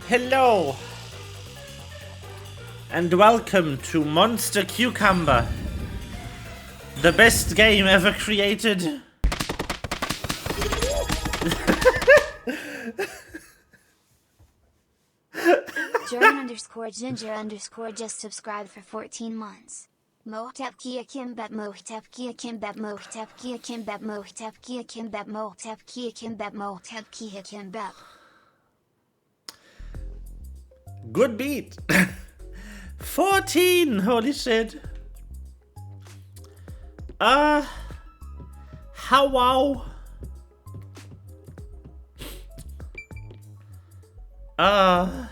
Hello, and welcome to Monster Cucumber, the best game ever created. Jordan_Ginger_ just subscribed for 14 months. Mohtepkia Kimbet Mohtepkia Kimbet Mohtepkia Kimbet Mohtepkia Kimbet Mohtepkia Kimbet Mohtepkia Kimbet. Good beat. 14, holy shit. How wow. Oh!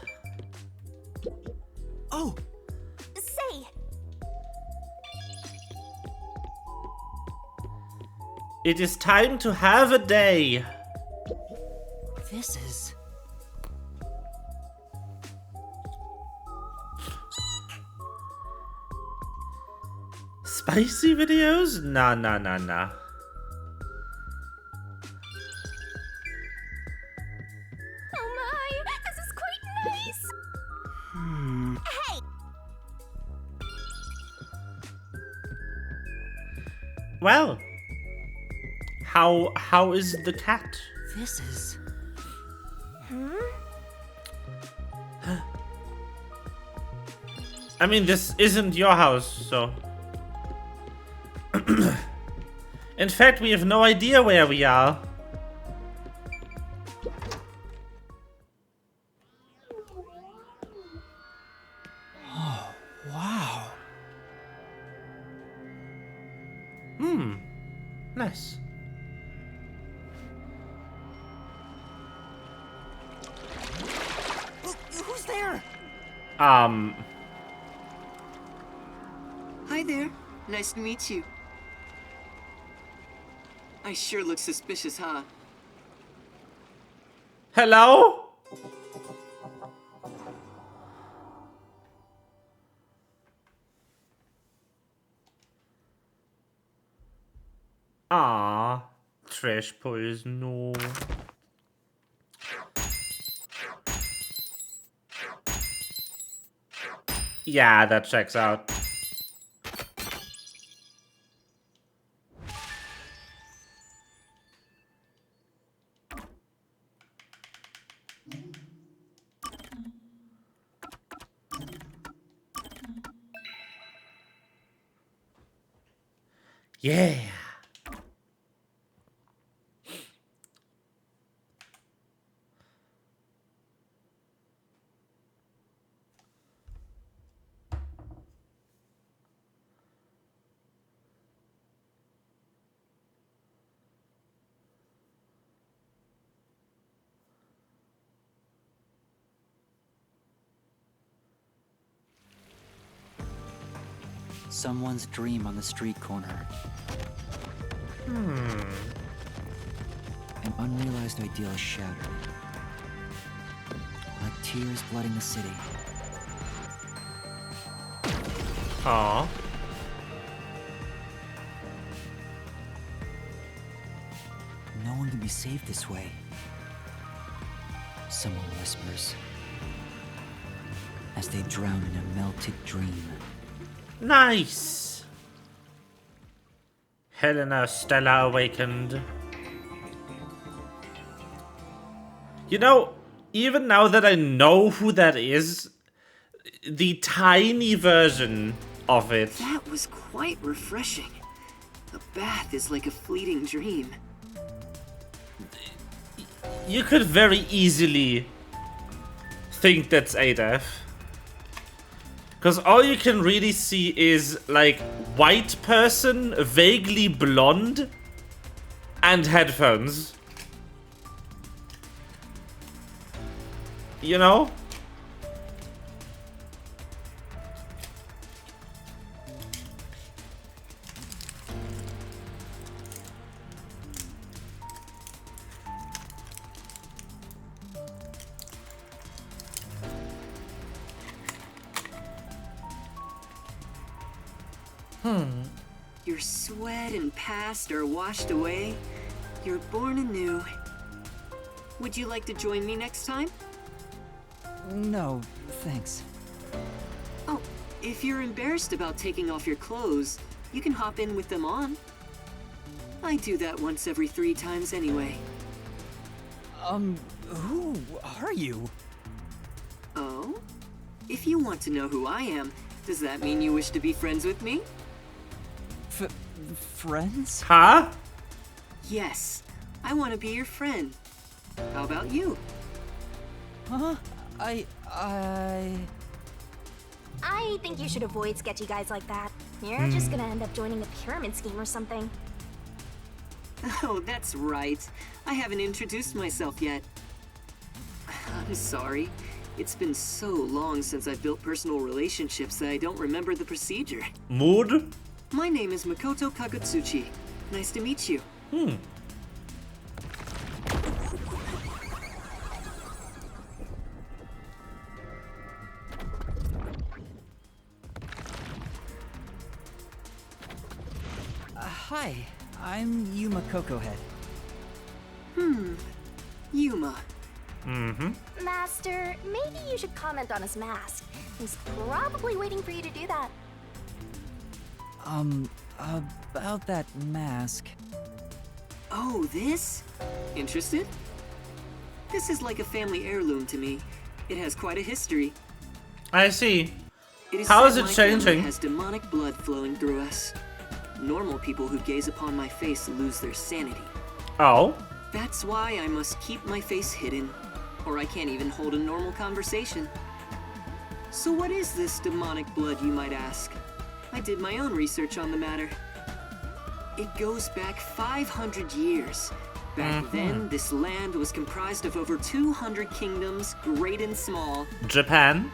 Say! It is time to have a day. This is... Spicy videos? Nah. Oh my! This is quite nice! Hey! Well, how is the cat? This is... I mean, this isn't your house, so... In fact, we have no idea where we are. Oh, wow. Nice. Who's there? Hi there. Nice to meet you. I sure look suspicious, huh? Hello? Trash poison, no. Yeah, that checks out. Yeah. Someone's dream on the street corner. An unrealized ideal is shattered. Like tears flooding the city. Aw. No one can be saved this way. Someone whispers. As they drown in a melted dream. Nice. Helena Stella awakened. You know, even now that I know who that is, the tiny version of it. That was quite refreshing. A bath is like a fleeting dream. You could very easily think that's Adaf. Because all you can really see is, like, white person, vaguely blonde, and headphones. You know? Your sweat and past are washed away. You're born anew. Would you like to join me next time? No, thanks. Oh, if you're embarrassed about taking off your clothes, you can hop in with them on. I do that once every 3 times anyway. Who are you? Oh? If you want to know who I am, does that mean you wish to be friends with me? Friends? Huh? Yes, I want to be your friend. How about you? Huh? I think you should avoid sketchy guys like that. You're just gonna end up joining a pyramid scheme or something. Oh, that's right. I haven't introduced myself yet. I'm sorry. It's been so long since I've built personal relationships that I don't remember the procedure. Mood? My name is Makoto Kagutsuchi. Nice to meet you. Hi, I'm Yuma Cocohead. Yuma. Master, maybe you should comment on his mask. He's probably waiting for you to do that. About that mask. Oh, this? Interested? This is like a family heirloom to me. It has quite a history. I see. It is How said is it my family changing? has demonic blood flowing through us. Normal people who gaze upon my face lose their sanity. Oh? That's why I must keep my face hidden, or I can't even hold a normal conversation. So what is this demonic blood, you might ask? I did my own research on the matter. It goes back 500 years. Back then, this land was comprised of over 200 kingdoms, great and small. Japan?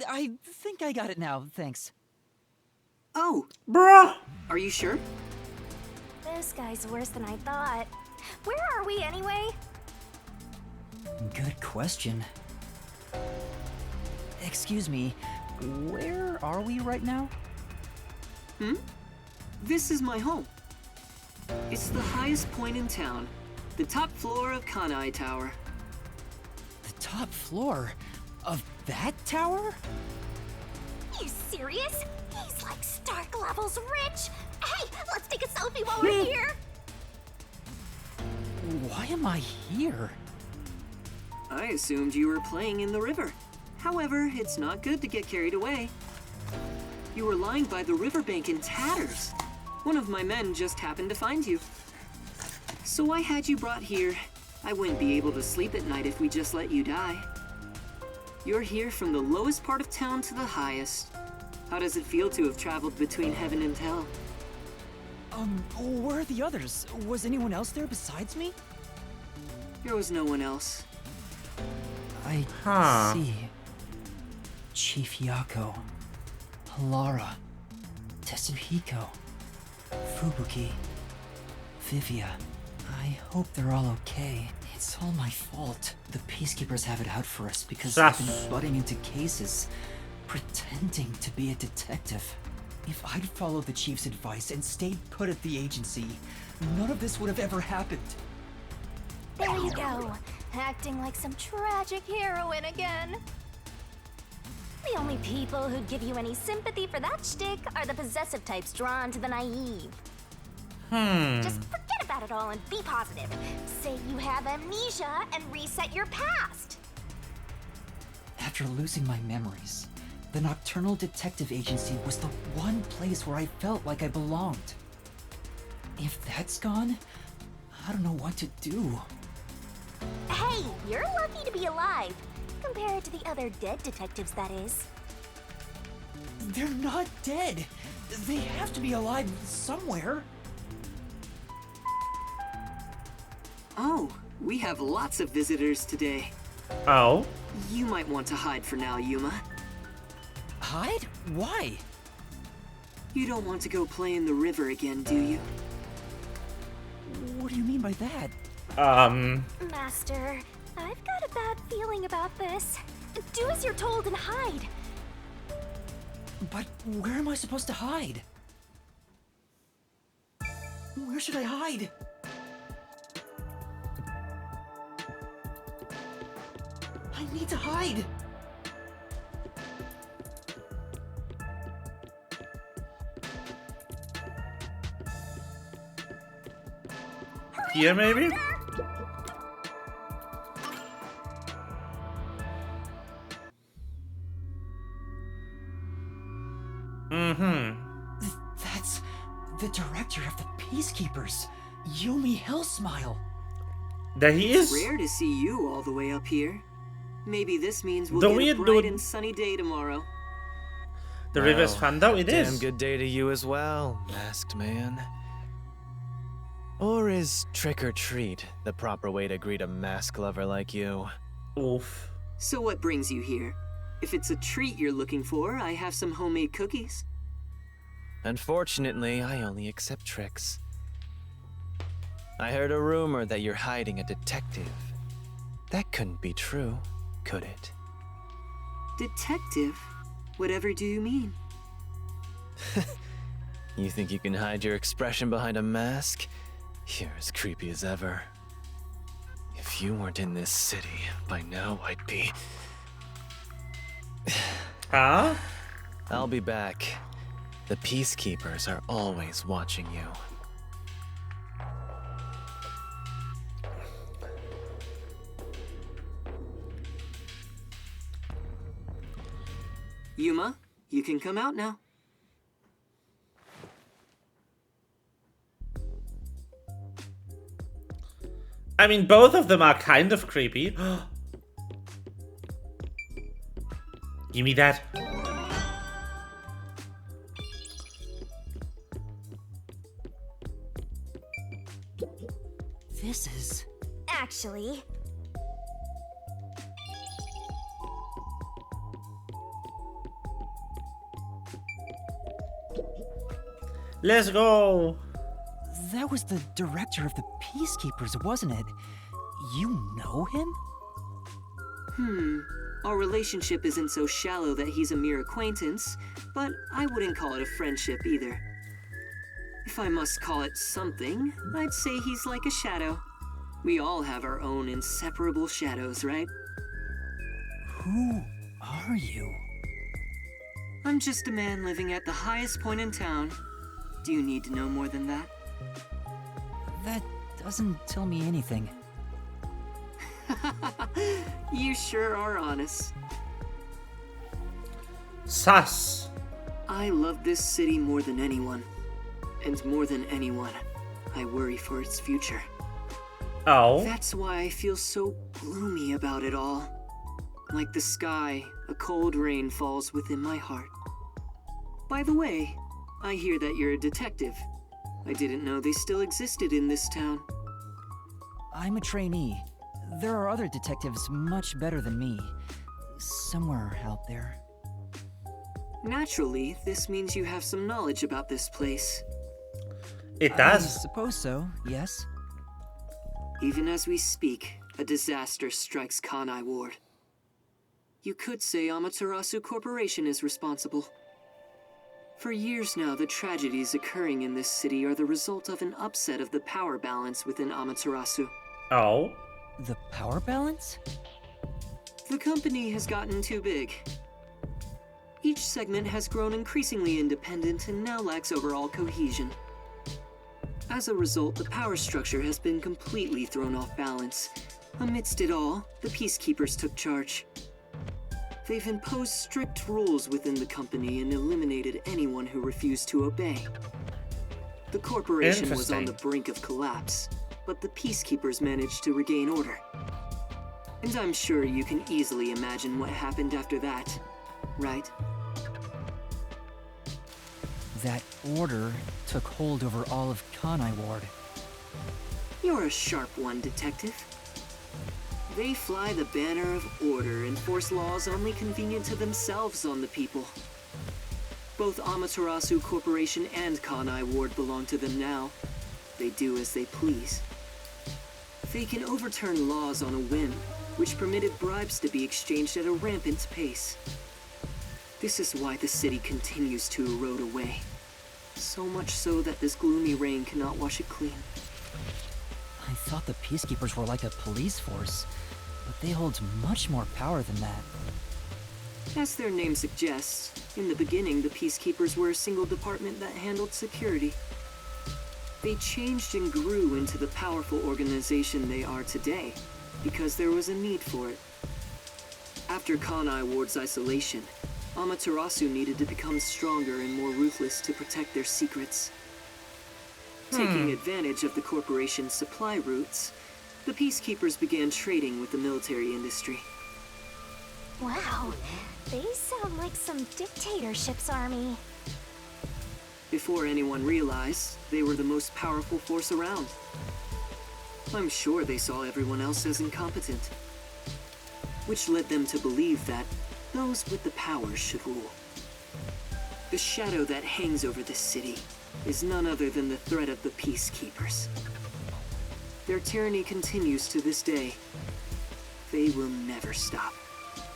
I think I got it now, thanks. Oh, Bruh. are you sure? This guy's worse than I thought. Where are we anyway? Good question. Excuse me, where are we right now? This is my home. It's the highest point in town, the top floor of Kanai Tower. The top floor of that tower? You serious? He's like Stark levels rich. Hey, let's take a selfie while we're here. Why am I here? I assumed you were playing in the river. However, it's not good to get carried away. You were lying by the riverbank in tatters. One of my men just happened to find you. So I had you brought here. I wouldn't be able to sleep at night if we just let you die. You're here from the lowest part of town to the highest. How does it feel to have traveled between heaven and hell? Where are the others? Was anyone else there besides me? There was no one else. I Huh. see. Chief Yako, Halara, Tetsuhiko, Fubuki, Vivia. I hope they're all okay. It's all my fault. The peacekeepers have it out for us because I've Sus. been butting into cases, pretending to be a detective. If I'd followed the chief's advice and stayed put at the agency, none of this would have ever happened. There you go, acting like some tragic heroine again. The only people who'd give you any sympathy for that shtick are the possessive types drawn to the naive. Just forget about it all and be positive. Say you have amnesia and reset your past. After losing my memories, the Nocturnal Detective Agency was the one place where I felt like I belonged. If that's gone, I don't know what to do. Hey, you're lucky to be alive. Compared to the other dead detectives, that is. They're not dead. They have to be alive somewhere. Oh, we have lots of visitors today. Oh? You might want to hide for now, Yuma. Hide? Why? You don't want to go play in the river again, do you? What do you mean by that? Master, I've got a bad feeling about this. Do as you're told and hide. But where am I supposed to hide? Where should I hide? I need to hide! Here, maybe? That's the director of the Peacekeepers, Yumi Hellsmile. There he is. Rare to see you all the way up here. Maybe this means we'll The get a weird bright dude. and sunny day tomorrow. The river's Well, fun though, it damn is. good day to you as well, masked man. Or is trick or treat the proper way to greet a mask lover like you? Oof. So what brings you here? If it's a treat you're looking for, I have some homemade cookies. Unfortunately, I only accept tricks. I heard a rumor that you're hiding a detective. That couldn't be true, could it? Detective? Whatever do you mean? You think you can hide your expression behind a mask? You're as creepy as ever. If you weren't in this city, by now I'd be... Huh? I'll be back. The Peacekeepers are always watching you. Yuma, you can come out now. I mean, both of them are kind of creepy. Give me that. This is... Actually, Let's go. That was the director of the Peacekeepers, wasn't it? You know him? Our relationship isn't so shallow that he's a mere acquaintance, but I wouldn't call it a friendship either. If I must call it something, I'd say he's like a shadow. We all have our own inseparable shadows, right? Who are you? I'm just a man living at the highest point in town. Do you need to know more than that? That doesn't tell me anything. You sure are honest. Sus. I love this city more than anyone. And more than anyone, I worry for its future. Oh. That's why I feel so gloomy about it all. Like the sky, a cold rain falls within my heart. By the way, I hear that you're a detective. I didn't know they still existed in this town. I'm a trainee. There are other detectives much better than me. Somewhere out there. Naturally, this means you have some knowledge about this place. It I does. suppose so, yes. Even as we speak, a disaster strikes Kanai Ward. You could say Amaterasu Corporation is responsible. For years now, the tragedies occurring in this city are the result of an upset of the power balance within Amaterasu. Oh. The power balance? The company has gotten too big. Each segment has grown increasingly independent and now lacks overall cohesion. As a result, the power structure has been completely thrown off balance. Amidst it all, the Peacekeepers took charge. They've imposed strict rules within the company and eliminated anyone who refused to obey. The corporation was on the brink of collapse, but the Peacekeepers managed to regain order. And I'm sure you can easily imagine what happened after that, right? That order took hold over all of Kanai Ward. You're a sharp one, Detective. They fly the banner of order and force laws only convenient to themselves on the people. Both Amaterasu Corporation and Kanai Ward belong to them now. They do as they please. They can overturn laws on a whim, which permitted bribes to be exchanged at a rampant pace. This is why the city continues to erode away. So much so that this gloomy rain cannot wash it clean. I thought the Peacekeepers were like a police force. but they hold much more power than that. As their name suggests, in the beginning the Peacekeepers were a single department that handled security. They changed and grew into the powerful organization they are today, because there was a need for it. After Kanai Ward's isolation, Amaterasu needed to become stronger and more ruthless to protect their secrets. Taking advantage of the corporation's supply routes, the Peacekeepers began trading with the military industry. Wow, they sound like some dictatorship's army. Before anyone realized, they were the most powerful force around. I'm sure they saw everyone else as incompetent, which led them to believe that those with the power should rule. The shadow that hangs over this city is none other than the threat of the Peacekeepers. Their tyranny continues to this day. They will never stop,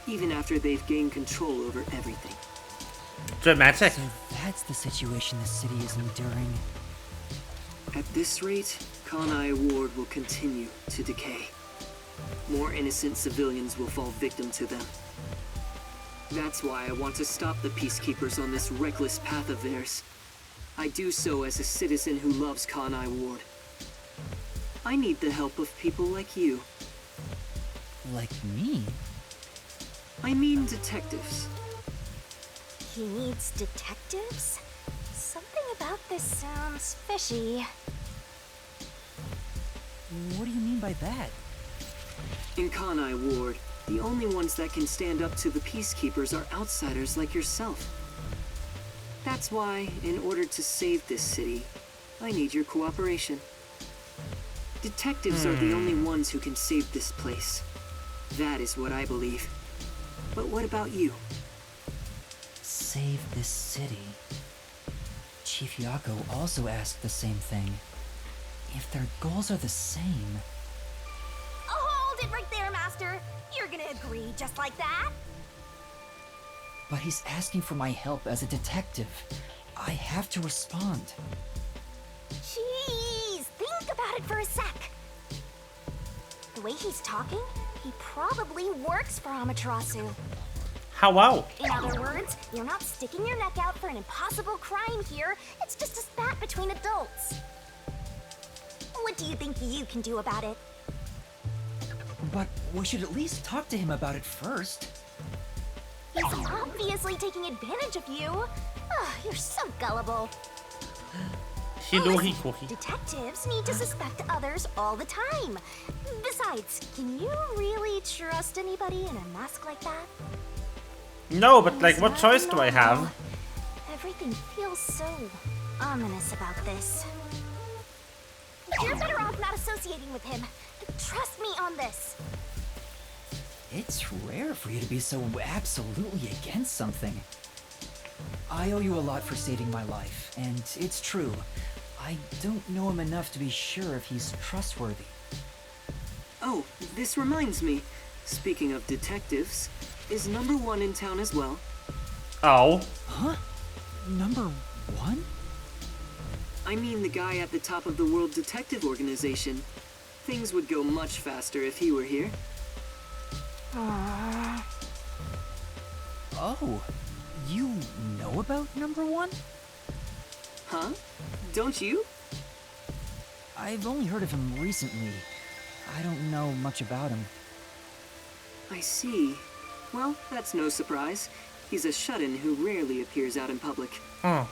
even after they've gained control over everything. Dramatic. So that's the situation the city is enduring. At this rate, Kanai Ward will continue to decay. More innocent civilians will fall victim to them. That's why I want to stop the Peacekeepers on this reckless path of theirs. I do so as a citizen who loves Kanai Ward. I need the help of people like you. Like me? I mean detectives. He needs detectives? Something about this sounds fishy. What do you mean by that? In Kanai Ward, the only ones that can stand up to the Peacekeepers are outsiders like yourself. That's why, in order to save this city, I need your cooperation. Detectives are the only ones who can save this place. That is what I believe. But what about you? Save this city. Chief Yako also asked the same thing. If their goals are the same... Hold it right there, Master! You're gonna agree just like that? But he's asking for my help as a detective. I have to respond. Jeez, think about it for a sec. The way he's talking, he probably works for Amaterasu. How wow. In other words, you're not sticking your neck out for an impossible crime here. It's just a spat between adults. What do you think you can do about it? But we should at least talk to him about it first. He's obviously taking advantage of you. You're so gullible. Hidori Kohi. Detectives need to suspect others all the time. Besides, can you really trust anybody in a mask like that? No, but like, what It's choice not do I normal. have? Everything feels so ominous about this. You're better off not associating with him. Trust me on this. It's rare for you to be so absolutely against something. I owe you a lot for saving my life, and it's true. I don't know him enough to be sure if he's trustworthy. Oh, this reminds me. Speaking of detectives, is number 1 in town as well? Oh. Huh? Number 1? I mean the guy at the top of the World Detective Organization. Things would go much faster if he were here. Oh, you know about number 1? Huh? Don't you? I've only heard of him recently. I don't know much about him. I see. Well, that's no surprise. He's a shut-in who rarely appears out in public. Oh.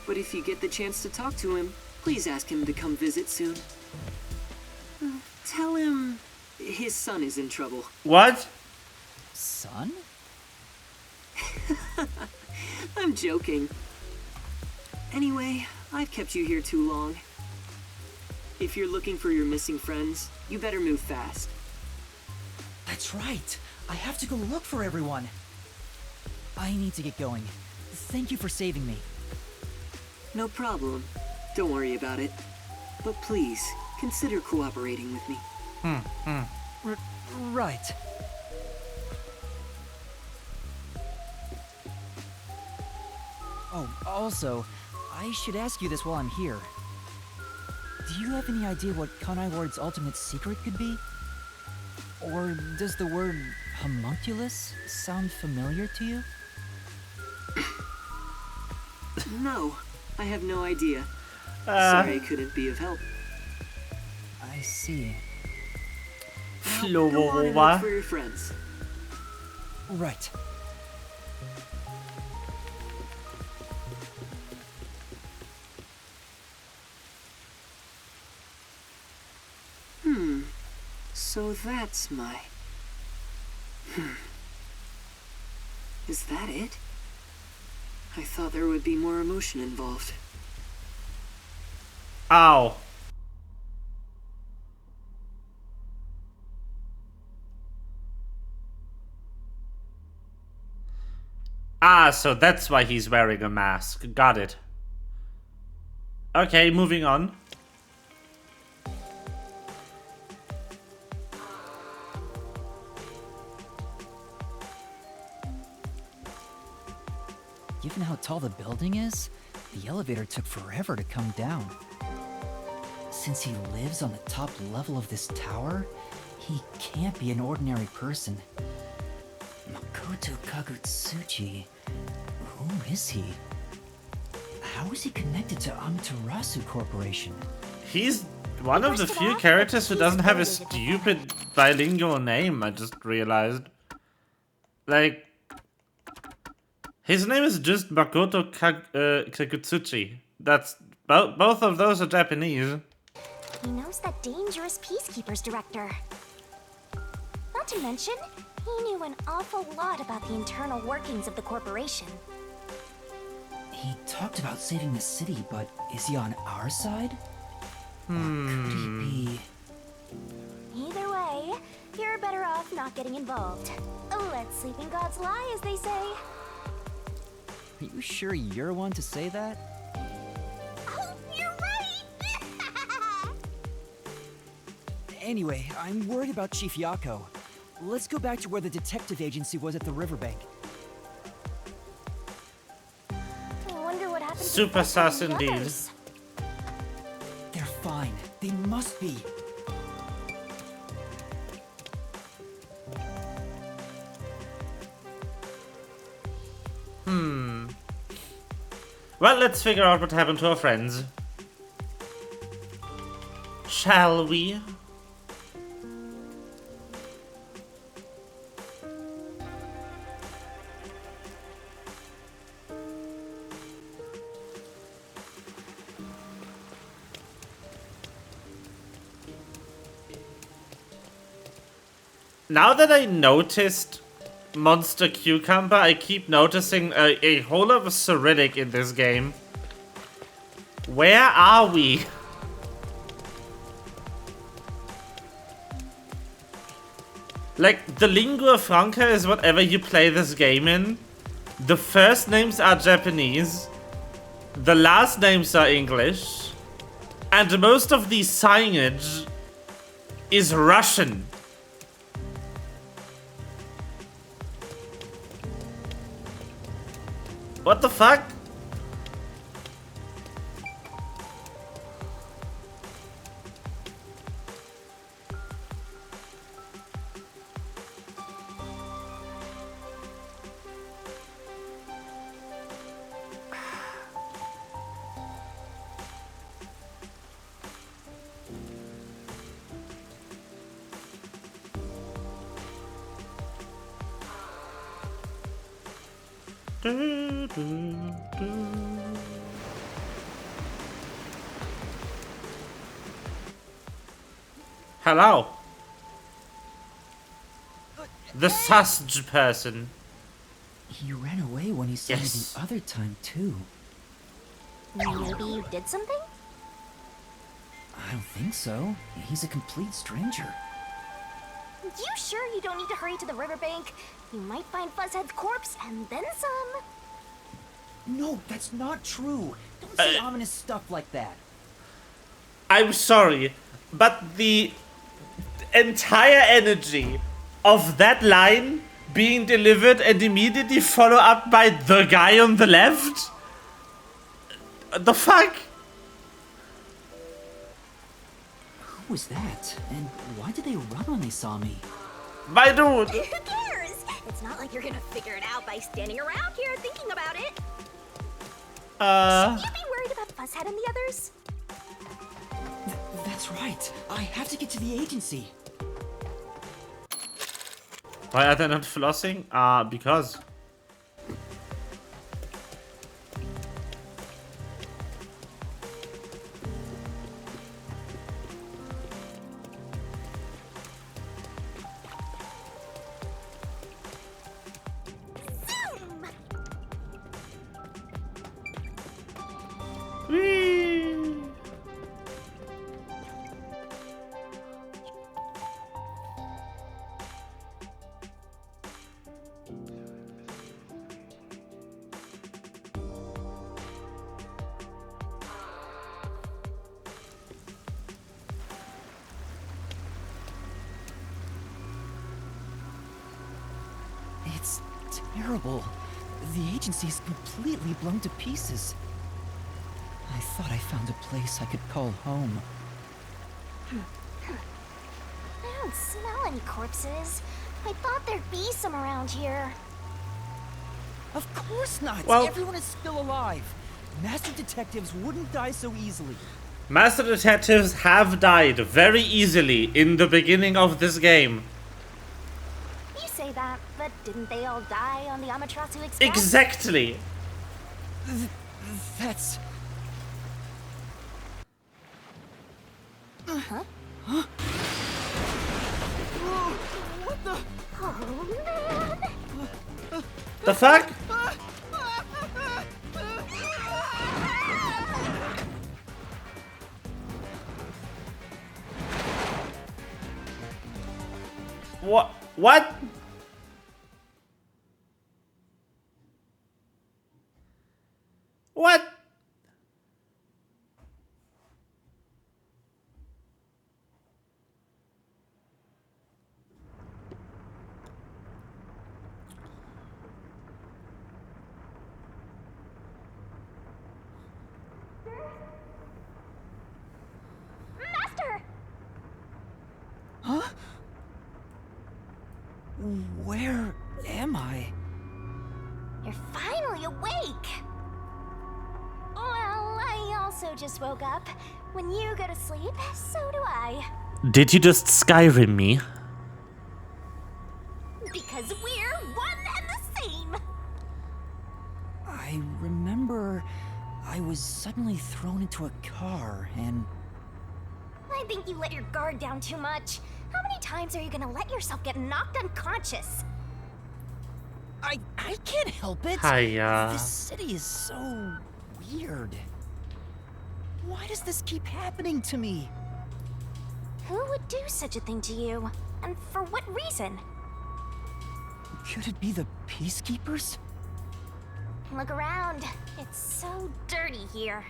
But if you get the chance to talk to him, please ask him to come visit soon. Tell him his son is in trouble. What? Son? I'm joking. Anyway, I've kept you here too long. If you're looking for your missing friends, you better move fast. That's right. I have to go look for everyone. I need to get going. Thank you for saving me. No problem. Don't worry about it. But please, consider cooperating with me. Right. Oh, also, I should ask you this while I'm here. Do you have any idea what Kanai Ward's ultimate secret could be? Or does the word homunculus sound familiar to you? No, I have no idea. Sorry I couldn't be of help. I see. Go on and look for your friends. Right. So that's my... Is that it? I thought there would be more emotion involved. Ow. Ah, so that's why he's wearing a mask. Got it. Okay, moving on. Given how tall the building is, the elevator took forever to come down. Since he lives on the top level of this tower, he can't be an ordinary person. Makoto Kagutsuchi. Who is he? How is he connected to Amaterasu Corporation? He's one of the few characters who doesn't have a stupid bilingual name, I just realized. Like, his name is just Makoto Kagutsuchi. That's both of those are Japanese. He knows that dangerous Peacekeepers director. Not to mention, he knew an awful lot about the internal workings of the corporation. He talked about saving the city, but is he on our side? Or could he be... Either way, you're better off not getting involved. Let sleeping gods lie, as they say. Are you sure you're one to say that? Oh, you're right! Anyway, I'm worried about Chief Yako. Let's go back to where the detective agency was at the riverbank. I wonder what happened to Super Fred and sus the indeed. others. They're fine. They must be. Well, let's figure out what happened to our friends. Shall we? Now that I noticed Monster Cucumber, I keep noticing a whole lot of Cyrillic in this game. Where are we? Like, the lingua franca is whatever you play this game in. The first names are Japanese. The last names are English. And most of the signage is Russian. What the fuck? Hello. The sausage person. He ran away when he saw me Yes. the other time, too. Maybe you did something? I don't think so. He's a complete stranger. You sure you don't need to hurry to the riverbank? You might find Fuzzhead's corpse and then some. No, that's not true. Don't say ominous stuff like that. I'm sorry, but the entire energy of that line being delivered and immediately follow up by the guy on the left? The fuck? Who was that? And why did they run when they saw me? My dude! Who cares? It's not like you're gonna figure it out by standing around here thinking about it. Should you be worried about Fuzzhead and the others? That's right. I have to get to the agency. Why are they not flossing? Because. Zoom! Whee! It's terrible. The agency's completely blown to pieces. I thought I found a place I could call home. I don't smell any corpses. I thought there'd be some around here. Of course not! Well- Everyone is still alive! Master detectives wouldn't die so easily. Master detectives have died very easily in the beginning of this game. You say that, but didn't they all die on the Amaterasu Express? Exactly. That's... Huh? What the... Oh, man! The fuck? What? What? What? Master! Huh? Where am I? You're finally awake! Well, I also just woke up. When you go to sleep, so do I. Did you just Skyrim me? Because we're one and the same! I remember I was suddenly thrown into a car and... I think you let your guard down too much. How many times are you gonna let yourself get knocked unconscious? I can't help it! Hiya. This city is so... weird. Why does this keep happening to me? Who would do such a thing to you? And for what reason? Could it be the Peacekeepers? Look around. It's so dirty here.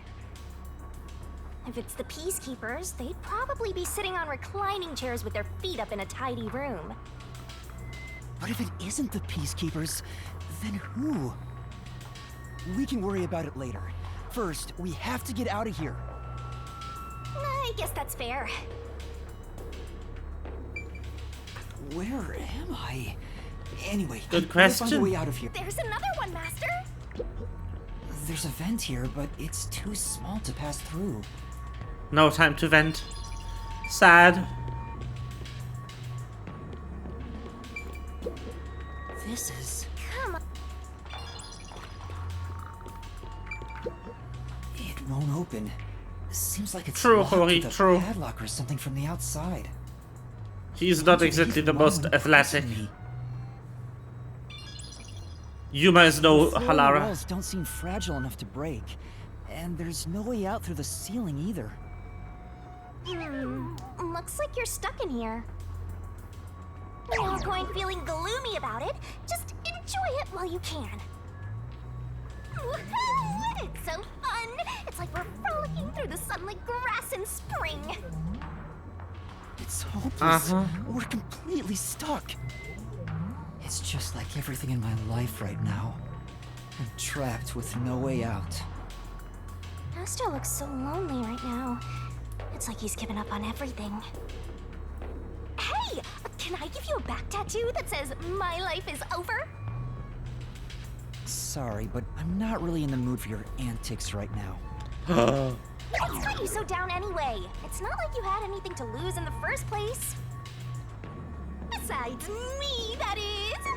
If it's the Peacekeepers, they'd probably be sitting on reclining chairs with their feet up in a tidy room. But if it isn't the Peacekeepers, then who? We can worry about it later. First, we have to get out of here. I guess that's fair. Where am I? Anyway, Good I'll find a question. way out of here. There's another one, Master! There's a vent here, but it's too small to pass through. No time to vent. Sad. This is... Come on. It won't open. Seems like it's True, locked Hori, with a true. padlock or something from the outside. He's not exactly the most athletic. You must know, The floor and Halara. walls don't seem fragile enough to break, and there's no way out through the ceiling either. Looks like you're stuck in here. No point feeling gloomy about it. Just enjoy it while you can. Woohoo! It's so fun! It's like we're frolicking through the sunlit grass in spring. It's hopeless. Uh-huh. We're completely stuck. It's just like everything in my life right now. I'm trapped with no way out. Master looks so lonely right now. It's like he's given up on everything. Hey! A Can I give you a back tattoo that says, "My life is over"? Sorry, but I'm not really in the mood for your antics right now. What's got you so down anyway? It's not like you had anything to lose in the first place. Besides me, that is.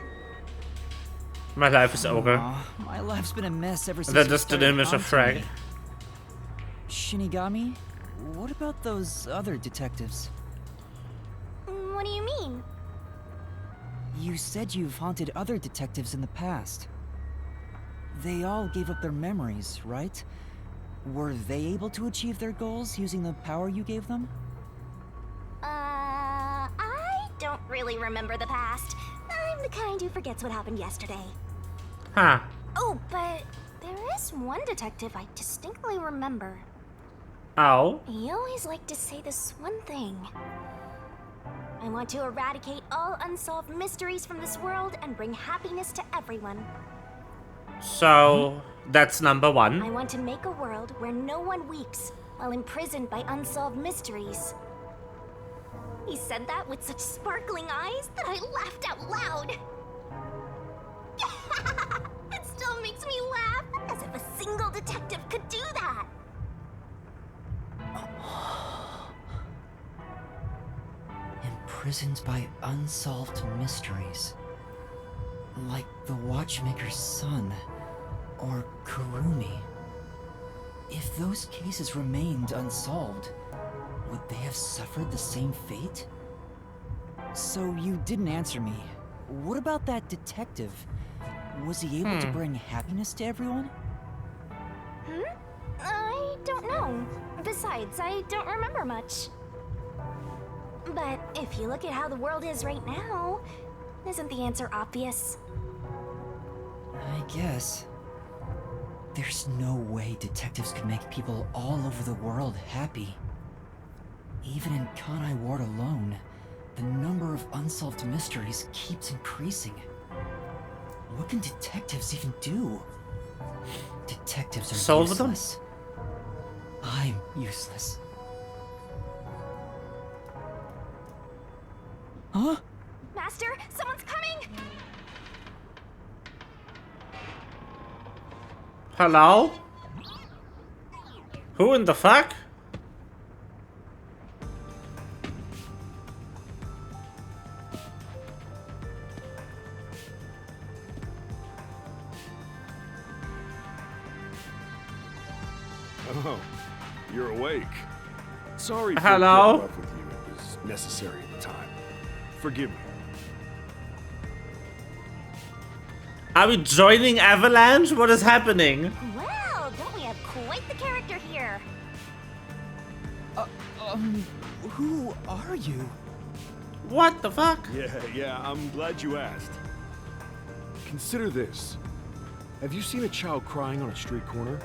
My life is over. Aw, my life's been a mess ever since That you just started didn't miss a haunting frag. me. Shinigami, what about those other detectives? What do you mean? You said you've haunted other detectives in the past. They all gave up their memories, right? Were they able to achieve their goals using the power you gave them? I don't really remember the past. I'm the kind who forgets what happened yesterday. Huh. Oh, but there is one detective I distinctly remember. Oh. He always liked to say this one thing. I want to eradicate all unsolved mysteries from this world and bring happiness to everyone. So, that's number I 1. want to make a world where no one weeps while imprisoned by unsolved mysteries. He said that with such sparkling eyes that I laughed out loud. It still makes me laugh, as if a single detective could do that. Imprisoned by unsolved mysteries. Like the Watchmaker's son, or Kurumi. If those cases remained unsolved, would they have suffered the same fate? So you didn't answer me. What about that detective? Was he able to bring happiness to everyone? I don't know. Besides, I don't remember much. But if you look at how the world is right now, isn't the answer obvious? I guess. There's no way detectives could make people all over the world happy. Even in Kanai Ward alone, the number of unsolved mysteries keeps increasing. What can detectives even do? Detectives are Solve them? useless. I'm useless. Huh? Master, someone's coming! Hello? Who in the fuck? Oh, you're awake. Sorry for Hello? getting rough with you. It was necessary at the time. Forgive me. Are we joining Avalanche? What is happening? Well, don't we have quite the character here? Who are you? What the fuck? Yeah, I'm glad you asked. Consider this. Have you seen a child crying on a street corner?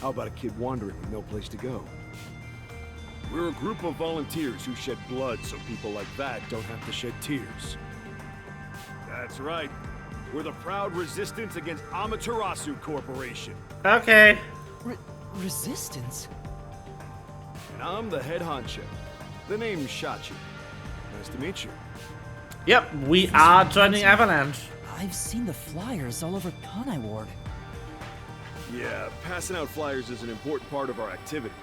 How about a kid wandering with no place to go? We're a group of volunteers who shed blood so people like that don't have to shed tears. That's right. We're the proud resistance against Amaterasu Corporation. Okay. Resistance? And I'm the head honcho. The name's Shachi. Nice to meet you. Yep, we are joining Avalanche. I've seen the flyers all over Kanai Ward. Yeah, passing out flyers is an important part of our activity.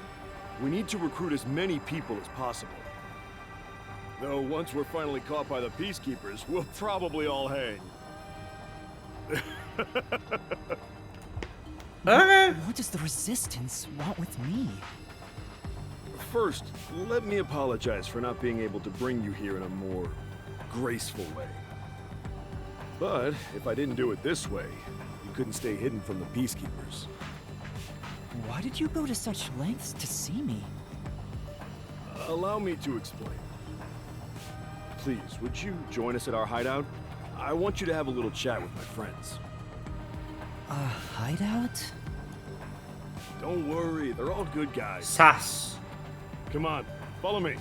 We need to recruit as many people as possible. Though once we're finally caught by the Peacekeepers, we'll probably all hang. Okay. What does the Resistance want with me? First, let me apologize for not being able to bring you here in a more graceful way. But if I didn't do it this way, you couldn't stay hidden from the Peacekeepers. Why did you go to such lengths to see me? Allow me to explain. Please, would you join us at our hideout? I want you to have a little chat with my friends. A hideout? Don't worry, they're all good guys. Sus. Come on, follow me.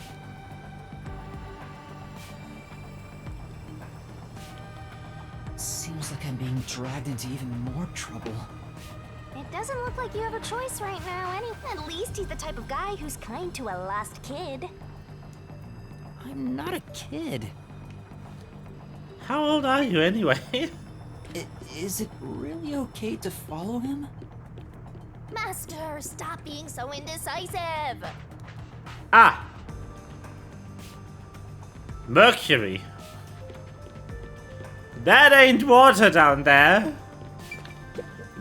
Seems like I'm being dragged into even more trouble. It doesn't look like you have a choice right now, At least he's the type of guy who's kind to a lost kid. I'm not a kid. How old are you anyway? Is it really okay to follow him? Master, stop being so indecisive. Ah! Mercury. That ain't water down there.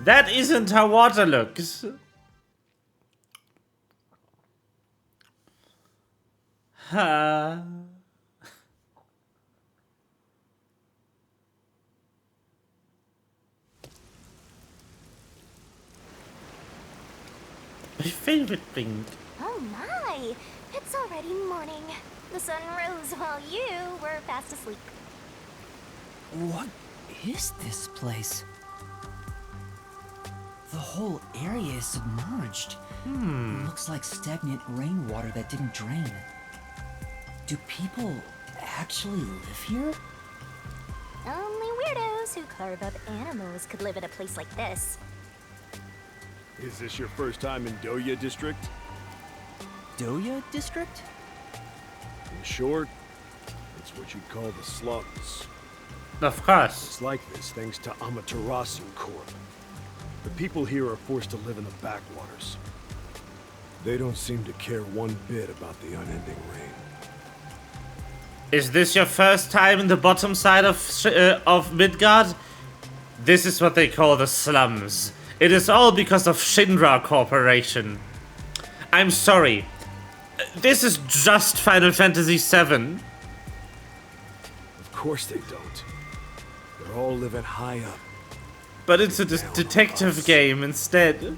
That isn't how water looks. My favorite thing. Oh my! It's already morning. The sun rose while you were fast asleep. What is this place? The whole area is submerged. Looks like stagnant rainwater that didn't drain. Do people actually live here? Only weirdos who carve up animals could live in a place like this. Is this your first time in Doya District? Doya District? In short, it's what you'd call the slums. Of course. It's like this thanks to Amaterasu Corp. The people here are forced to live in the backwaters. They don't seem to care one bit about the unending rain. Is this your first time in the bottom side of Midgard? This is what they call the slums. It is all because of Shinra Corporation. I'm sorry. This is just Final Fantasy VII. Of course they don't. They're all living high up. But it's a detective game instead.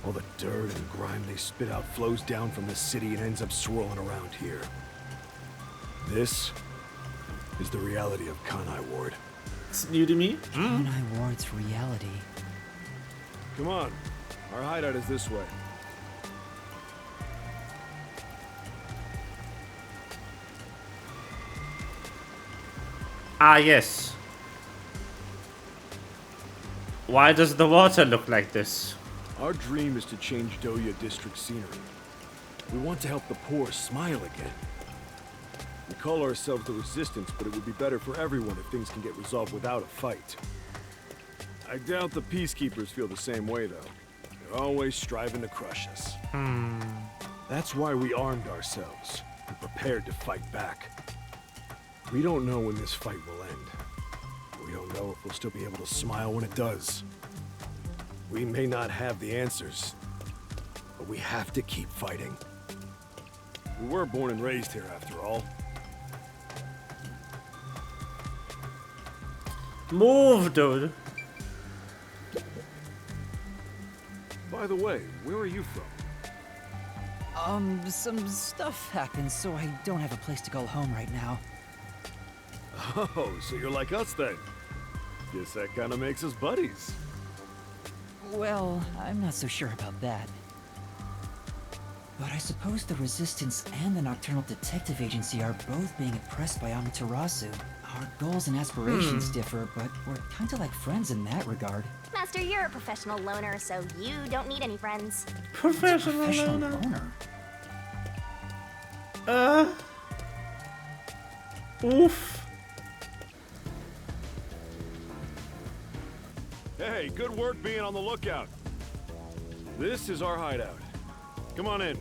All the dirt and grime they spit out flows down from the city and ends up swirling around here. This is the reality of Kanai Ward. It's new to me. Kanai Ward's reality. Come on, our hideout is this way. Ah, yes. Why does the water look like this? Our dream is to change Doya District scenery. We want to help the poor smile again. We call ourselves the Resistance, but it would be better for everyone if things can get resolved without a fight. I doubt the Peacekeepers feel the same way, though. They're always striving to crush us. That's why we armed ourselves and prepared to fight back. We don't know when this fight will end. We don't know if we'll still be able to smile when it does. We may not have the answers, but we have to keep fighting. We were born and raised here, after all. Move, dude. By the way, where are you from? Some stuff happened, so I don't have a place to call home right now. Oh, so you're like us then. Guess that kind of makes us buddies. Well, I'm not so sure about that. But I suppose the Resistance and the Nocturnal Detective Agency are both being oppressed by Amaterasu. Our goals and aspirations differ, but we're kinda like friends in that regard. Master, you're a professional loner, so you don't need any friends. Professional loner. Oof. Hey, good work being on the lookout. This is our hideout. Come on in.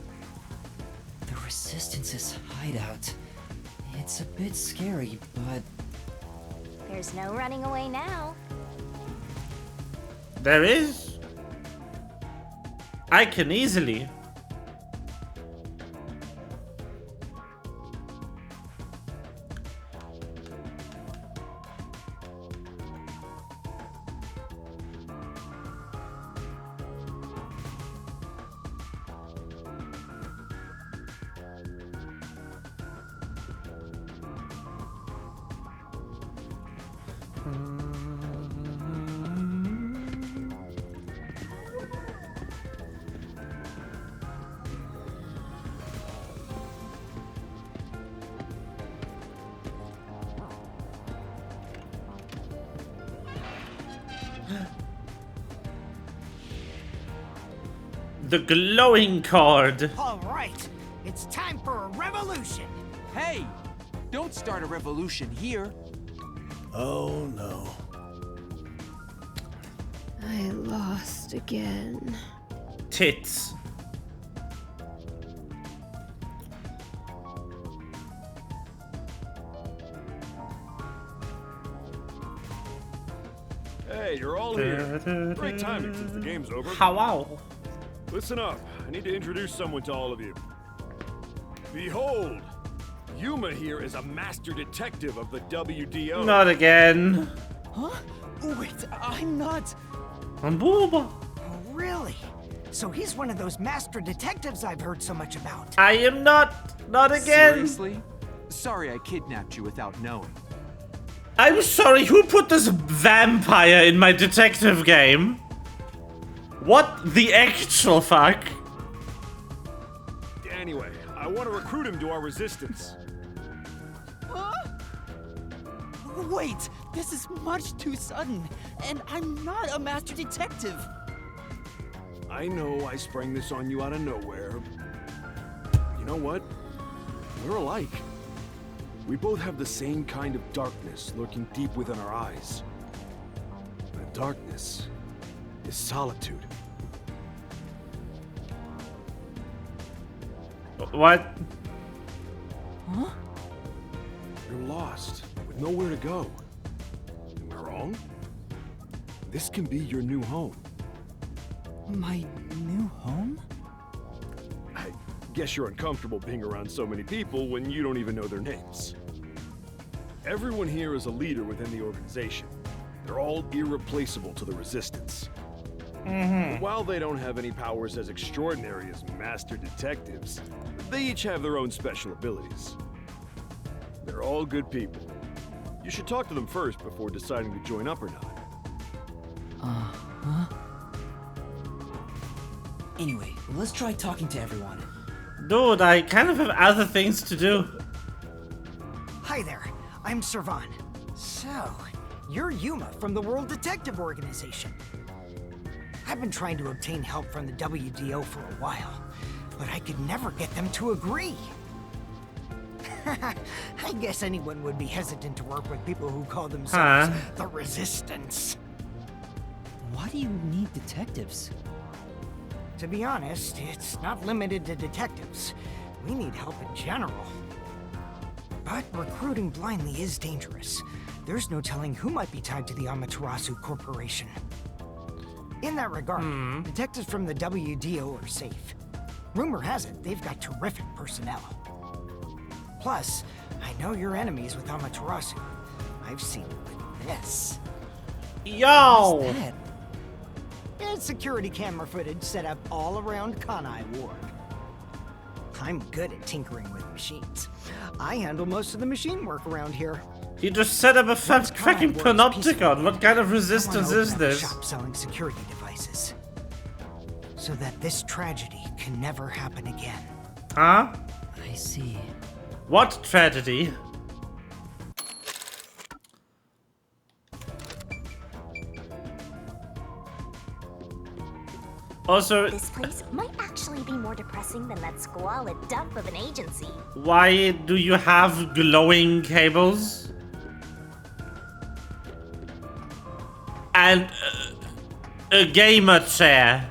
The Resistance's hideout. It's a bit scary, but... There's no running away now. There is. I can easily. The glowing cord. All right, it's time for for a revolution. Hey! Don't start a revolution here. Oh no. I lost again. Tits. Hey, you're all here. Great timing since the game's over. Wow. Listen up. I need to introduce someone to all of you. Behold, Yuma here is a master detective of the WDO. Not again. Huh? Wait, I'm not. I'm Booba. Oh, really? So he's one of those master detectives I've heard so much about. I am not. Not again. Seriously? Sorry I kidnapped you without knowing. I'm sorry, who put this vampire in my detective game? What the actual fuck? Anyway, I want to recruit him to our resistance. Huh? Wait, this is much too sudden, and I'm not a master detective. I know I sprang this on you out of nowhere. You know what? We're alike. We both have the same kind of darkness lurking deep within our eyes. That darkness is solitude. What? Huh? You're lost, with nowhere to go. Am I wrong? This can be your new home. My new home? I guess you're uncomfortable being around so many people when you don't even know their names. Everyone here is a leader within the organization. They're all irreplaceable to the Resistance. But while they don't have any powers as extraordinary as master detectives, they each have their own special abilities. They're all good people. You should talk to them first before deciding to join up or not. Huh? Anyway, let's try talking to everyone. Dude, I kind of have other things to do. Hi there, I'm Servan. So, you're Yuma from the World Detective Organization. I've been trying to obtain help from the WDO for a while, but I could never get them to agree. I guess anyone would be hesitant to work with people who call themselves the Resistance. Why do you need detectives? To be honest, it's not limited to detectives. We need help in general. But recruiting blindly is dangerous. There's no telling who might be tied to the Amaterasu Corporation. In that regard, detectives from the WDO are safe. Rumor has it they've got terrific personnel. Plus, I know your enemies with Amaterasu. I've seen it with this. Yo! What's that? It's security camera footage set up all around Kanai Ward. I'm good at tinkering with machines. I handle most of the machine work around here. You just set up a fucking panopticon. What kind of resistance is A this? shop selling security devices, so that this tragedy can never happen again. Huh? I see. What tragedy? Also, This place might actually be more depressing than that squalid dump of an agency. why do you have glowing cables? And a gamer chair.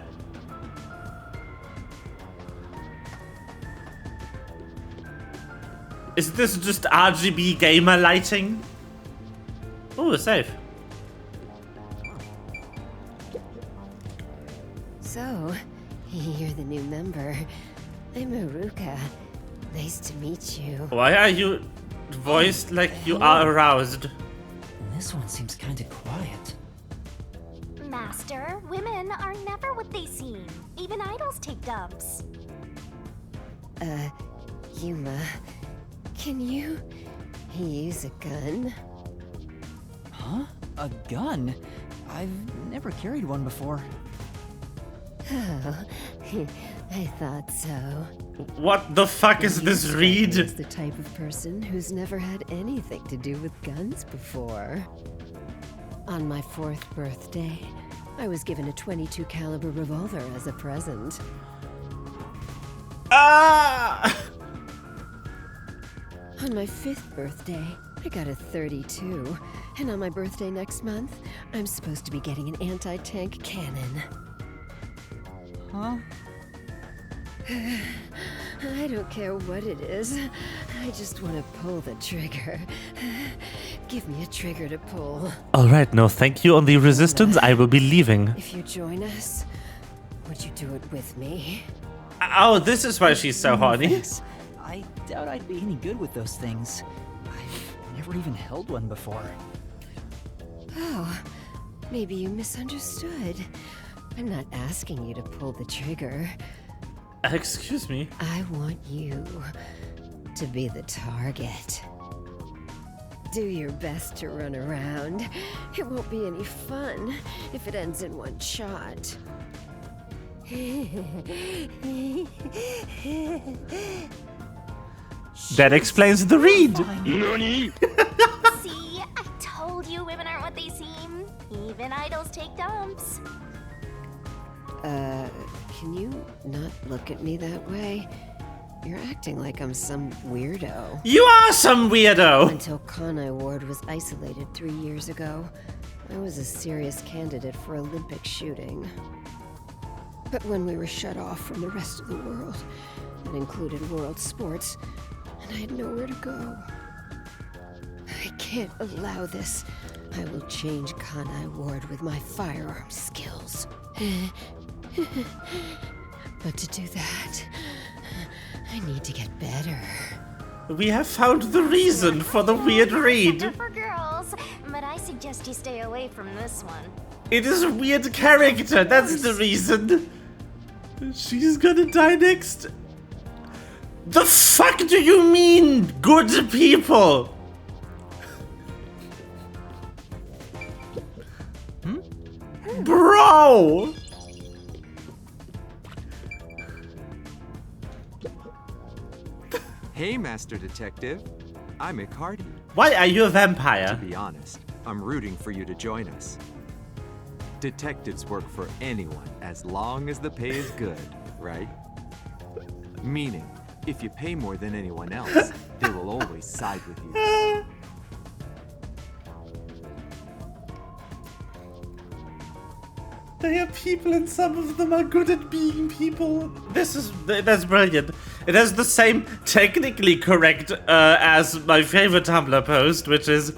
Is this just RGB gamer lighting? Oh, safe. So, you're the new member. I'm Aruka. Nice to meet you. Why are you voiced like you are aroused? This one seems kinda quiet. Master, women are never what they seem. Even idols take dumps. Yuma, can you use a gun? Huh? A gun? I've never carried one before. Oh, I thought so. What the fuck is this read? Is the type of person who's never had anything to do with guns before. On my 4th birthday, I was given a .22 caliber revolver as a present. Ah! On my 5th birthday, I got a 32. And on my birthday next month, I'm supposed to be getting an anti-tank cannon. Huh? I don't care what it is. I just want to pull the trigger. Give me a trigger to pull. Alright, no thank you on the resistance. I will be leaving. If you join us, would you do it with me? Oh, this is why she's so horny. Thanks. I doubt I'd be any good with those things. I've never even held one before. Oh, maybe you misunderstood. I'm not asking you to pull the trigger. Excuse me. I want you to be the target. Do your best to run around. It won't be any fun if it ends in one shot. That explains the read. See, I told you women aren't what they seem. Even idols take dumps. Can you not look at me that way? You're acting like I'm some weirdo. You are some weirdo. Until Kanai Ward was isolated 3 years ago, I was a serious candidate for Olympic shooting. But when we were shut off from the rest of the world, that included world sports, and I had nowhere to go. I can't allow this. I will change Kanai Ward with my firearm skills. But to do that, I need to get better. We have found the reason for the weird read. For girls, but I suggest you stay away from this one. It is a weird character, that's the reason. She's gonna die next. The fuck do you mean, good people? Bro! Hey, Master Detective. I'm Icardi. Why are you a vampire? To be honest, I'm rooting for you to join us. Detectives work for anyone as long as the pay is good, right? Meaning, if you pay more than anyone else, they will always side with you. They are people and some of them are good at being people. That's brilliant. It has the same technically correct as my favorite Tumblr post, which is,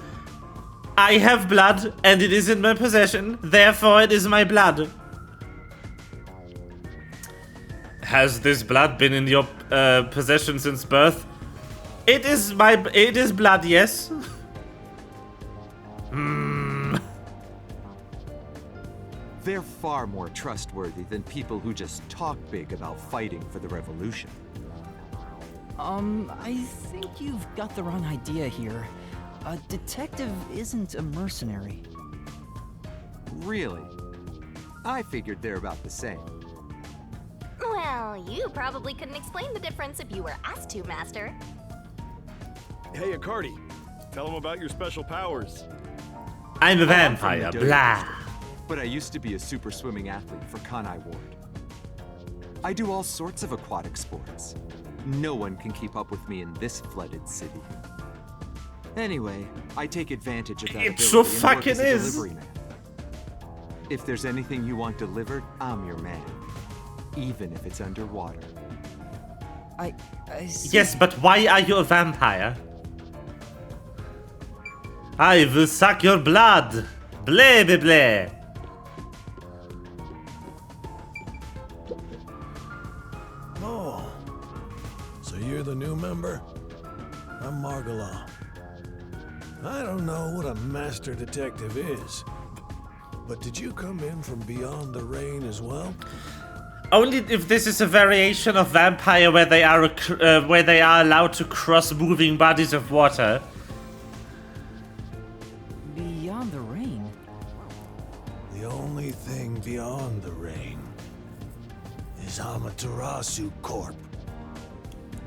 I have blood and it is in my possession, therefore it is my blood. Has this blood been in your possession since birth? It is blood, yes. They're far more trustworthy than people who just talk big about fighting for the revolution. I think you've got the wrong idea here. A detective isn't a mercenary. Really? I figured they're about the same. Well, you probably couldn't explain the difference if you were asked to, Master. Hey, Icardi. Tell them about your special powers. I'm a I'm from vampire, the blah. District, but I used to be a super swimming athlete for Kanai Ward. I do all sorts of aquatic sports. No one can keep up with me in this flooded city. Anyway, I take advantage of that It ability so and work fucking as a is. delivery man. If there's anything you want delivered, I'm your man. Even if it's underwater. I see. Yes, but why are you a vampire? I will suck your blood. Bleh, bleh, bleh. Oh, so you're the new member? I'm Margala. I don't know what a master detective is, but did you come in from beyond the rain as well? Only if this is a variation of vampire where they are allowed to cross moving bodies of water. Beyond the rain? The only thing beyond the rain is Amaterasu Corp.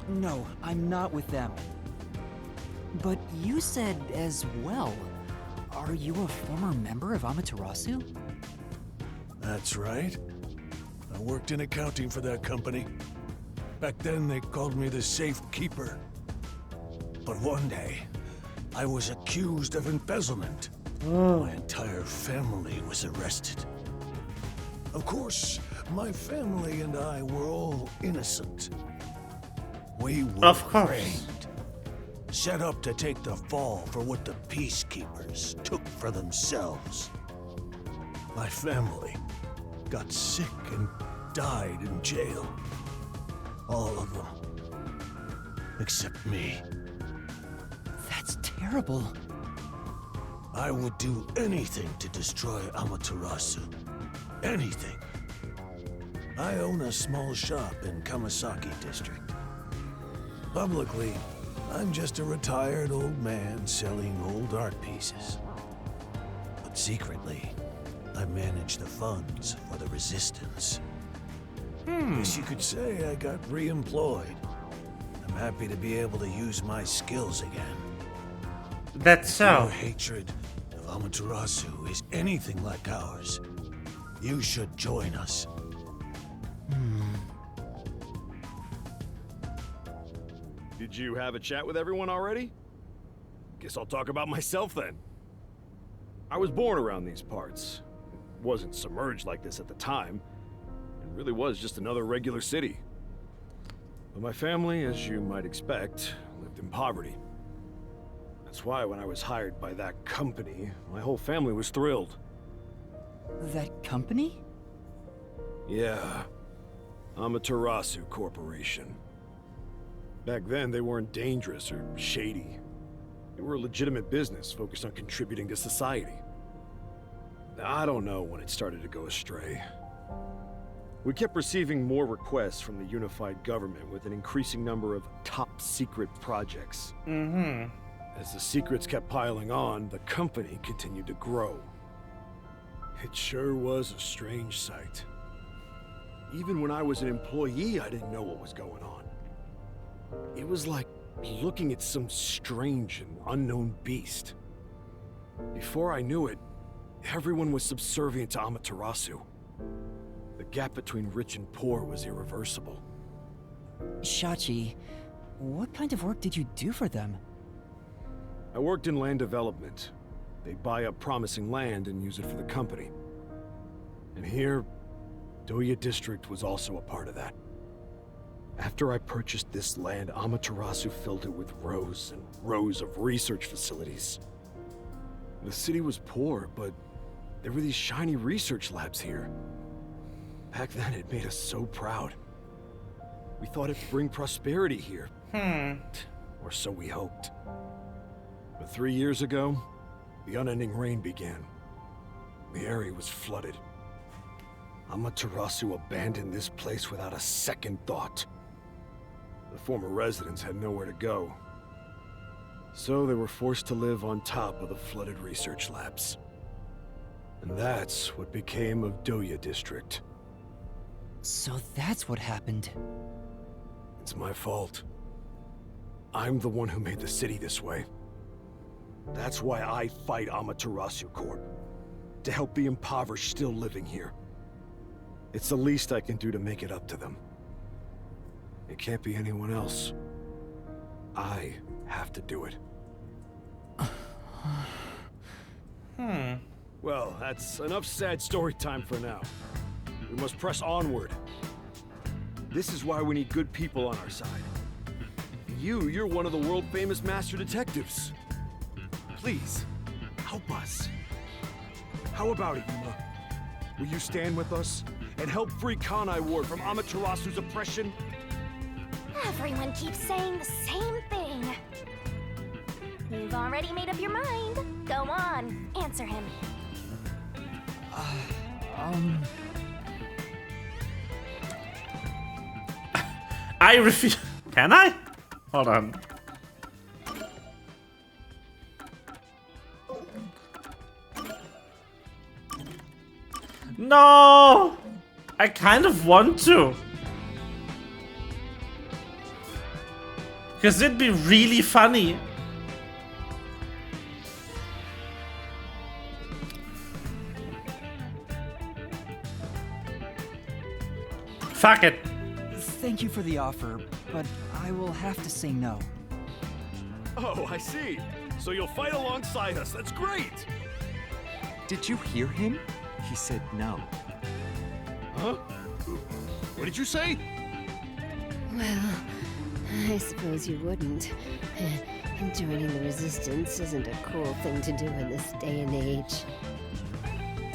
No, I'm not with them. But you said as well. Are you a former member of Amaterasu? That's right. I worked in accounting for that company. Back then they called me the Safe Keeper. But one day, I was accused of embezzlement. My entire family was arrested. Of course, my family and I were all innocent. We were framed, set up to take the fall for what the peacekeepers took for themselves. My family got sick and died in jail. All of them. Except me. That's terrible. I would do anything to destroy Amaterasu. Anything. I own a small shop in Kamasaki district. Publicly, I'm just a retired old man selling old art pieces. But secretly, I manage the funds for the resistance. Guess you could say I got re-employed. I'm happy to be able to use my skills again. That's so. Your hatred of Amaterasu is anything like ours. You should join us. Did you have a chat with everyone already? Guess I'll talk about myself then. I was born around these parts. It wasn't submerged like this at the time. It really was just another regular city. But my family, as you might expect, lived in poverty. That's why when I was hired by that company, my whole family was thrilled. That company? Yeah. Amaterasu Corporation. Back then, they weren't dangerous or shady. They were a legitimate business focused on contributing to society. I don't know when it started to go astray. We kept receiving more requests from the unified government with an increasing number of top-secret projects. As the secrets kept piling on, the company continued to grow. It sure was a strange sight. Even when I was an employee, I didn't know what was going on. It was like looking at some strange and unknown beast. Before I knew it, everyone was subservient to Amaterasu. The gap between rich and poor was irreversible. Shachi, what kind of work did you do for them? I worked in land development. They buy up promising land and use it for the company. And here, Doya District was also a part of that. After I purchased this land, Amaterasu filled it with rows and rows of research facilities. The city was poor, but there were these shiny research labs here. Back then, it made us so proud. We thought it'd bring prosperity here. Or so we hoped. But 3 years ago, the unending rain began. The area was flooded. Amaterasu abandoned this place without a second thought. The former residents had nowhere to go. So they were forced to live on top of the flooded research labs. And that's what became of Doya District. So that's what happened. It's my fault. I'm the one who made the city this way. That's why I fight Amaterasu Corp. To help the impoverished still living here. It's the least I can do to make it up to them. It can't be anyone else. I have to do it. Well, that's enough sad story time for now. We must press onward. This is why we need good people on our side. You're one of the world-famous master detectives. Please, help us. How about it, Yuma? Will you stand with us and help free Kanai Ward from Amaterasu's oppression? Everyone keeps saying the same thing. You've already made up your mind. Go on, answer him. I refuse. Can I? Hold on. No! I kind of want to. Because it'd be really funny. Fuck it. Thank you for the offer, but I will have to say no. Oh, I see. So you'll fight alongside us. That's great! Did you hear him? He said no. Huh? What did you say? Well, I suppose you wouldn't. Joining the Resistance isn't a cool thing to do in this day and age.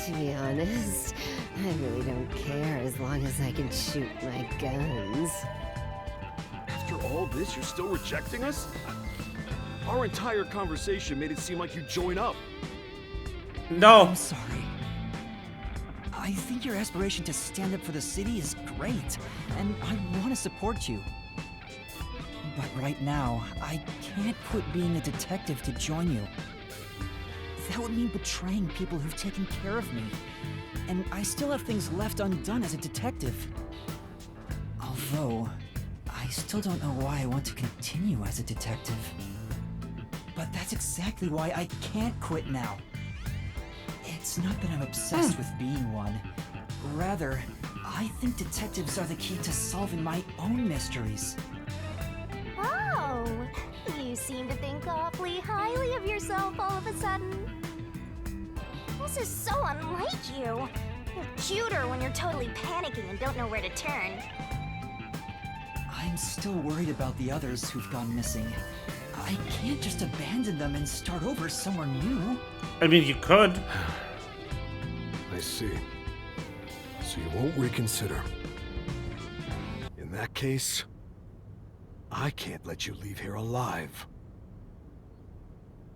To be honest, I really don't care as long as I can shoot my guns. After all this, you're still rejecting us? Our entire conversation made it seem like you'd join up. No. I'm sorry. I think your aspiration to stand up for the city is great, and I want to support you. But right now, I can't quit being a detective to join you. That would mean betraying people who've taken care of me. And I still have things left undone as a detective. Although, I still don't know why I want to continue as a detective. But that's exactly why I can't quit now. It's not that I'm obsessed with being one. Rather, I think detectives are the key to solving my own mysteries. Oh, you seem to think awfully highly of yourself all of a sudden. This is so unlike you. You're cuter when you're totally panicking and don't know where to turn. I'm still worried about the others who've gone missing. I can't just abandon them and start over somewhere new. I mean, you could. I see. So you won't reconsider. In that case, I can't let you leave here alive.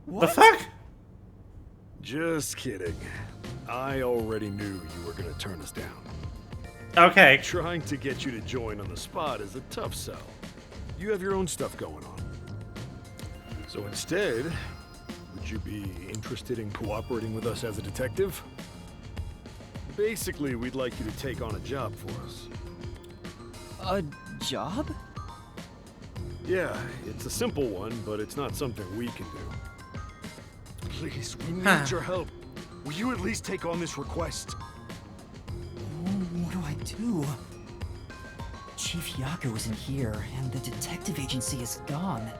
The fuck? Just kidding. I already knew you were gonna turn us down. Okay. Trying to get you to join on the spot is a tough sell. You have your own stuff going on. So instead, would you be interested in cooperating with us as a detective? Basically, we'd like you to take on a job for us. A job? Yeah, it's a simple one, but it's not something we can do. Please, we need your help. Will you at least take on this request? What do I do? Chief Yako isn't here, and the detective agency is gone.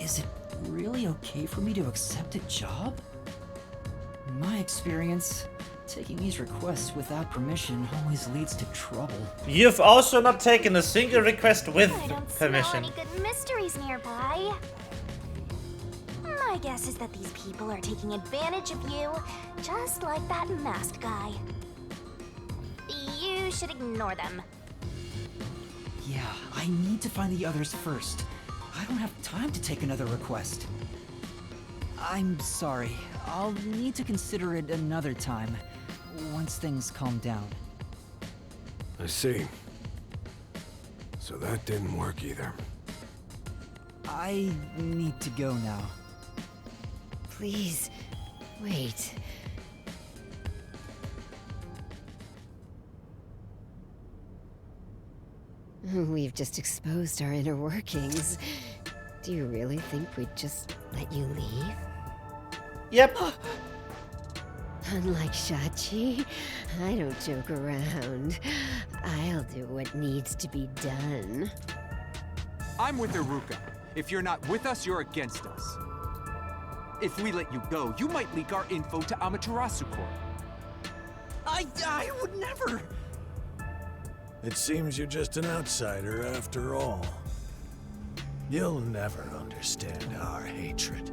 Is it really okay for me to accept a job? In my experience, taking these requests without permission always leads to trouble. You've also not taken a single request with I don't permission. smell any good mysteries nearby. My guess is that these people are taking advantage of you, just like that masked guy. You should ignore them. Yeah, I need to find the others first. I don't have time to take another request. I'm sorry. I'll need to consider it another time, once things calm down. I see. So that didn't work either. I need to go now. Please, wait. We've just exposed our inner workings. Do you really think we'd just let you leave? Yep. Unlike Shachi, I don't joke around. I'll do what needs to be done. I'm with Iruka. If you're not with us, you're against us. If we let you go, you might leak our info to Amaterasu Corp. I would never! It seems you're just an outsider after all. You'll never understand our hatred.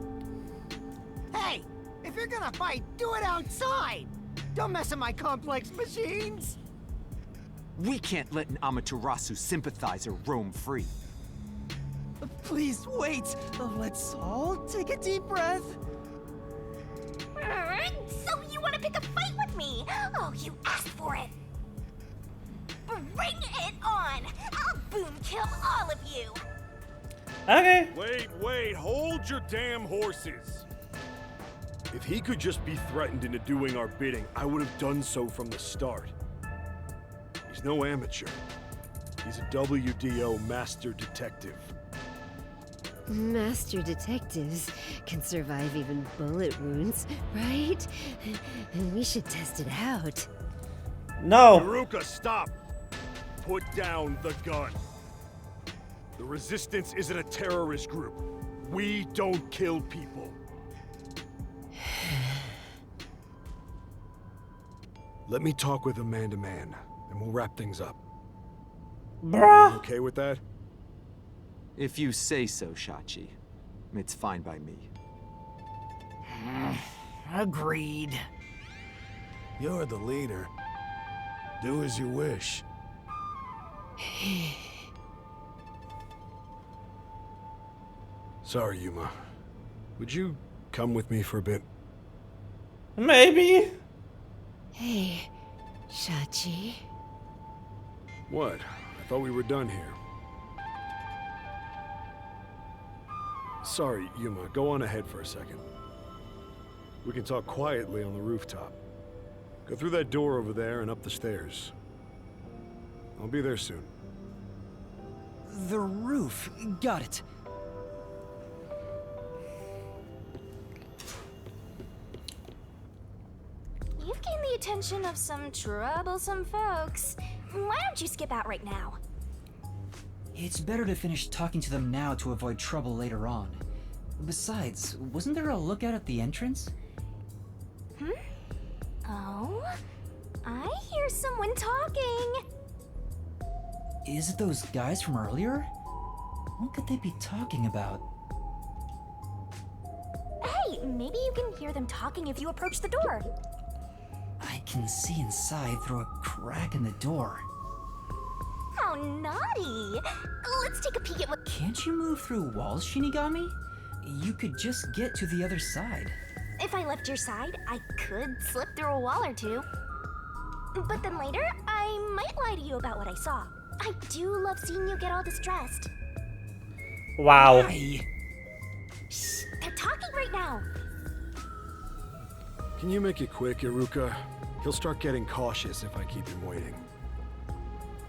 Hey, if you're gonna fight, do it outside! Don't mess with my complex machines! We can't let an Amaterasu sympathizer roam free. Please wait! Let's all take a deep breath. So you want to pick a fight with me? Oh, you asked for it. Bring it on! I'll boom kill all of you! Okay. Wait, hold your damn horses! If he could just be threatened into doing our bidding, I would have done so from the start. He's no amateur. He's a WDO master detective. Master detectives can survive even bullet wounds, right? And we should test it out. No. Iruka, stop! Put down the gun. The Resistance isn't a terrorist group. We don't kill people. Let me talk with him man to man, and we'll wrap things up. Bruh. You okay with that? If you say so, Shachi. It's fine by me. Agreed. You're the leader. Do as you wish. Sorry, Yuma. Would you come with me for a bit? Maybe. Hey, Shachi. What? I thought we were done here. Sorry, Yuma. Go on ahead for a second. We can talk quietly on the rooftop. Go through that door over there and up the stairs. I'll be there soon. The roof. Got it. You've gained the attention of some troublesome folks. Why don't you skip out right now? It's better to finish talking to them now to avoid trouble later on. Besides, wasn't there a lookout at the entrance? Oh? I hear someone talking. Is it those guys from earlier? What could they be talking about? Hey, maybe you can hear them talking if you approach the door. I can see inside through a crack in the door. How naughty! Let's take a peek at what. Can't you move through walls, Shinigami? You could just get to the other side. If I left your side, I could slip through a wall or two. But then later, I might lie to you about what I saw. I do love seeing you get all distressed. Wow. Why? Shh, they're talking right now. Can you make it quick, Iruka? He'll start getting cautious if I keep him waiting.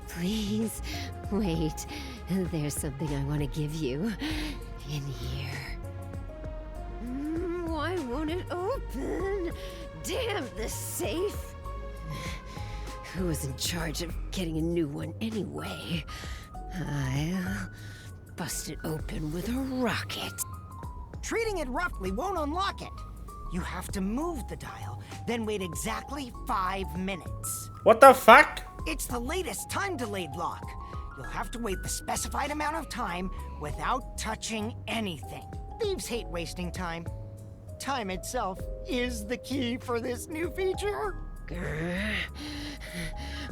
Please, wait. There's something I want to give you. In here. Why won't it open? Damn the safe! Who was in charge of getting a new one anyway? I'll bust it open with a rocket. Treating it roughly won't unlock it. You have to move the dial, then wait exactly 5 minutes. What the fuck? It's the latest time-delayed lock. You'll have to wait the specified amount of time without touching anything. Thieves hate wasting time. Time itself is the key for this new feature. Grr.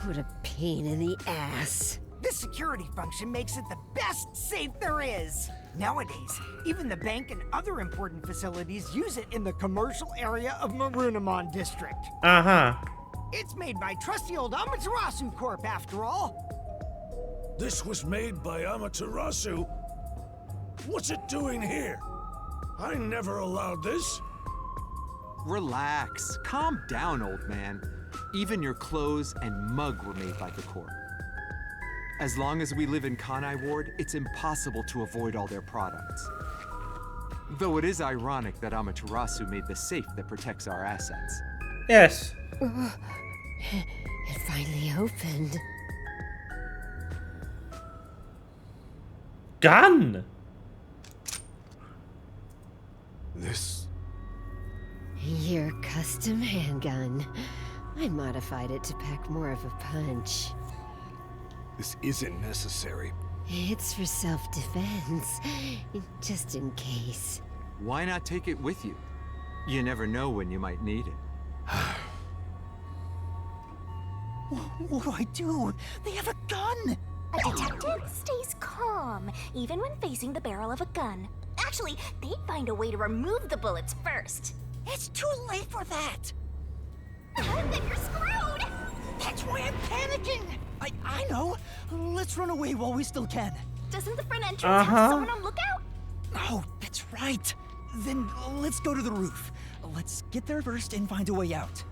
What a pain in the ass. This security function makes it the best safe there is. Nowadays, even the bank and other important facilities use it in the commercial area of Marunimon District. Uh-huh. It's made by trusty old Amaterasu Corp, after all. This was made by Amaterasu? What's it doing here? I never allowed this. Relax. Calm down, old man. Even your clothes and mug were made by the Corp. As long as we live in Kanai Ward, it's impossible to avoid all their products. Though it is ironic that Amaterasu made the safe that protects our assets. Yes. It finally opened. Gun! This... Your custom handgun. I modified it to pack more of a punch. This isn't necessary. It's for self-defense, just in case. Why not take it with you? You never know when you might need it. What do I do? They have a gun! A detective stays calm, even when facing the barrel of a gun. Actually, they'd find a way to remove the bullets first. It's too late for that. Then you're screwed! That's why I'm panicking. I know. Let's run away while we still can. Doesn't the front entrance have someone on lookout? Oh, that's right. Then let's go to the roof. Let's get there first and find a way out.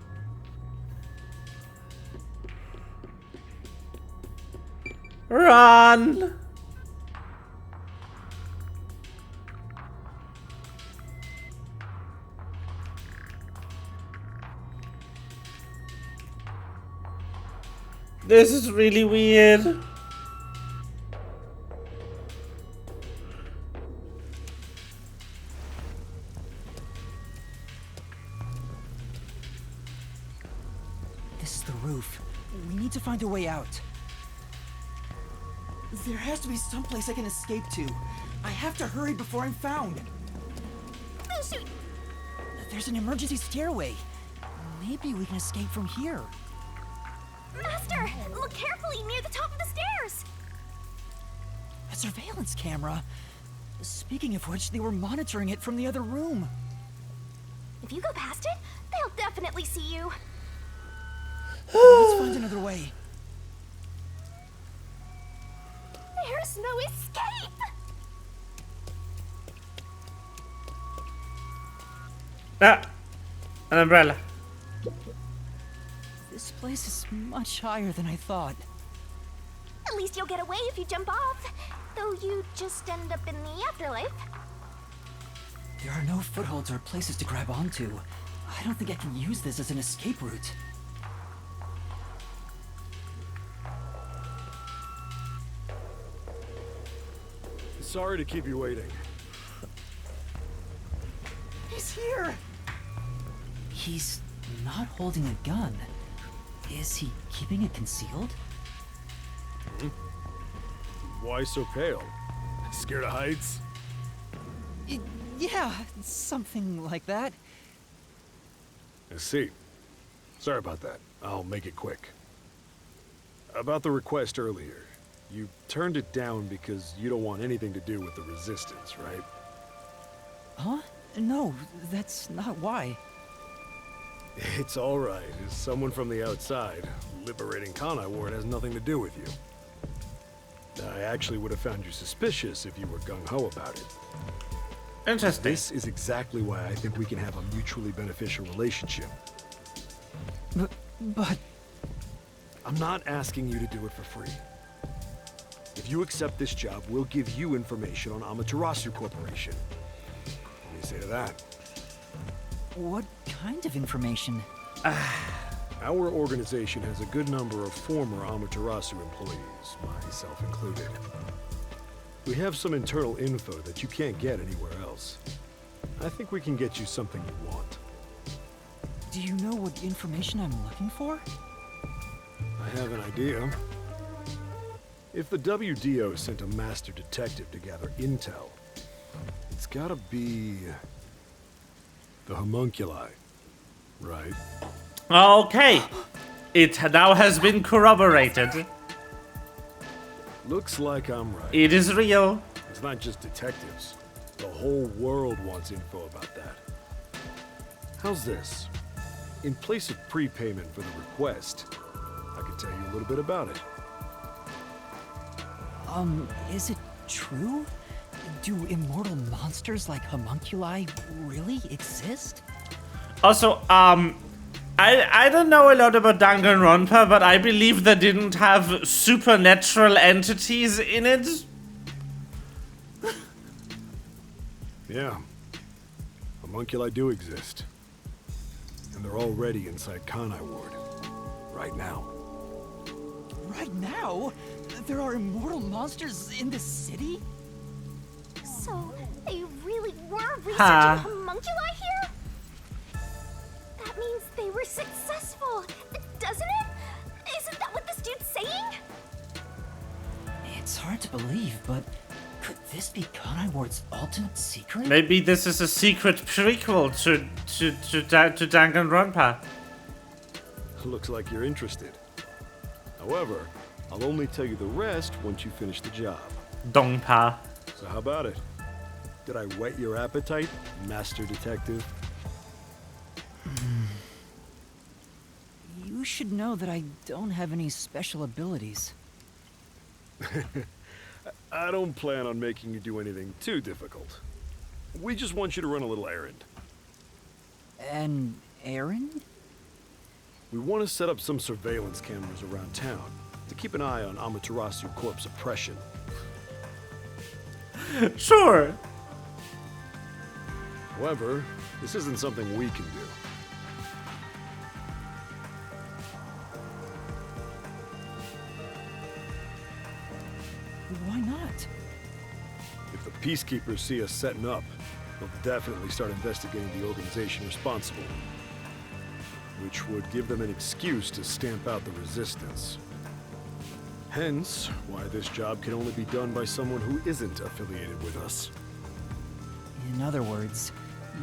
Run! This is really weird. This is the roof. We need to find a way out. There has to be someplace I can escape to. I have to hurry before I'm found. Oh, shoot. There's an emergency stairway. Maybe we can escape from here. Master, look carefully near the top of the stairs. A surveillance camera. Speaking of which, they were monitoring it from the other room. If you go past it, they'll definitely see you. Let's find another way. There's no escape! Ah, an umbrella. This place is much higher than I thought. At least you'll get away if you jump off. Though you just end up in the afterlife. There are no footholds or places to grab onto. I don't think I can use this as an escape route. Sorry to keep you waiting. He's here! He's not holding a gun. Is he keeping it concealed? Why so pale? Scared of heights? Yeah, something like that. I see. Sorry about that. I'll make it quick. About the request earlier. You turned it down because you don't want anything to do with the Resistance, right? Huh? No, that's not why. It's all right. As someone from the outside, liberating Kanai Ward has nothing to do with you. I actually would have found you suspicious if you were gung-ho about it. Interesting. This is exactly why I think we can have a mutually beneficial relationship. But... I'm not asking you to do it for free. If you accept this job, we'll give you information on Amaterasu Corporation. What do you say to that? what kind of information? Our organization has a good number of former Amaterasu employees, myself included. We have some internal info that you can't get anywhere else. I think we can get you something you want. Do you know what information I'm looking for? I have an idea. If the WDO sent a master detective to gather intel, it's gotta be... the homunculi, right? Okay. It now has been corroborated. Looks like I'm right. It is real. It's not just detectives. The whole world wants info about that. How's this? In place of prepayment for the request, I can tell you a little bit about it. Is it true? Do immortal monsters like homunculi really exist? Also, I don't know a lot about Danganronpa, but I believe they didn't have supernatural entities in it. Yeah. Homunculi do exist. And they're already inside Kanai Ward. Right now. Right now? There are immortal monsters in this city? So, they really were researching Ha. homunculi here? That means they were successful, doesn't it? Isn't that what this dude's saying? It's hard to believe, but could this be Kanai Ward's ultimate secret? Maybe this is a secret prequel to Danganronpa. Looks like you're interested. However, I'll only tell you the rest once you finish the job. Dongpa. So how about it? Did I whet your appetite, Master Detective? You should know that I don't have any special abilities. I don't plan on making you do anything too difficult. We just want you to run a little errand. An errand? We want to set up some surveillance cameras around town to keep an eye on Amaterasu Corp's oppression. Sure. However, this isn't something we can do. Why not? If the peacekeepers see us setting up, they'll definitely start investigating the organization responsible. which would give them an excuse to stamp out the resistance. Hence, why this job can only be done by someone who isn't affiliated with us. In other words,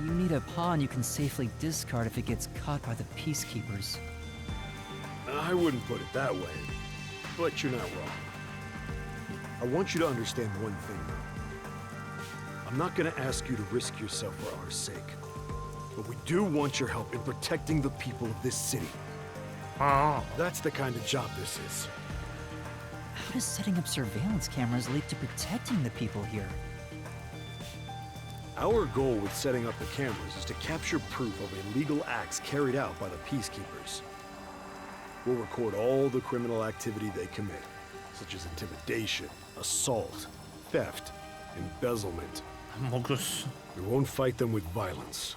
you need a pawn you can safely discard if it gets caught by the peacekeepers. I wouldn't put it that way, but you're not wrong. I want you to understand one thing, though. I'm not gonna ask you to risk yourself for our sake, but we do want your help in protecting the people of this city. That's the kind of job this is. How does setting up surveillance cameras lead to protecting the people here? Our goal with setting up the cameras is to capture proof of illegal acts carried out by the peacekeepers. We'll record all the criminal activity they commit, such as intimidation, assault, theft, embezzlement. Mogus. We won't fight them with violence.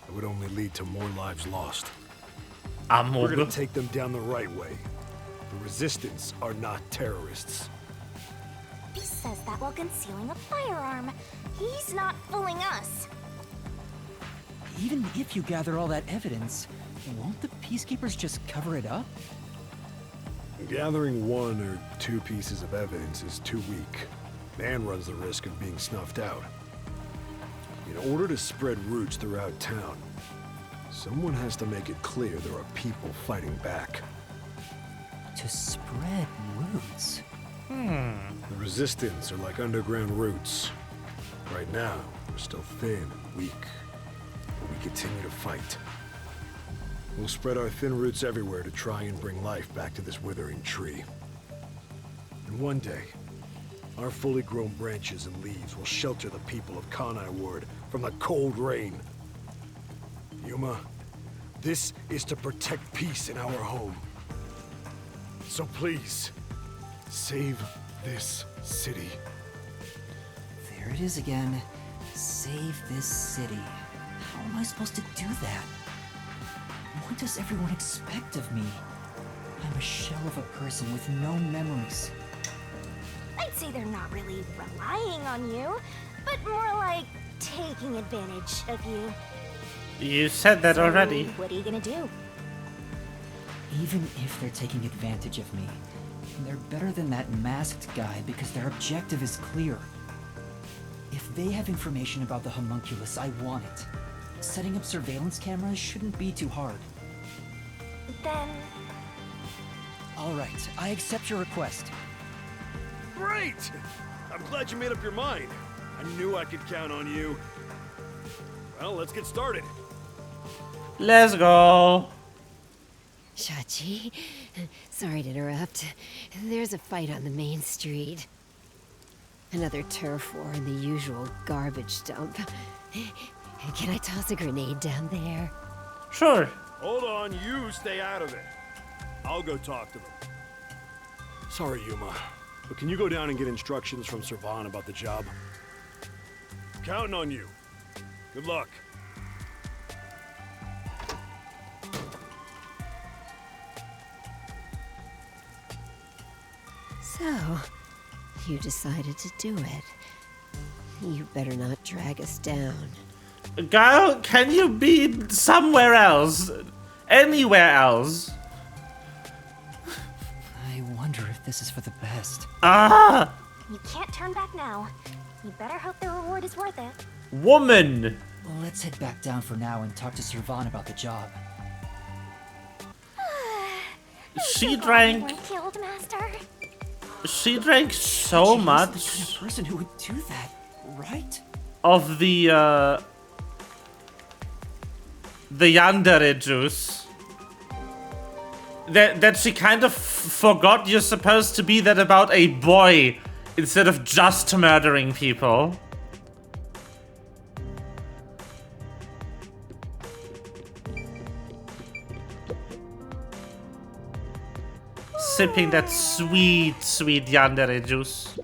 It would only lead to more lives lost. We're gonna take them down the right way. The Resistance are not terrorists. He says that while concealing a firearm. He's not fooling us. Even if you gather all that evidence, won't the peacekeepers just cover it up? Gathering 1 or 2 pieces of evidence is too weak, and runs the risk of being snuffed out. In order to spread roots throughout town, someone has to make it clear there are people fighting back. To spread roots? The Resistance are like underground roots. Right now, we're still thin and weak, but we continue to fight. We'll spread our thin roots everywhere to try and bring life back to this withering tree. And one day, our fully grown branches and leaves will shelter the people of Kanai Ward from the cold rain. Yuma, this is to protect peace in our home. So please, save this city. There it is again. Save this city. How am I supposed to do that? What does everyone expect of me? I'm a shell of a person with no memories. I'd say they're not really relying on you, but more like taking advantage of you. You said that already. What are you gonna do? Even if they're taking advantage of me, they're better than that masked guy because their objective is clear. If they have information about the homunculus, I want it. Setting up surveillance cameras shouldn't be too hard. Then... Alright, I accept your request. Great! I'm glad you made up your mind. I knew I could count on you. Well, let's get started. Let's go. Shachi, sorry to interrupt. There's a fight on the main street. Another turf war in the usual garbage dump. Can I toss a grenade down there? Sure. Hold on, you stay out of it. I'll go talk to them. Sorry, Yuma, but can you go down and get instructions from Servan about the job? Counting on you. Good luck. So, you decided to do it. You better not drag us down. Girl, can you be somewhere else? Anywhere else? I wonder if this is for the best. Ah! You can't turn back now. You better hope the reward is worth it. Woman! Let's head back down for now and talk to Servan about the job. She drank. Killed, Master. She drank so She's much. the kind of person who would do that, right? Of the yandere juice. That she kind of forgot you're supposed to be that about a boy instead of just murdering people. Sipping that sweet, sweet yandere juice.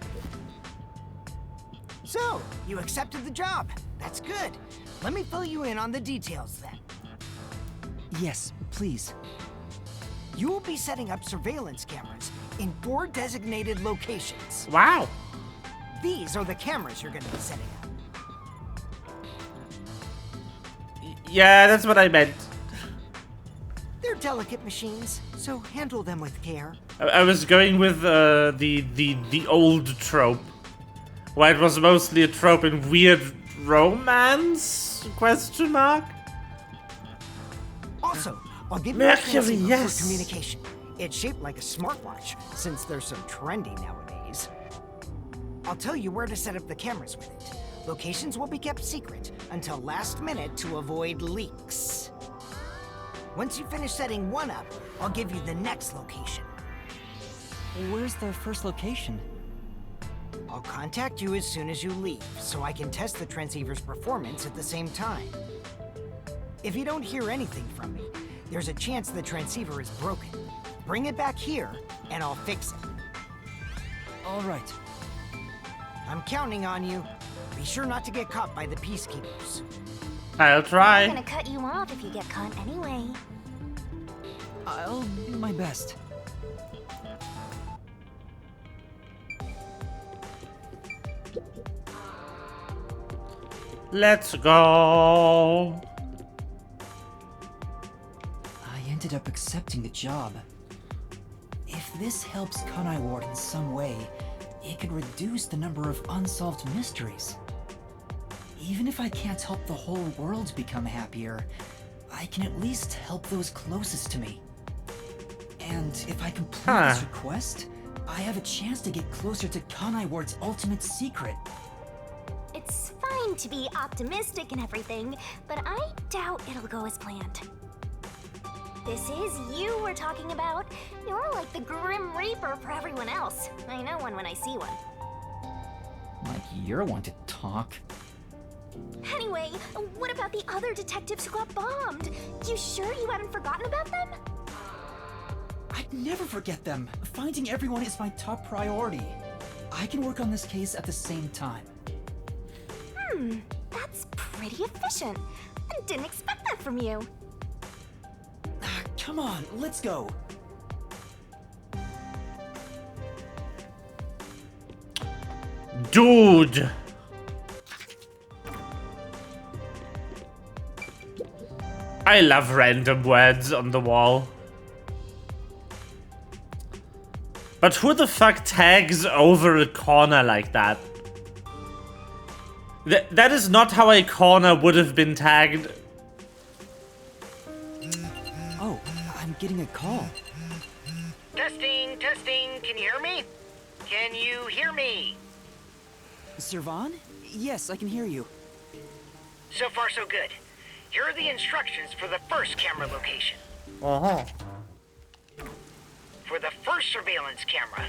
So, you accepted the job. That's good. Let me fill you in on the details then. Yes, please. You will be setting up surveillance cameras in 4 designated locations. Wow. These are the cameras you're going to be setting up. Yeah, that's what I meant. delicate machines, so handle them with care. I was going with the old trope. Why it was mostly a trope in weird romance? Question mark. Also, I'll give you a Mercury, transceiver yes. for communication. It's shaped like a smartwatch, since they're so trendy nowadays. I'll tell you where to set up the cameras with it. Locations will be kept secret until last minute to avoid leaks. Once you finish setting one up, I'll give you the next location. Where's the first location? I'll contact you as soon as you leave, so I can test the transceiver's performance at the same time. If you don't hear anything from me, there's a chance the transceiver is broken. Bring it back here, and I'll fix it. All right. I'm counting on you. Be sure not to get caught by the peacekeepers. I'll I'm try. gonna cut you off if you get caught anyway. I'll do my best. Let's go. I ended up accepting the job. If this helps Kanai Ward in some way, it could reduce the number of unsolved mysteries. Even if I can't help the whole world become happier, I can at least help those closest to me. And if I complete this request, I have a chance to get closer to Kanai Ward's ultimate secret. It's fine to be optimistic and everything, but I doubt it'll go as planned. This is you we're talking about. You're like the Grim Reaper for everyone else. I know one when I see one. Like you're one to talk. Anyway, what about the other detectives who got bombed? You sure you haven't forgotten about them? I'd never forget them. Finding everyone is my top priority. I can work on this case at the same time. That's pretty efficient. I didn't expect that from you. Come on, let's go. Dude. I love random words on the wall. But who the fuck tags over a corner like that? That is not how a corner would have been tagged. Oh, I'm getting a call. Testing, testing, can you hear me? Can you hear me? Servan? Yes, I can hear you. So far, so good. Here are the instructions for the first camera location. Uh-huh. For the first surveillance camera,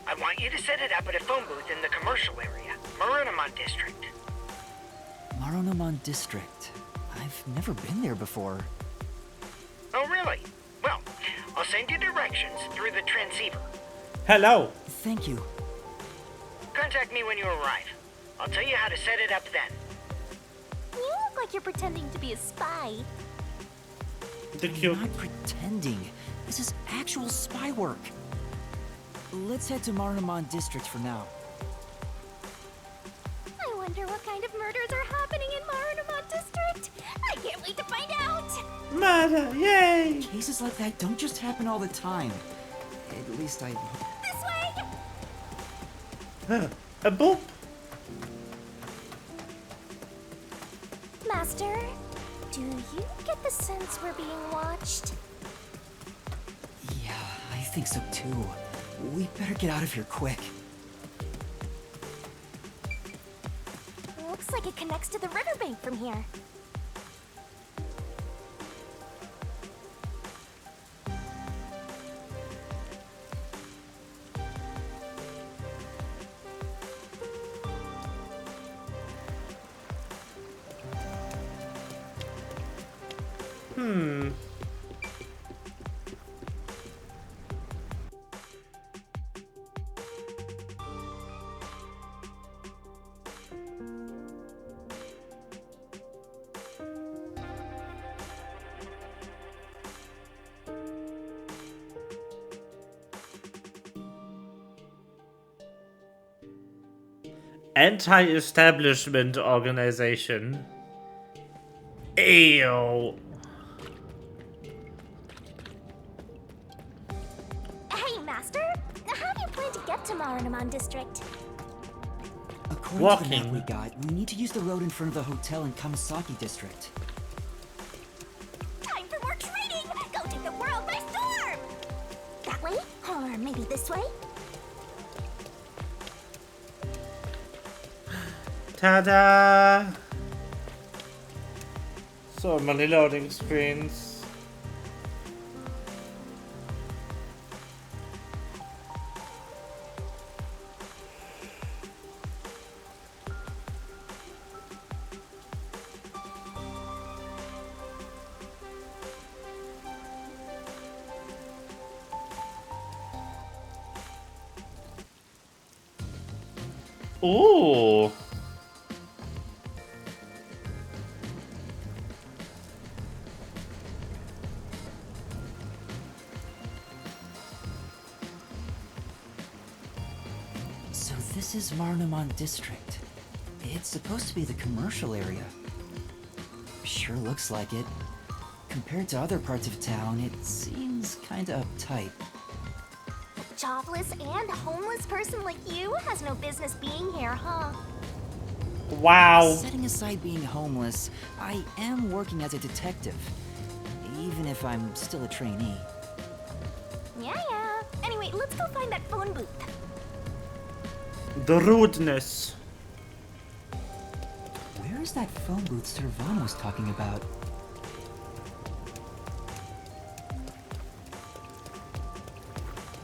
I want you to set it up at a phone booth in the commercial area, Marunamon District. Marunamon District. I've never been there before. Oh, really? Well, I'll send you directions through the transceiver. Hello. Thank you. Contact me when you arrive. I'll tell you how to set it up then. You look like you're pretending to be a spy. I'm not pretending. This is actual spy work. Let's head to Marunamon District for now. I wonder what kind of murders are happening in Marunamon District. I can't wait to find out. Murder, yay! Cases like that don't just happen all the time. At least I... This way! A boop. Master, do you get the sense we're being watched? Yeah, I think so too. We better get out of here quick. Looks like it connects to the riverbank from here. Anti-establishment organization. Ew. to Marunamon District. According to the map we got, we need to use the road in front of the hotel in Kamasaki District. Time for more trading! Go take the world by storm! That way? Or maybe this way? Ta-da! So many loading screens. Ooh. So this is Marunamon District. It's supposed to be the commercial area. Sure looks like it. Compared to other parts of town, it seems kinda uptight. A jobless and homeless person like you has no business being here, huh? Wow. Setting aside being homeless, I am working as a detective. Even if I'm still a trainee. Yeah. Anyway, let's go find that phone booth. The rudeness. Where is that phone booth Servan was talking about?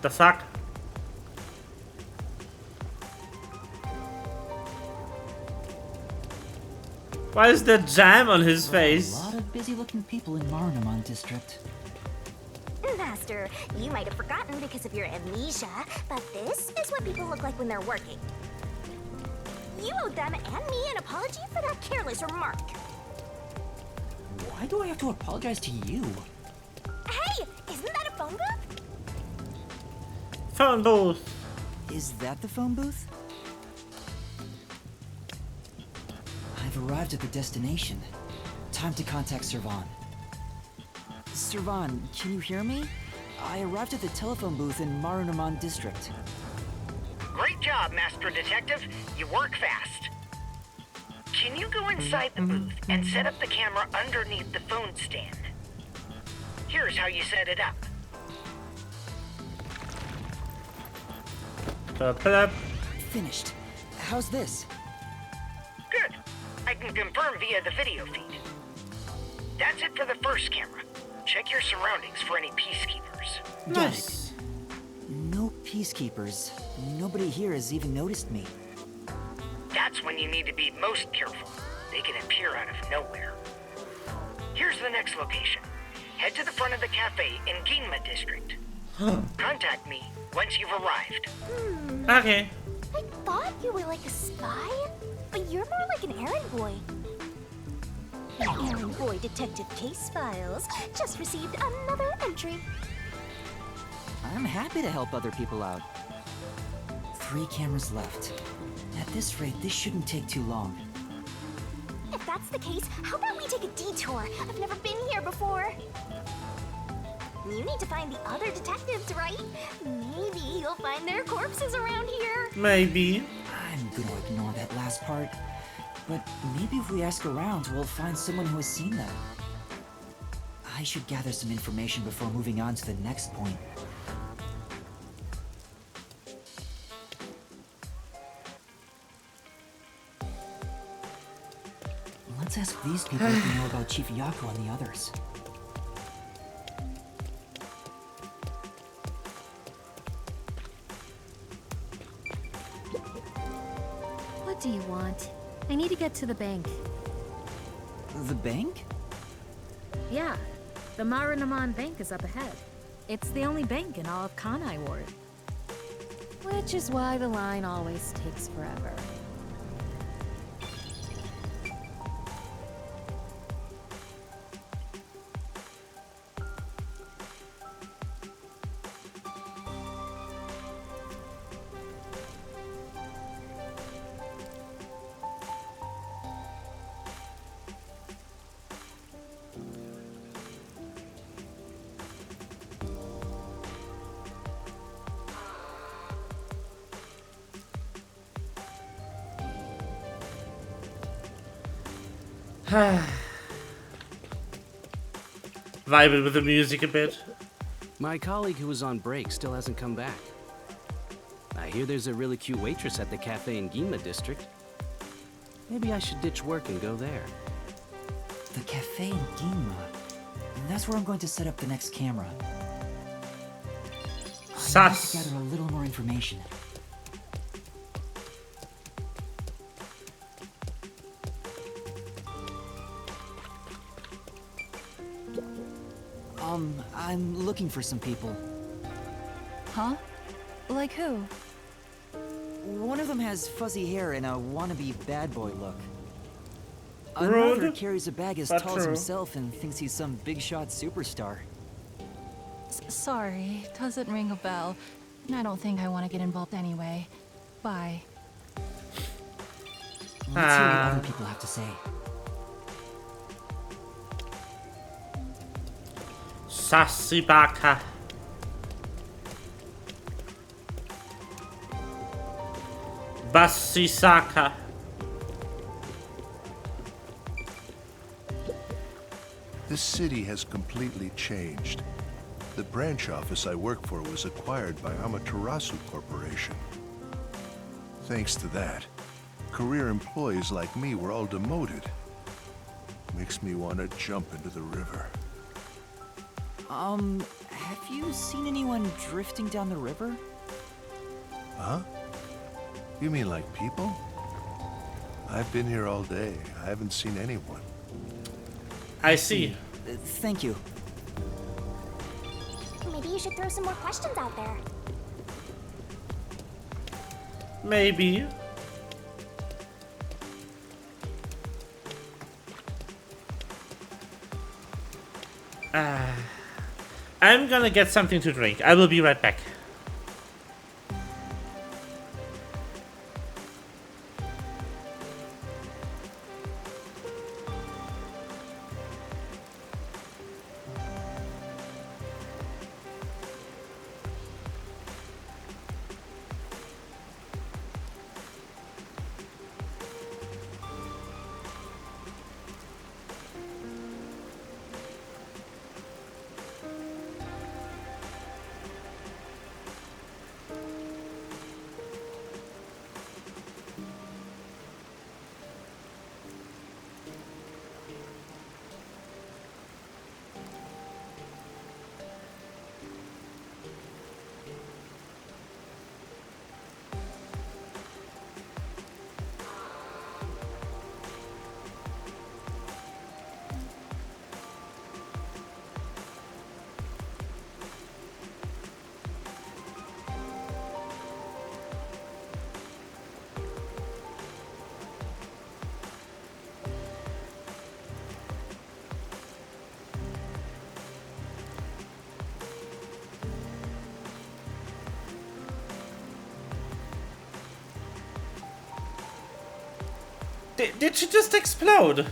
The fuck? Why is there jam on his face? A lot of busy-looking people in Marunamon District. Master, you might have forgotten because of your amnesia, but this is what people look like when they're working. You owe them and me an apology for that careless remark. Why do I have to apologize to you? Hey, isn't that a phone booth? Phone booth. Is that the phone booth? I've arrived at the destination. Time to contact Servan. Servan, can you hear me? I arrived at the telephone booth in Marunamon District. Great job, Master Detective. You work fast. Can you go inside the booth and set up the camera underneath the phone stand? Here's how you set it up. Finished. How's this? Good. I can confirm via the video feed. That's it for the first camera. Check your surroundings for any peacekeepers. Nice. No peacekeepers. Nobody here has even noticed me. That's when you need to be most careful. They can appear out of nowhere. Here's the next location. Head to the front of the cafe in Ginma District. Contact me once you've arrived. Okay. I thought you were like a spy, but you're more like an errand boy. Errand boy detective case files just received another entry. I'm happy to help other people out. 3 cameras left. At this rate, this shouldn't take too long. If that's the case, how about we take a detour? I've never been here before. You need to find the other detectives, right? Maybe you'll find their corpses around here. Maybe. I'm gonna ignore that last part. But maybe if we ask around, we'll find someone who has seen them. I should gather some information before moving on to the next point. Let's ask these people if they know about Chief Yako and the others. What do you want? I need to get to the bank. The bank? Yeah, the Marunamon Bank is up ahead. It's the only bank in all of Kanai Ward. Which is why the line always takes forever. Vibing with the music a bit. My colleague who was on break still hasn't come back. I hear there's a really cute waitress at the cafe in Ginma district. Maybe I should ditch work and go there. The cafe in Ginma. And that's where I'm going to set up the next camera. I need to gather a little more information. I'm looking for some people. Huh? Like who? One of them has fuzzy hair and a wannabe bad boy look. Rude, Another carries a bag as but tall as true. himself and thinks he's some big shot superstar. Sorry, doesn't ring a bell. I don't think I want to get involved anyway. Bye. Let's hear what other people have to say. Sasibaka. Basisaka. This city has completely changed. The branch office I work for was acquired by Amaterasu Corporation. Thanks to that, career employees like me were all demoted. Makes me want to jump into the river. Have you seen anyone drifting down the river? Huh? You mean like people? I've been here all day. I haven't seen anyone. I see. Thank you. Maybe you should throw some more questions out there. Maybe. I'm gonna get something to drink. I will be right back. Did she just explode?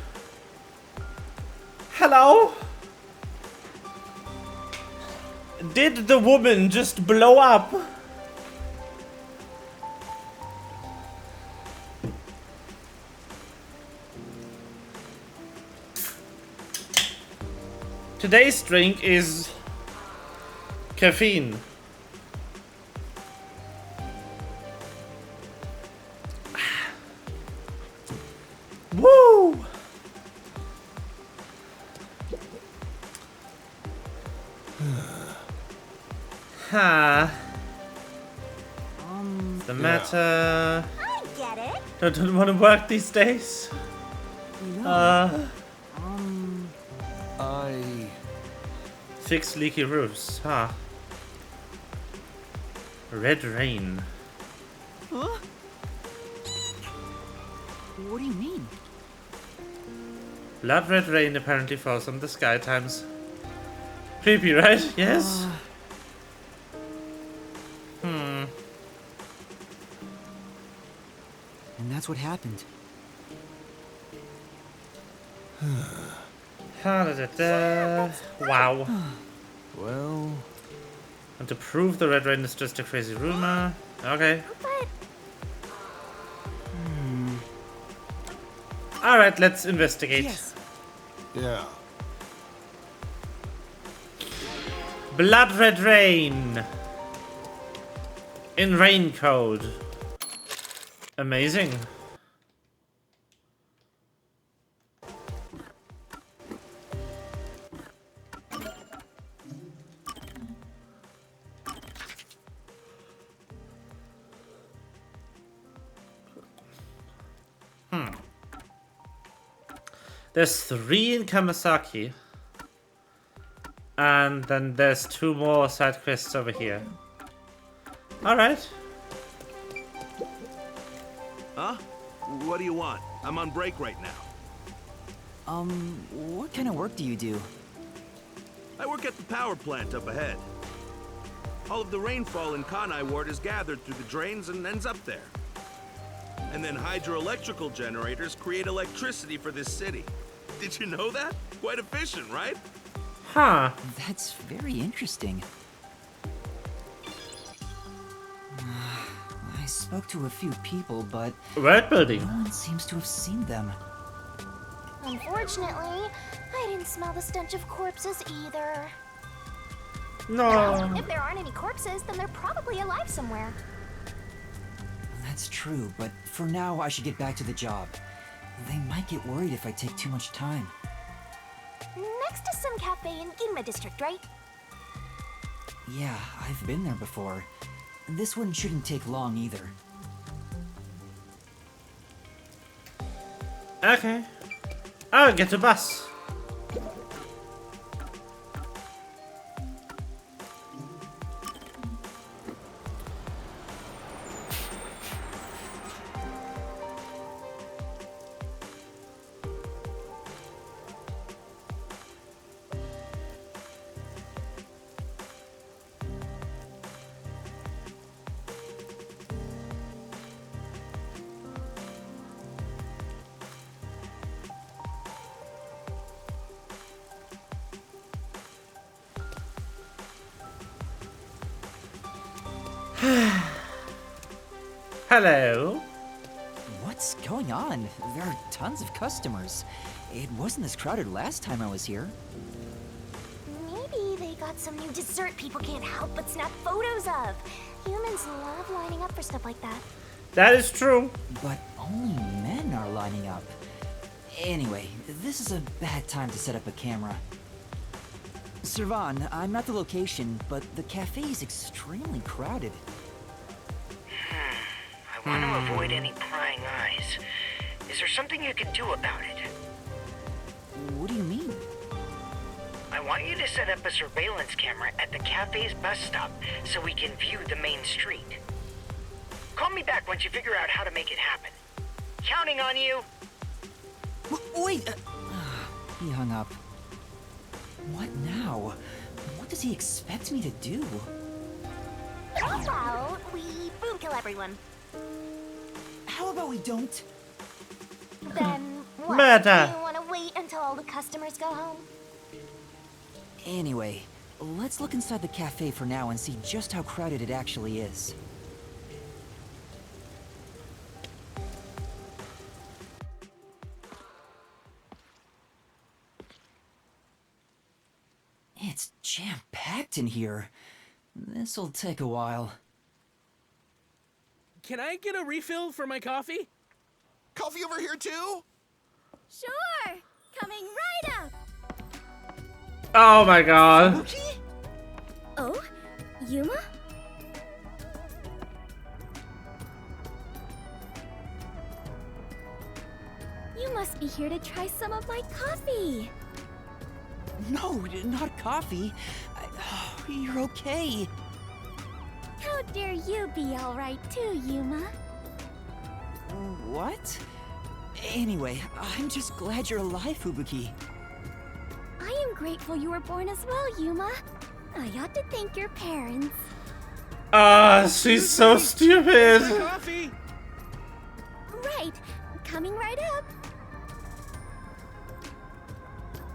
Hello? Did the woman just blow up? Today's drink is caffeine. Woo! Ha. The matter. I get it. Don't want to work these days. Fix leaky roofs, huh? Red rain. Huh? What do you mean? Blood red rain apparently falls from the sky times. Creepy, right? Yes? And that's what happened. Wow. Well... And to prove the red rain is just a crazy rumor. Alright, let's investigate. Yes. Yeah. Blood Red Rain. In rain code. Amazing. There's 3 in Kamasaki. And then there's 2 more side quests over here. Alright. Huh? What do you want? I'm on break right now. What kind of work do you do? I work at the power plant up ahead. All of the rainfall in Kanai Ward is gathered through the drains and ends up there. And then hydroelectrical generators create electricity for this city. Did you know that? Quite efficient, right? Huh. That's very interesting. I spoke to a few people, but world building. No one seems to have seen them. Unfortunately, I didn't smell the stench of corpses either. No. Well, if there aren't any corpses, then they're probably alive somewhere. That's true, but for now I should get back to the job. They might get worried if I take too much time. Next to some cafe in Ginma district, right? Yeah, I've been there before. This one shouldn't take long either. Okay. I'll get a bus. Hello. What's going on? There are tons of customers. It wasn't this crowded last time I was here. Maybe they got some new dessert people can't help but snap photos of. Humans love lining up for stuff like that. That is true. But only men are lining up. Anyway, this is a bad time to set up a camera. Servan, I'm at the location, but the cafe is extremely crowded. I want to avoid any prying eyes. Is there something you can do about it? What do you mean? I want you to set up a surveillance camera at the cafe's bus stop so we can view the main street. Call me back once you figure out how to make it happen. Counting on you. Wait! He hung up. What now? What does he expect me to do? How about we boom kill everyone? How about we don't? Then what? Murder. Do you want to wait until all the customers go home? Anyway, let's look inside the cafe for now and see just how crowded it actually is. It's jam-packed in here. This'll take a while. Can I get a refill for my coffee? Coffee over here too? Sure! Coming right up! Oh my god. Oh? Yuma? You must be here to try some of my coffee! No, not coffee. You're okay. How dare you be alright too, Yuma? What? Anyway, I'm just glad you're alive, Fubuki. I am grateful you were born as well, Yuma. I ought to thank your parents. Ah, she's so stupid. Coffee! Right, coming right up.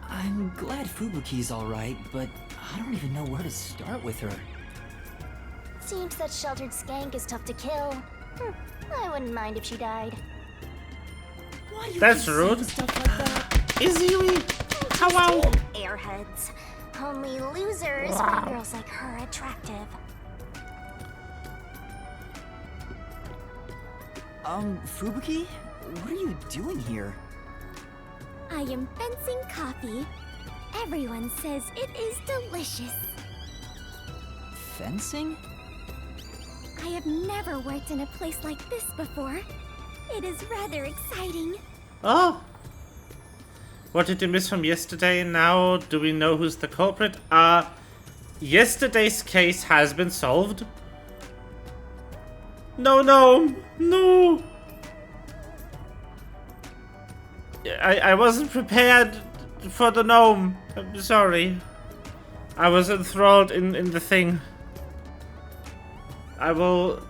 I'm glad Fubuki's alright, but I don't even know where to start with her. Seems that sheltered skank is tough to kill. I wouldn't mind if she died. Why do you That's keep rude. saying stuff like that? Izzy, hello. Airheads. Only losers find girls like her attractive. Fubuki? What are you doing here? I am fencing coffee. Everyone says it is delicious. Fencing? I have never worked in a place like this before. It is rather exciting. Oh. What did you miss from yesterday? Now, do we know who's the culprit? Yesterday's case has been solved. No, no, no. I wasn't prepared for the gnome. I'm sorry. I was enthralled in the thing. I will,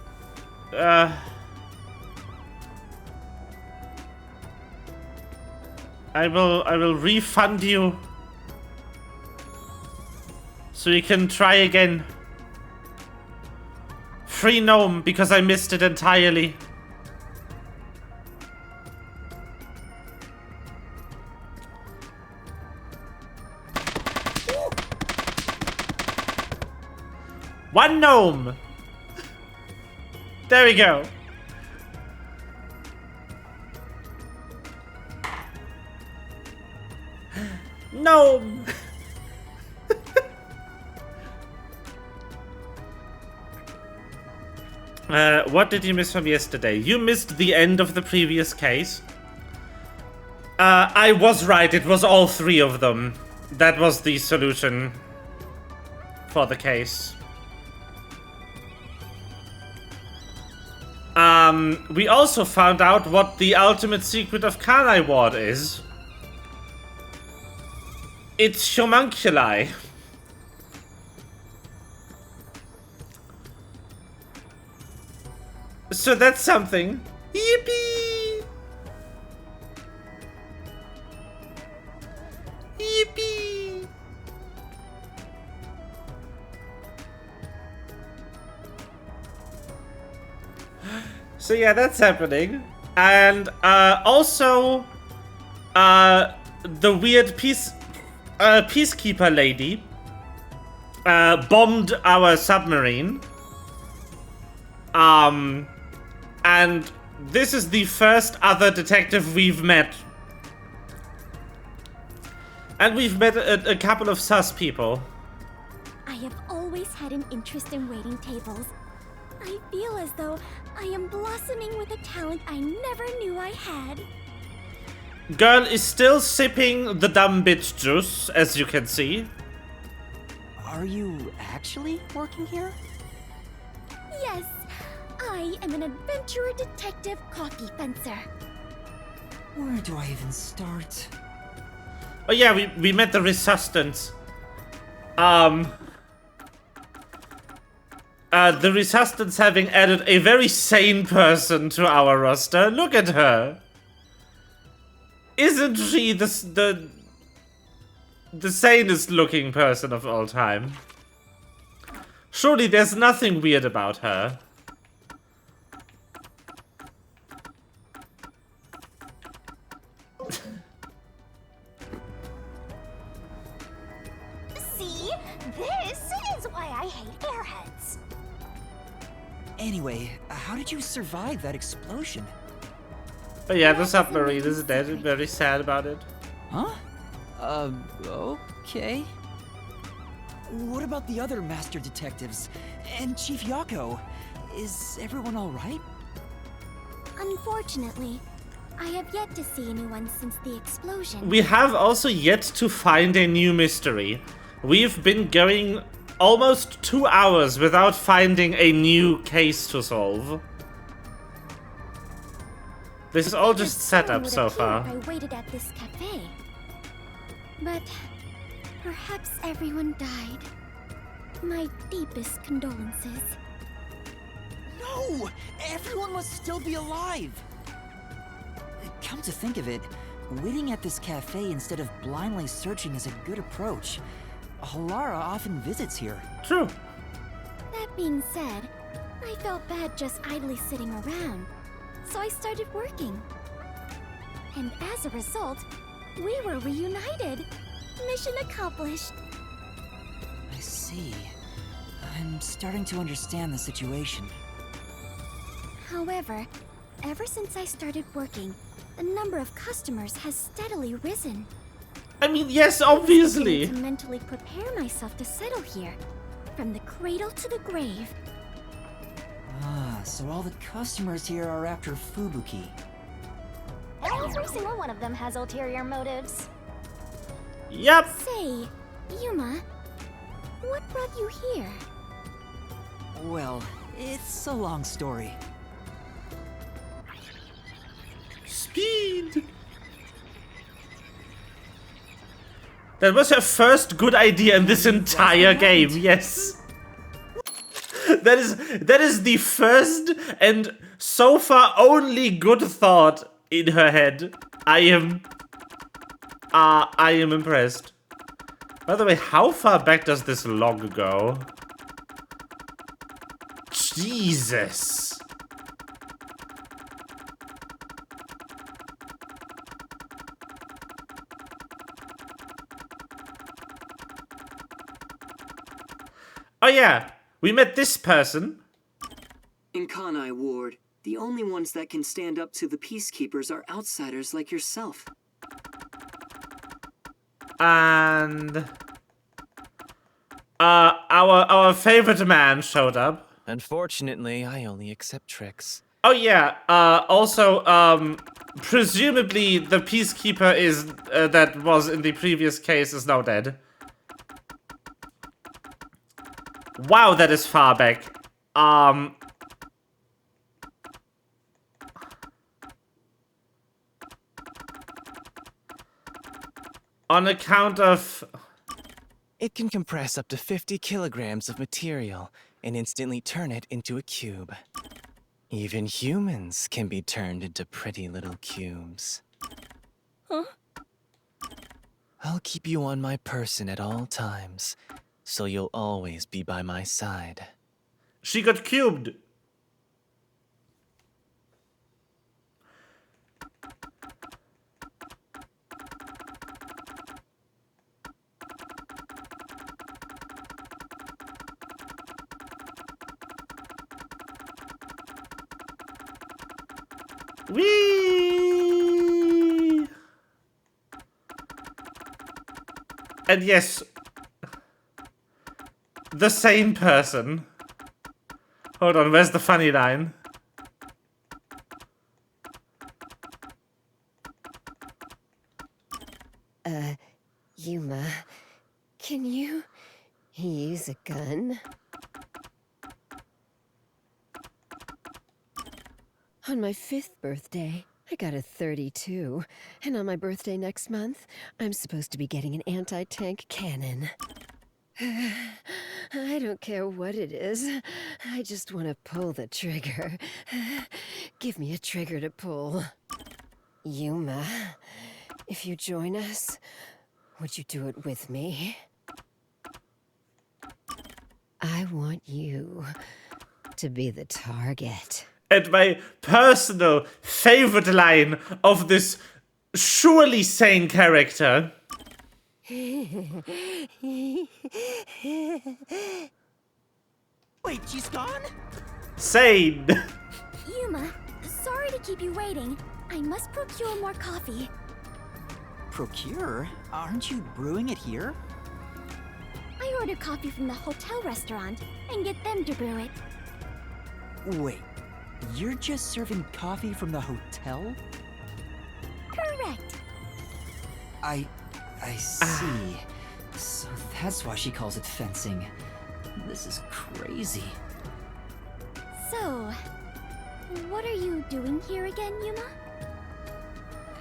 I will refund you. So you can try again. Free gnome, because I missed it entirely. One gnome! There we go. Gnome! What did you miss from yesterday? You missed the end of the previous case. I was right, it was all three of them. That was the solution for the case. We also found out what the ultimate secret of Kanai Ward is. It's homunculi. So that's something. Yippee! Yippee! So yeah, that's happening. And also the weird peacekeeper lady bombed our submarine. And this is the first other detective we've met. And we've met a couple of sus people. I have always had an interest in waiting tables. I feel as though I am blossoming with a talent I never knew I had. Girl is still sipping the dumb bitch juice, as you can see. Are you actually working here? Yes, I am an adventurer detective coffee fencer. Where do I even start? Oh yeah, we met the Resuscitants. The Resuscitants having added a very sane person to our roster. Look at her. Isn't she the sanest looking person of all time? Surely there's nothing weird about her. See? This is why I hate airheads. Anyway, how did you survive that explosion? But yeah, the submarine is dead. Very sad about it. Huh? Okay. What about the other master detectives? And Chief Yako? Is everyone alright? Unfortunately, I have yet to see anyone since the explosion. We have also yet to find a new mystery. We've been going almost 2 hours without finding a new case to solve. This is all just setup so far. I waited at this cafe. But perhaps everyone died. My deepest condolences. No! Everyone must still be alive! Come to think of it, waiting at this cafe instead of blindly searching is a good approach. Halara often visits here. True. That being said, I felt bad just idly sitting around, so I started working. And as a result, we were reunited. Mission accomplished. I see. I'm starting to understand the situation. However, ever since I started working, the number of customers has steadily risen. I mean, yes, obviously. I was to mentally prepare myself to settle here, from the cradle to the grave. Ah, so all the customers here are after Fubuki. Every single one of them has ulterior motives. Yep. Say, Yuma, what brought you here? Well, it's a long story. Speed. That was her first good idea in this entire game. Yes. That is the first and so far only good thought in her head. I am impressed. By the way, how far back does this log go? Jesus. Oh yeah, we met this person. In Kanai Ward, the only ones that can stand up to the peacekeepers are outsiders like yourself. And our favorite man showed up. Unfortunately, I only accept tricks. Oh yeah, also, presumably the peacekeeper is, that was in the previous case is now dead. Wow, that is far back. On account of... It can compress up to 50 kilograms of material and instantly turn it into a cube. Even humans can be turned into pretty little cubes. Huh? I'll keep you on my person at all times, so you'll always be by my side. She got cubed. Whee! And yes, the same person. Hold on, where's the funny line? Yuma, can you use a gun? On my 5th birthday, I got a .32, and on my birthday next month, I'm supposed to be getting an anti-tank cannon. I don't care what it is. I just want to pull the trigger. Give me a trigger to pull. Yuma, if you join us, would you do it with me? I want you to be the target. And my personal favorite line of this surely sane character. Wait, she's gone? Sane. Yuma, sorry to keep you waiting. I must procure more coffee. Procure? Aren't you brewing it here? I ordered coffee from the hotel restaurant and get them to brew it. Wait, you're just serving coffee from the hotel? Correct. I see. So that's why she calls it fencing. This is crazy. So, what are you doing here again, Yuma?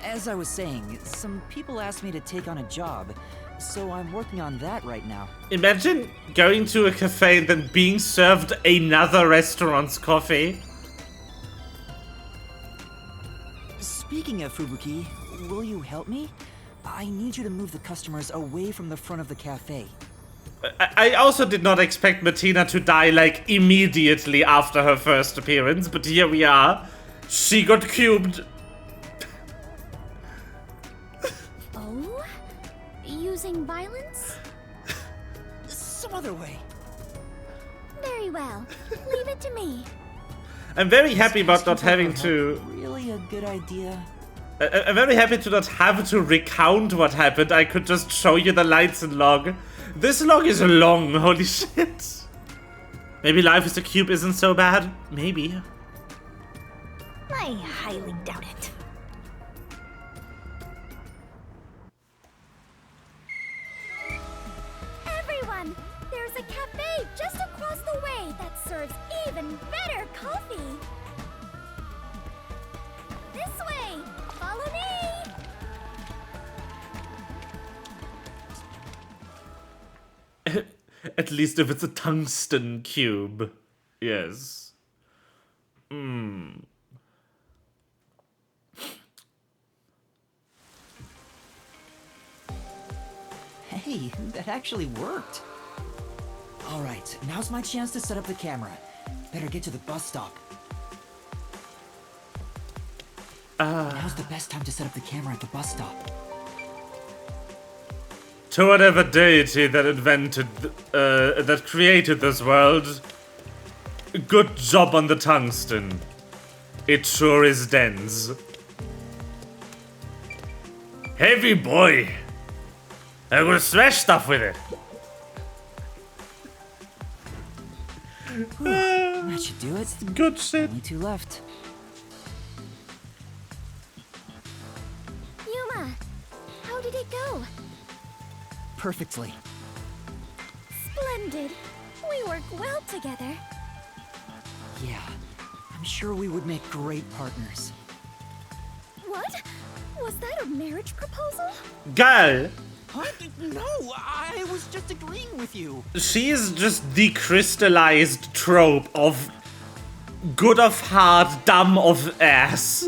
As I was saying, some people asked me to take on a job, so I'm working on that right now. Imagine going to a cafe and then being served another restaurant's coffee. Speaking of Fubuki, will you help me? I need you to move the customers away from the front of the cafe. I also did not expect Martina to die, like, immediately after her first appearance, but here we are. She got cubed. So, using violence? Some other way. Very well. Leave it to me. I'm very happy about not having to... Really a good idea. I'm very happy to not have to recount what happened. I could just show you the lights and log. This log is long, holy shit. Maybe life as a cube isn't so bad. Maybe. I highly doubt it. Everyone! There's a cafe just across the way that serves even better coffee! This way! Follow me! At least if it's a tungsten cube. Yes. Hey, that actually worked. Alright, now's my chance to set up the camera. Better get to the bus stop. Now's the best time to set up the camera at the bus stop. To whatever deity that invented, that created this world, good job on the tungsten. It sure is dense. Heavy boy. I will smash stuff with it. That should do it. Good shit. Only 2 left. Yuma, how did it go? Perfectly. Splendid. We work well together. Yeah, I'm sure we would make great partners. What? Was that a marriage proposal? Gal. Huh? No, I was just agreeing with you. She is just the crystallized trope of good of heart, dumb of ass.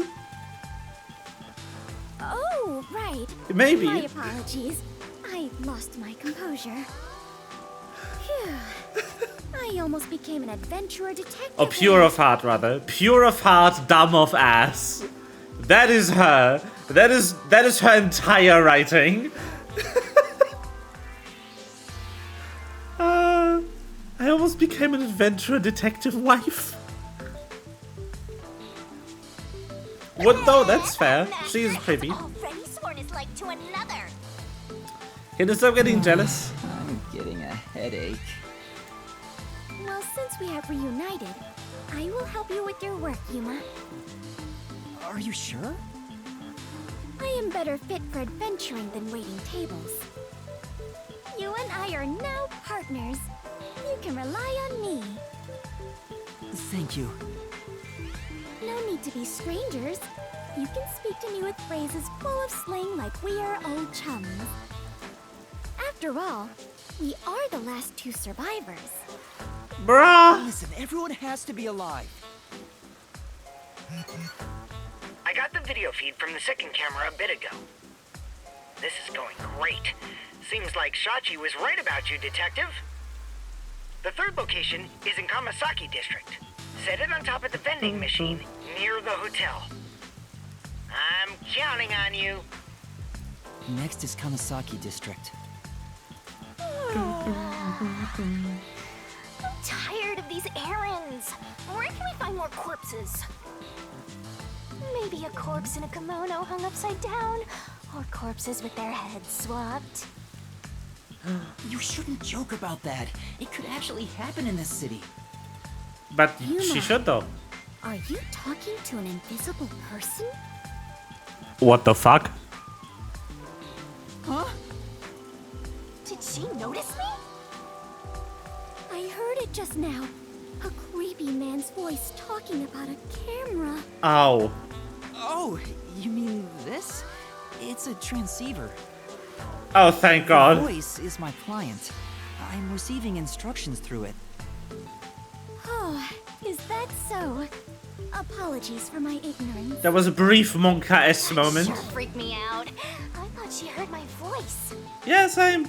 Oh, right. Maybe. My apologies. I lost my composure. Phew. I almost became an adventurer detective. Or pure of heart, rather. Pure of heart, dumb of ass. That is her. That is her entire writing. I almost became an adventurer detective wife. What though? That's fair. She is pretty. Already sworn his life to another. Can you stop getting jealous? I'm getting a headache. Well, since we have reunited, I will help you with your work, Yuma. Are you sure? I am better fit for adventuring than waiting tables. You and I are now partners. You can rely on me. Thank you. No need to be strangers. You can speak to me with phrases full of slang like we are old chums. After all, we are the last 2 survivors. Bruh! Listen, everyone has to be alive. I got the video feed from the second camera a bit ago. This is going great. Seems like Shachi was right about you, Detective. The third location is in Kamasaki District. Set it on top of the vending machine near the hotel. I'm counting on you. Next is Kamasaki District. I'm tired of these errands. Where can we find more corpses? Maybe a corpse in a kimono hung upside down, or corpses with their heads swapped. You shouldn't joke about that. It could actually happen in this city. But Yuma, she should though. Are you talking to an invisible person? What the fuck? Huh? Did she notice me? I heard it just now. A creepy man's voice talking about a camera. Ow. Oh, you mean this? It's a transceiver. Oh, thank God. The voice is my client. I'm receiving instructions through it. Oh, is that so? Apologies for my ignorance. That was a brief Monka-esque moment. Sure freaked me out. I thought she heard my voice. Yeah, same.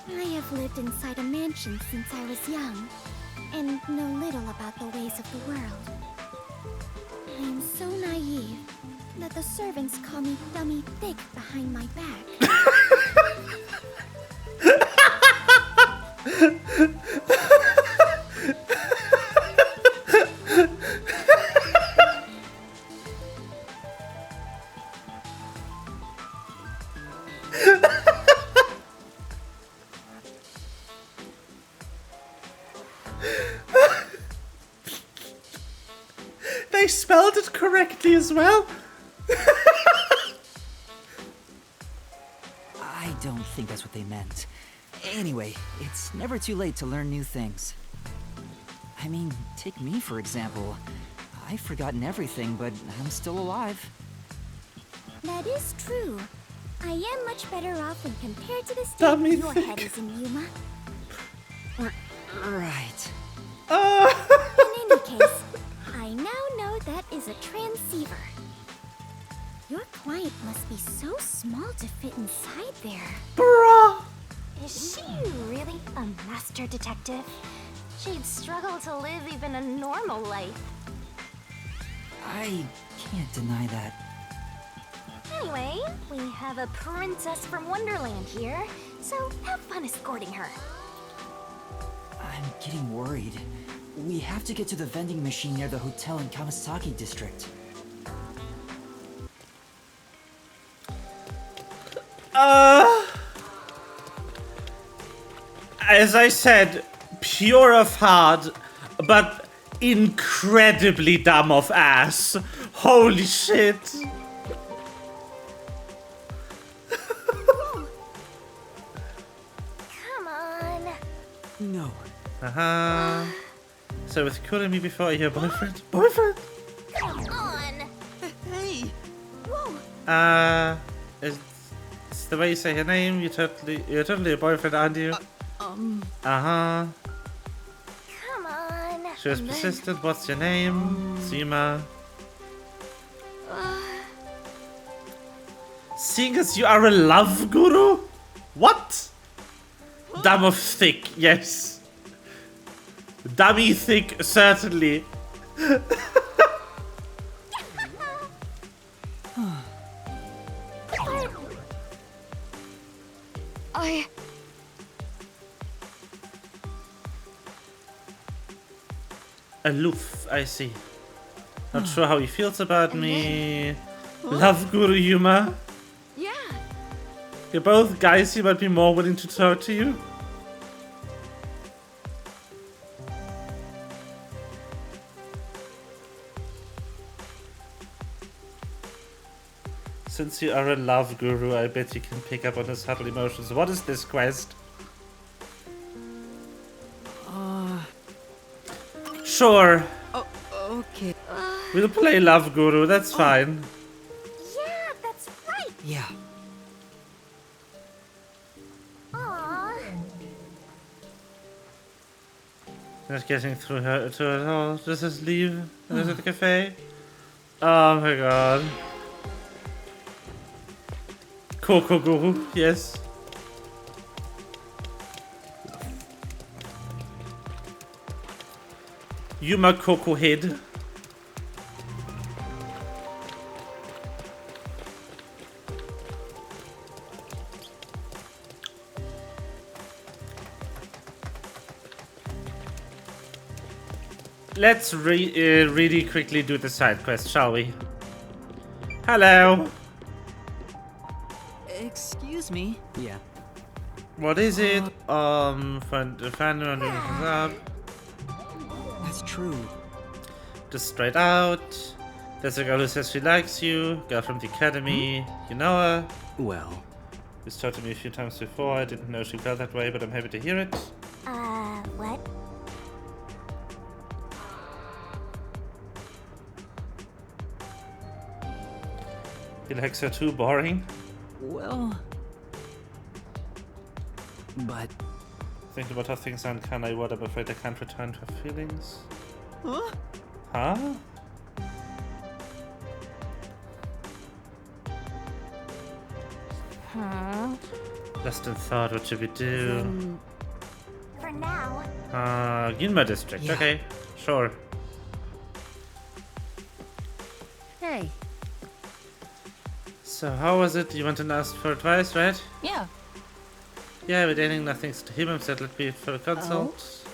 I have lived inside a mansion since I was young, and know little about the ways of the world. I am so naive that the servants call me Dummy Thick behind my back. spelled it correctly as well? I don't think that's what they meant. Anyway, it's never too late to learn new things. I mean, take me for example. I've forgotten everything, but I'm still alive. That is true. I am much better off when compared to the state Dummy your thick. head is in, Yuma. Right. In any case, I now know that is a transceiver. Your client must be so small to fit inside there. Bruh. Is she really a master detective? She'd struggle to live even a normal life. I can't deny that. Anyway, we have a princess from Wonderland here, so have fun escorting her. I'm getting worried. We have to get to the vending machine near the hotel in Kamasaki district. As I said, pure of heart, but incredibly dumb of ass. Holy shit. Come on. No. So with calling me before your boyfriend? Boyfriend? Come on. Hey. Whoa. It's the way you say her name. You're totally a boyfriend, aren't you? Come on. She was persistent. What's your name? Zima. Seeing as you are a love guru? What? Dumb of thick, yes. Dummy thick, certainly. Aloof, I see. Not sure how he feels about me. Love Guru Yuma. Yeah. You're both guys he might be more willing to talk to you. Since you are a love guru, I bet you can pick up on his subtle emotions. What is this quest? Sure. Oh, okay. We'll play love guru, that's fine. Yeah, that's right. Yeah. Aww. Not getting through her to it all. Just leave and go to the cafe. Oh my god. Coco Guru, yes. Yuma Coco Head. Let's really quickly do the side quest, shall we? Hello. Excuse me. Yeah. What is it? Find the fandom up. That's true. Just straight out. There's a girl who says she likes you. Girl from the academy. You know her. Well. She's talked to me a few times before. I didn't know she felt that way, but I'm happy to hear it. What? He likes her too. Boring. Well. But. Thinking about how things aren't kinda what I'm afraid I can't return to her feelings. Huh? Huh? Lost in thought, what should we do? For now. Ginma district, Yeah. okay. Sure. Hey. So how was it? You went and asked for advice, right? Yeah. Yeah, with anything, nothing's to him. Said let me for a consult.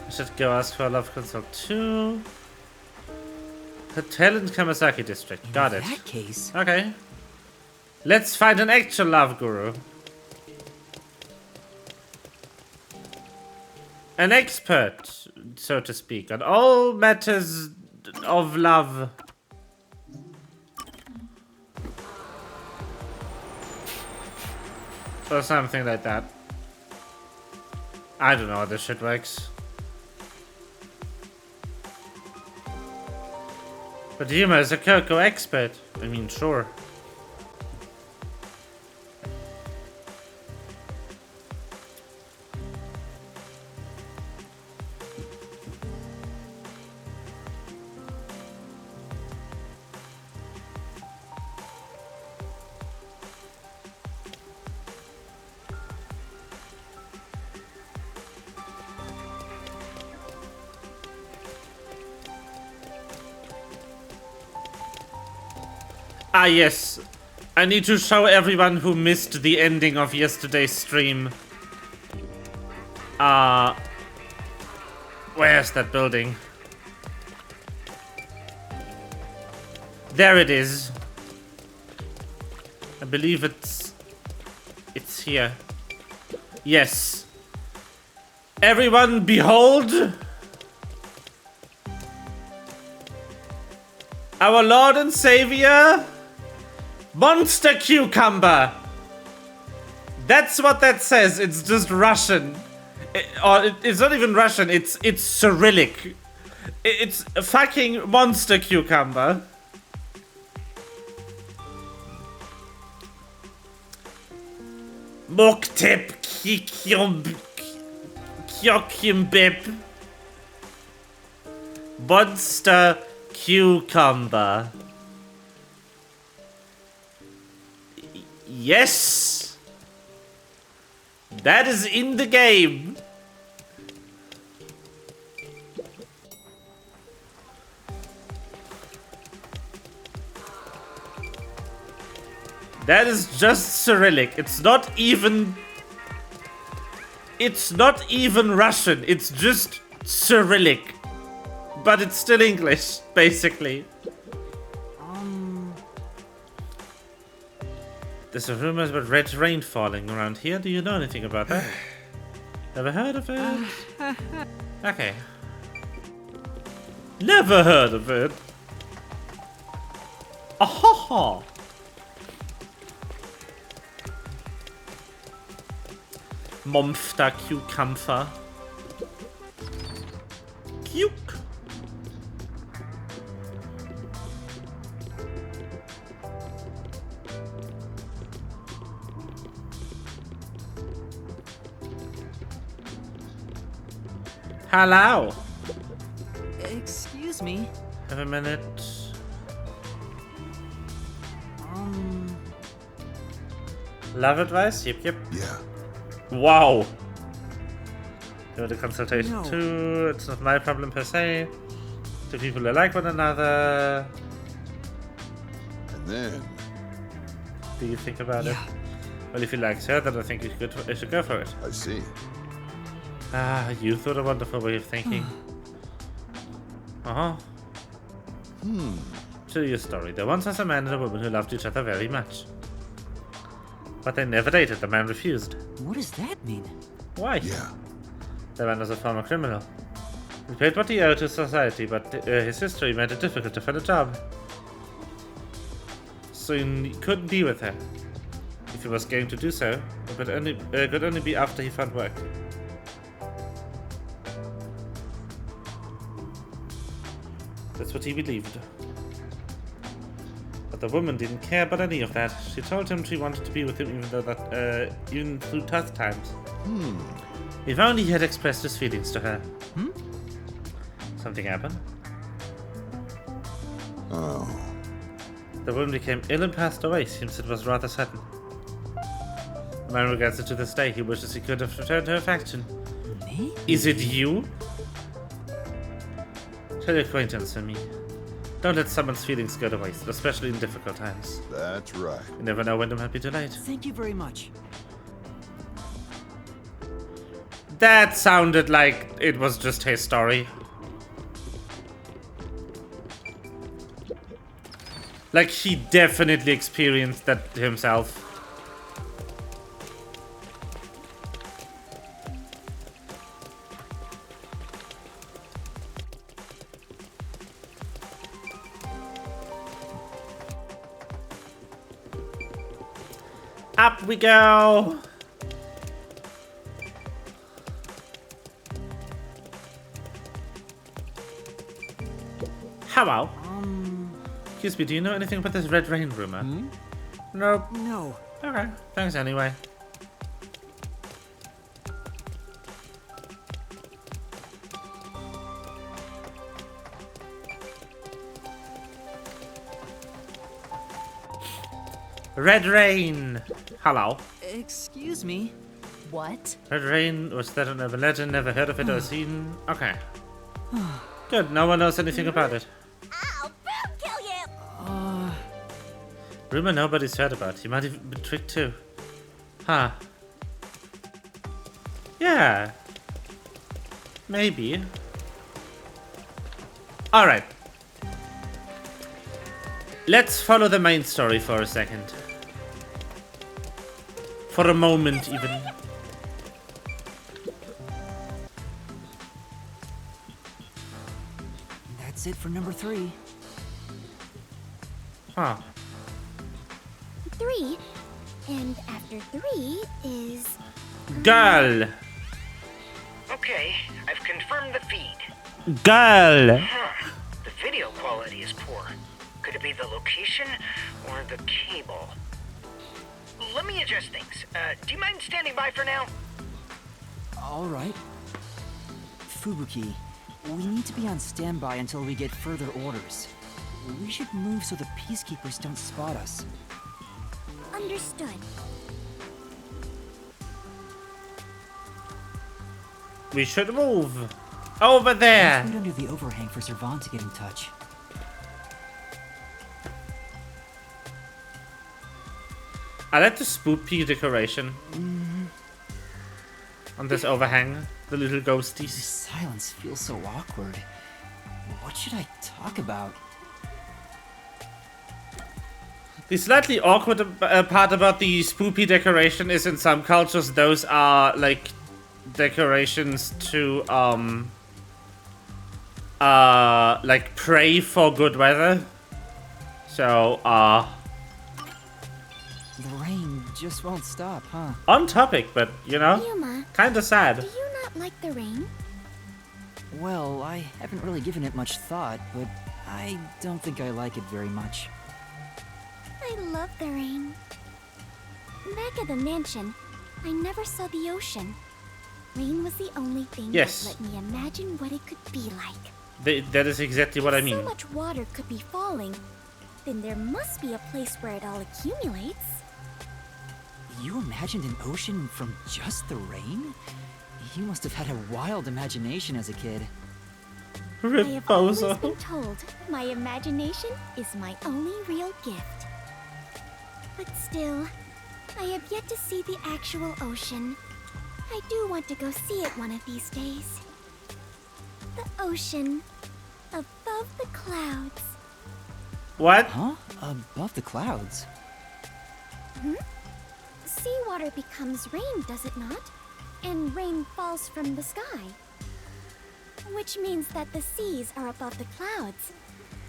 I should go ask for a love consult too. Hotel in Kamasaki district. Got it. In that case. Okay. Let's find an actual love guru. An expert, so to speak, on all matters of love. Or something like that. I don't know how this shit works. But Yuma is a Coco expert. I mean, sure. Ah, yes. I need to show everyone who missed the ending of yesterday's stream. Where's that building? There it is. I believe it's here. Yes. Everyone behold our Lord and Savior, Monster Cucumber. That's what that says. It's just Russian. It's not even Russian. It's Cyrillic. It's a fucking Monster Cucumber. Moktep Kyokimbib. Monster Cucumber. Yes! That is in the game. That is just Cyrillic. It's not even Russian. It's just Cyrillic. But it's still English, basically. There's a rumors about red rain falling around here. Do you know anything about that? Never heard of it? Okay. Never heard of it. Ahaha. Monster Cucumber. Cuke. Hello. Excuse me. Have a minute. Love advice? Yep, yep. Yeah. Wow. Do the consultation No. too. It's not my problem per se. Two people who like one another. And then... Do you think about it? Well, if you like her, then I think you should go for it. I see. Ah, you thought a wonderful way of thinking. Uh-huh. To your story. There once was a man and a woman who loved each other very much. But they never dated. The man refused. What does that mean? Why? Yeah. The man was a former criminal. He paid what he owed to society, but his history made it difficult to find a job. So he couldn't be with her. If he was going to do so, it could only be after he found work. That's what he believed. But the woman didn't care about any of that. She told him she wanted to be with him even through tough times. If only he had expressed his feelings to her. Something happened. Oh. The woman became ill and passed away. Seems it was rather sudden. The man regrets it to this day. He wishes he could have returned her affection. Me? Is it you? Tell your acquaintance and me. Don't let someone's feelings go to waste, especially in difficult times. That's right. You never know when it might be too late. Thank you very much. That sounded like it was just his story. Like he definitely experienced that himself. Up we go. Hello. Excuse me, do you know anything about this red rain rumor? Nope. No. Okay, thanks anyway. Red rain. Hello. Excuse me. What? Red rain, was that an urban legend? Never heard of it or seen? Okay. Good, no one knows anything about it. I'll boom kill you! Rumor nobody's heard about. You might have been tricked too. Huh. Yeah. Maybe. Alright. Let's follow the main story for a second. For a moment, even. That's it for number 3. Huh. 3, and after 3 is... Girl! Okay, I've confirmed the feed. Girl! Huh. The video quality is poor. Could it be the location or the cable? Let me adjust things. Do you mind standing by for now? Alright. Fubuki, we need to be on standby until we get further orders. We should move so the peacekeepers don't spot us. Understood. We should move. Over there. Let's wait under the overhang for Servan to get in touch. I like the spoopy decoration. On this overhang. The little ghosties. This silence feels so awkward. What should I talk about? The slightly awkward part about the spoopy decoration is in some cultures those are like decorations to like pray for good weather. So The rain just won't stop, huh? on topic, but you know, Yuma, kinda sad. do you not like the rain? Well, I haven't really given it much thought, but I don't think I like it very much. I love the rain. Back at the mansion, I never saw the ocean. Rain was the only thing Yes. that let me imagine what it could be like. That is exactly what I If mean. so much water could be falling, then there must be a place where it all accumulates. You imagined an ocean from just the rain? You must have had a wild imagination as a kid. Rip I have always Bozo. been told my imagination is my only real gift. But still, I have yet to see the actual ocean. I do want to go see it one of these days. The ocean, above the clouds. What? Huh? Above the clouds? Seawater becomes rain, does it not? And rain falls from the sky. Which means that the seas are above the clouds.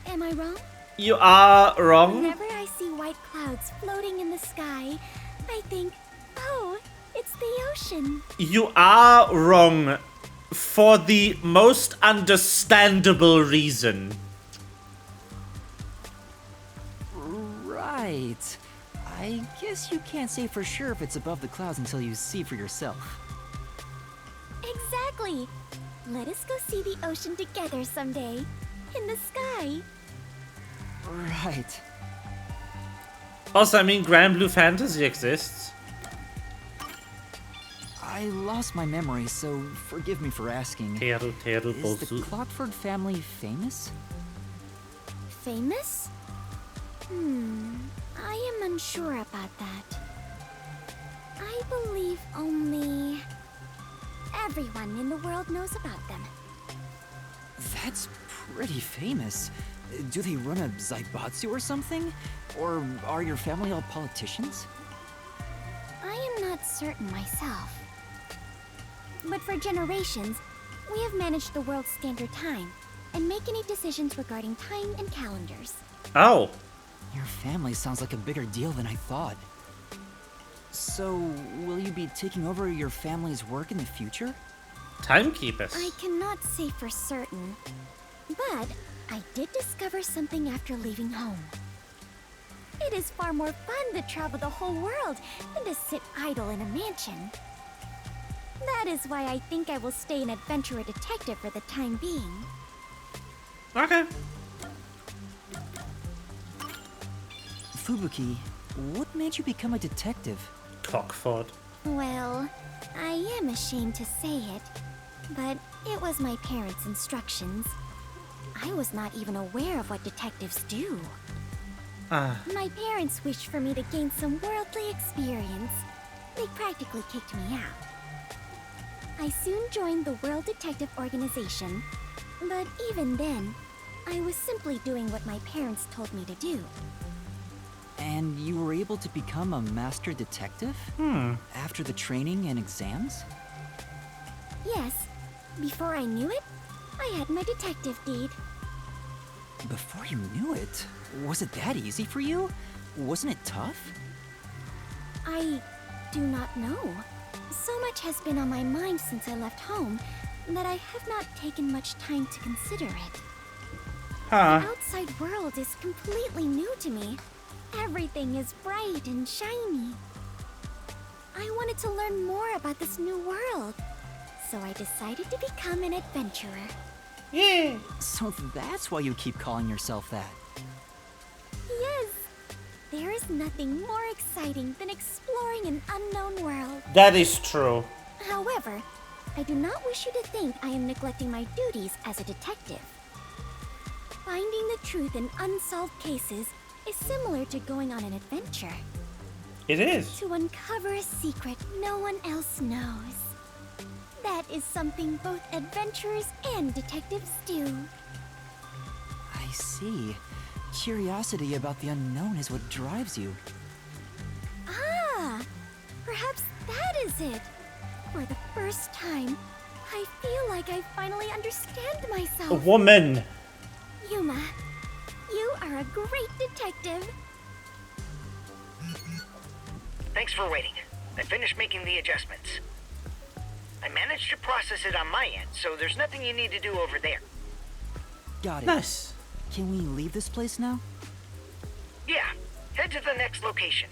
Am I wrong? You are wrong. Whenever I see white clouds floating in the sky, I think, oh, it's the ocean. You are wrong for the most understandable reason. Right. I guess you can't say for sure if it's above the clouds until you see for yourself. Exactly. Let us go see the ocean together someday. In the sky. Right. Also, I mean, Grand Blue Fantasy exists. I lost my memory, so forgive me for asking. Is the Clockford family famous? Famous? I am unsure about that. I believe only everyone in the world knows about them. That's pretty famous. Do they run a Zaibatsu or something? Or are your family all politicians? I am not certain myself. But for generations, we have managed the world's standard time and make any decisions regarding time and calendars. Oh. Your family sounds like a bigger deal than I thought. So, will you be taking over your family's work in the future? Timekeepers. I cannot say for certain, but I did discover something after leaving home. It is far more fun to travel the whole world than to sit idle in a mansion. That is why I think I will stay an adventurer detective for the time being. Okay. Fubuki, what made you become a detective? Cockford. Well, I am ashamed to say it, but it was my parents' instructions. I was not even aware of what detectives do. My parents wished for me to gain some worldly experience. They practically kicked me out. I soon joined the World Detective Organization, but even then, I was simply doing what my parents told me to do. And you were able to become a master detective? After the training and exams? Yes, before I knew it, I had my detective deed. Before you knew it? Was it that easy for you? Wasn't it tough? I do not know. So much has been on my mind since I left home that I have not taken much time to consider it. The outside world is completely new to me. Everything is bright and shiny. I wanted to learn more about this new world, so I decided to become an adventurer. Yeah! So that's why you keep calling yourself that. Yes! There is nothing more exciting than exploring an unknown world. That is true. However, I do not wish you to think I am neglecting my duties as a detective. Finding the truth in unsolved cases is similar to going on an adventure. It is. To uncover a secret no one else knows. That is something both adventurers and detectives do. I see. Curiosity about the unknown is what drives you. Ah! Perhaps that is it. For the first time, I feel like I finally understand myself. A woman. Yuma, you are a great detective. Thanks for waiting. I finished making the adjustments. I managed to process it on my end, so there's nothing you need to do over there. Got it. Nice. Can we leave this place now? Yeah, head to the next location.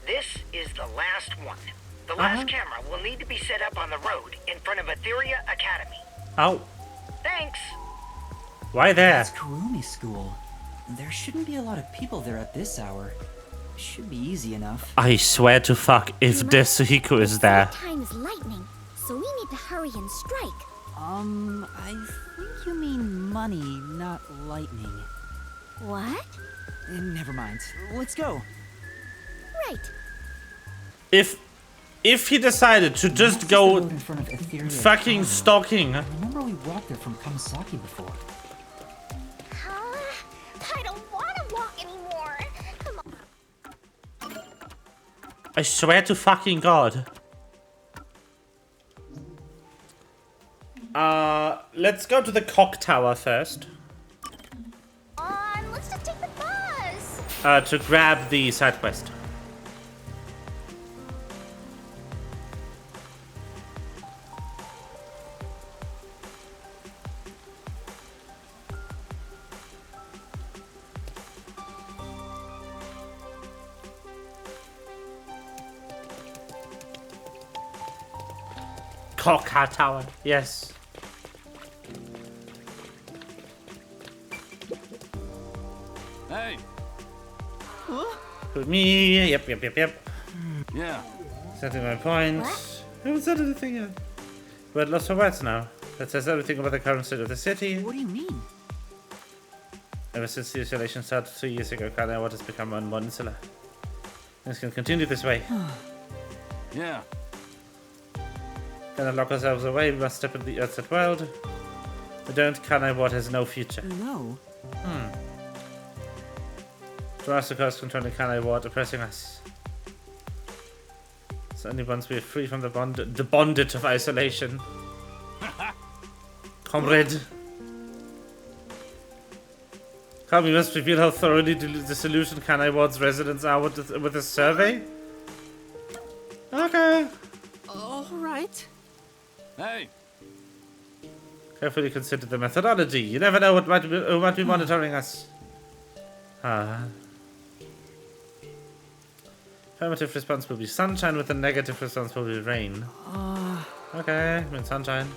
This is the last one. The last camera will need to be set up on the road in front of Etheria Academy. Oh. Thanks. Why there? That's Kurumi School. There shouldn't be a lot of people there at this hour. Should be easy enough. I swear to fuck if Desuhiko is there. Time is lightning, so we need to hurry and strike. I think you mean money, not lightning. What? Never mind. Let's go. Right. If he decided to just go in front of Etheria fucking stalking. I remember we walked there from Kamasaki before. I don't want to walk anymore. Come on. I swear to fucking God. Let's go to the clock tower first. Let's just take the bus. To grab the side quest. Clock tower, yes. Hey. With me, yep. Yeah. Setting my points. Who was that other thing? We're at lost for words now. That says everything about the current state of the city. What do you mean? Ever since the isolation started 3 years ago, Kanai Water has become one more insular. This can continue this way. Yeah. Cannot lock ourselves away, we must step into the outside world. We don't, Kanai Water has no future. No. Jurassic is controlling Kanai Water, oppressing us. So only once we are free from the bondage of isolation. Comrade. Come, we must reveal how thoroughly disillusioned Kanai Ward's residents are with the survey. All right. Hey, Carefully consider the methodology. You never know what might be monitoring us. Affirmative response will be sunshine, with a negative response will be rain. Okay, I mean sunshine.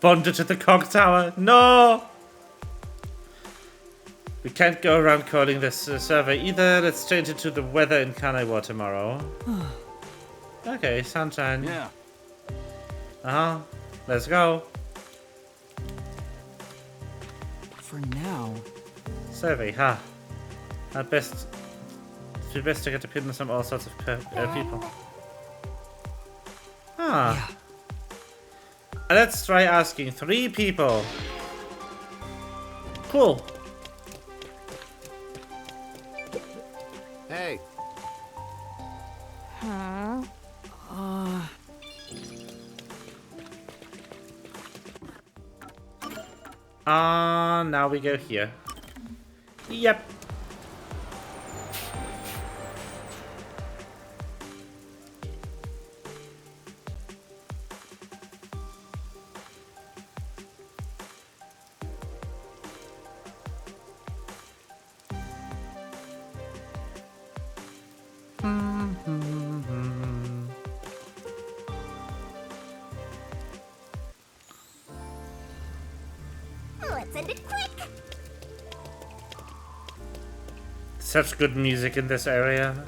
Bonded to the cog tower. No! We can't go around calling this survey either. Let's change it to the weather in Kanaiwa tomorrow. Okay, sunshine. yeah. Let's go. For now. Survey, It'd be best to get opinions from all sorts of people. Let's try asking 3 people. Cool. Hey. Huh? Now we go here. Yep. Let's end it quick. Such good music in this area.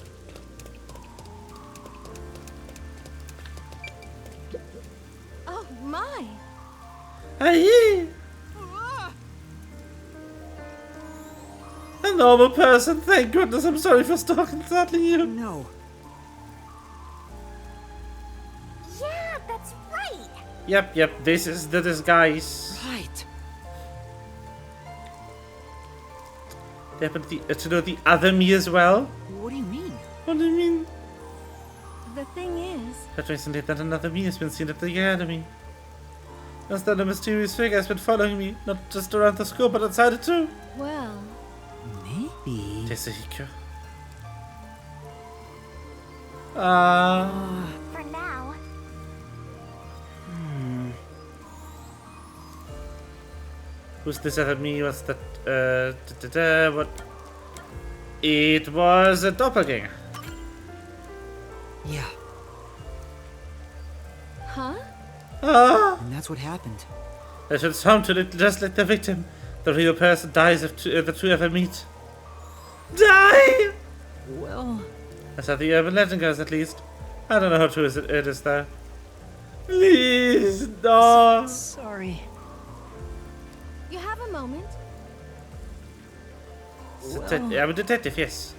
Oh my. Hey! A normal person, thank goodness. I'm sorry for startling you. No. Yeah, that's right. Yep, this is the disguise. Right. They happen to know the other me as well? What do you mean? What do you mean? The thing is... That recently that another me has been seen at the academy. As that a mysterious figure has been following me, not just around the school, but outside it too. Well... Maybe. Tetsuhiko. For now. Who's this other me? What's that? What? It was a doppelganger. Yeah. Huh? And that's what happened. They should sound to look just like the victim. The real person dies if the two ever meet. Die! Well... That's how the urban legend goes, at least. I don't know how true it is, though. Please, no! Sorry. You have a moment? I'm a detective, yes.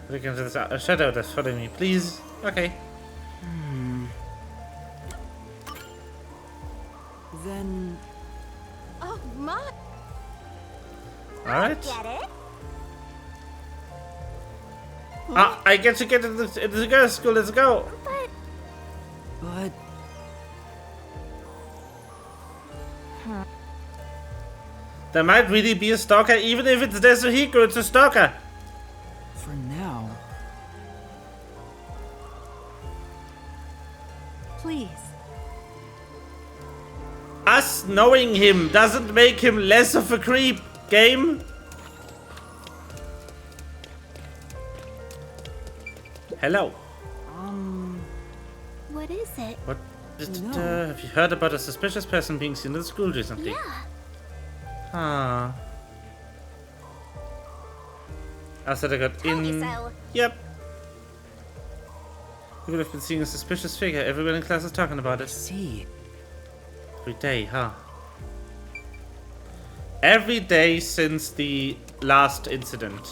Look into this shadow that's following me, please. Okay. Then... Oh my! Alright. Get it? I get to get into the girls' school, let's go! But... There might really be a stalker, even if it's Tetsuhiko, it's a stalker! For now... Please. Us knowing him doesn't make him less of a creep, game! Hello. What is it? What? Have you heard about a suspicious person being seen at the school recently? Yeah. I said I got Told you in. so. Yep. We would have been seeing a suspicious figure. Everyone in class is talking about it. See. Every day, huh? Every day since the last incident,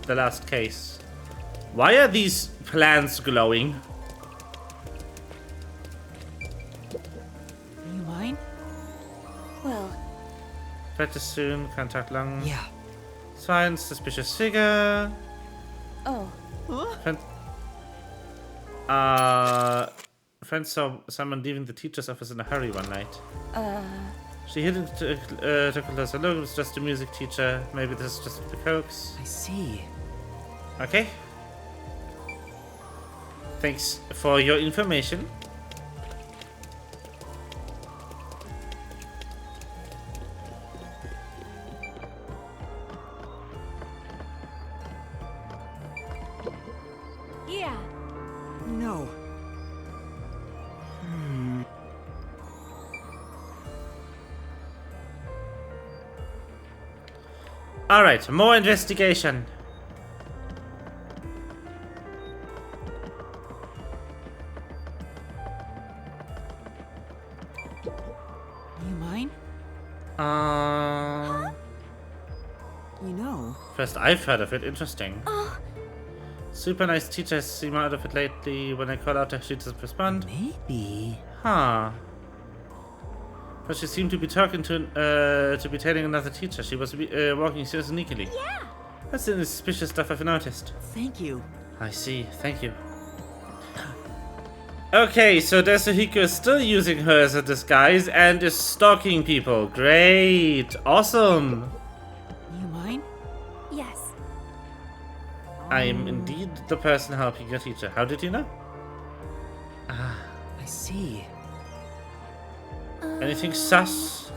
the last case. Why are these plants glowing? Are you mine? Well... Better soon, can't talk long. Yeah. Sign, suspicious figure. Oh. Friend saw someone leaving the teacher's office in a hurry one night. She hid it to a closer look. It was just a music teacher. Maybe this is just the coax. I see. Okay. Thanks for your information. Yeah. No. Alright, more investigation. You mind? You know. First I've heard of it. Interesting. Super nice teachers seem out of it lately. When I call out her, she doesn't respond. Maybe. Huh. But she seemed to be talking to be telling another teacher. She was walking so sneakily. Yeah. That's the suspicious stuff I've noticed. Thank you. I see. Thank you. Okay, so Desuhiko is still using her as a disguise and is stalking people. Great. Awesome. You mind? Yes. I am indeed the person helping your teacher. How did you know? I see. Anything sus?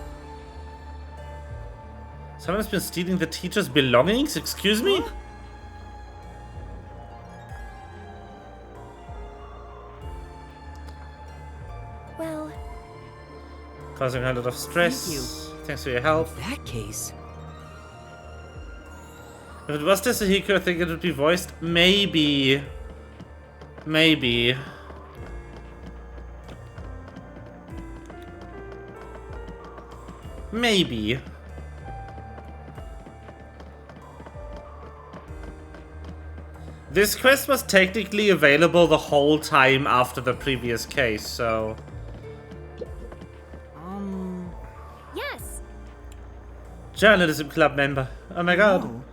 Someone's been stealing the teacher's belongings? Excuse me? Well, Causing her a lot of stress. Thank you. Thanks for your help. In that case. If it was Desuhiko, I think it would be voiced. Maybe. Maybe. Maybe. This quest was technically available the whole time after the previous case, so... yes. Journalism club member. Oh my god. No.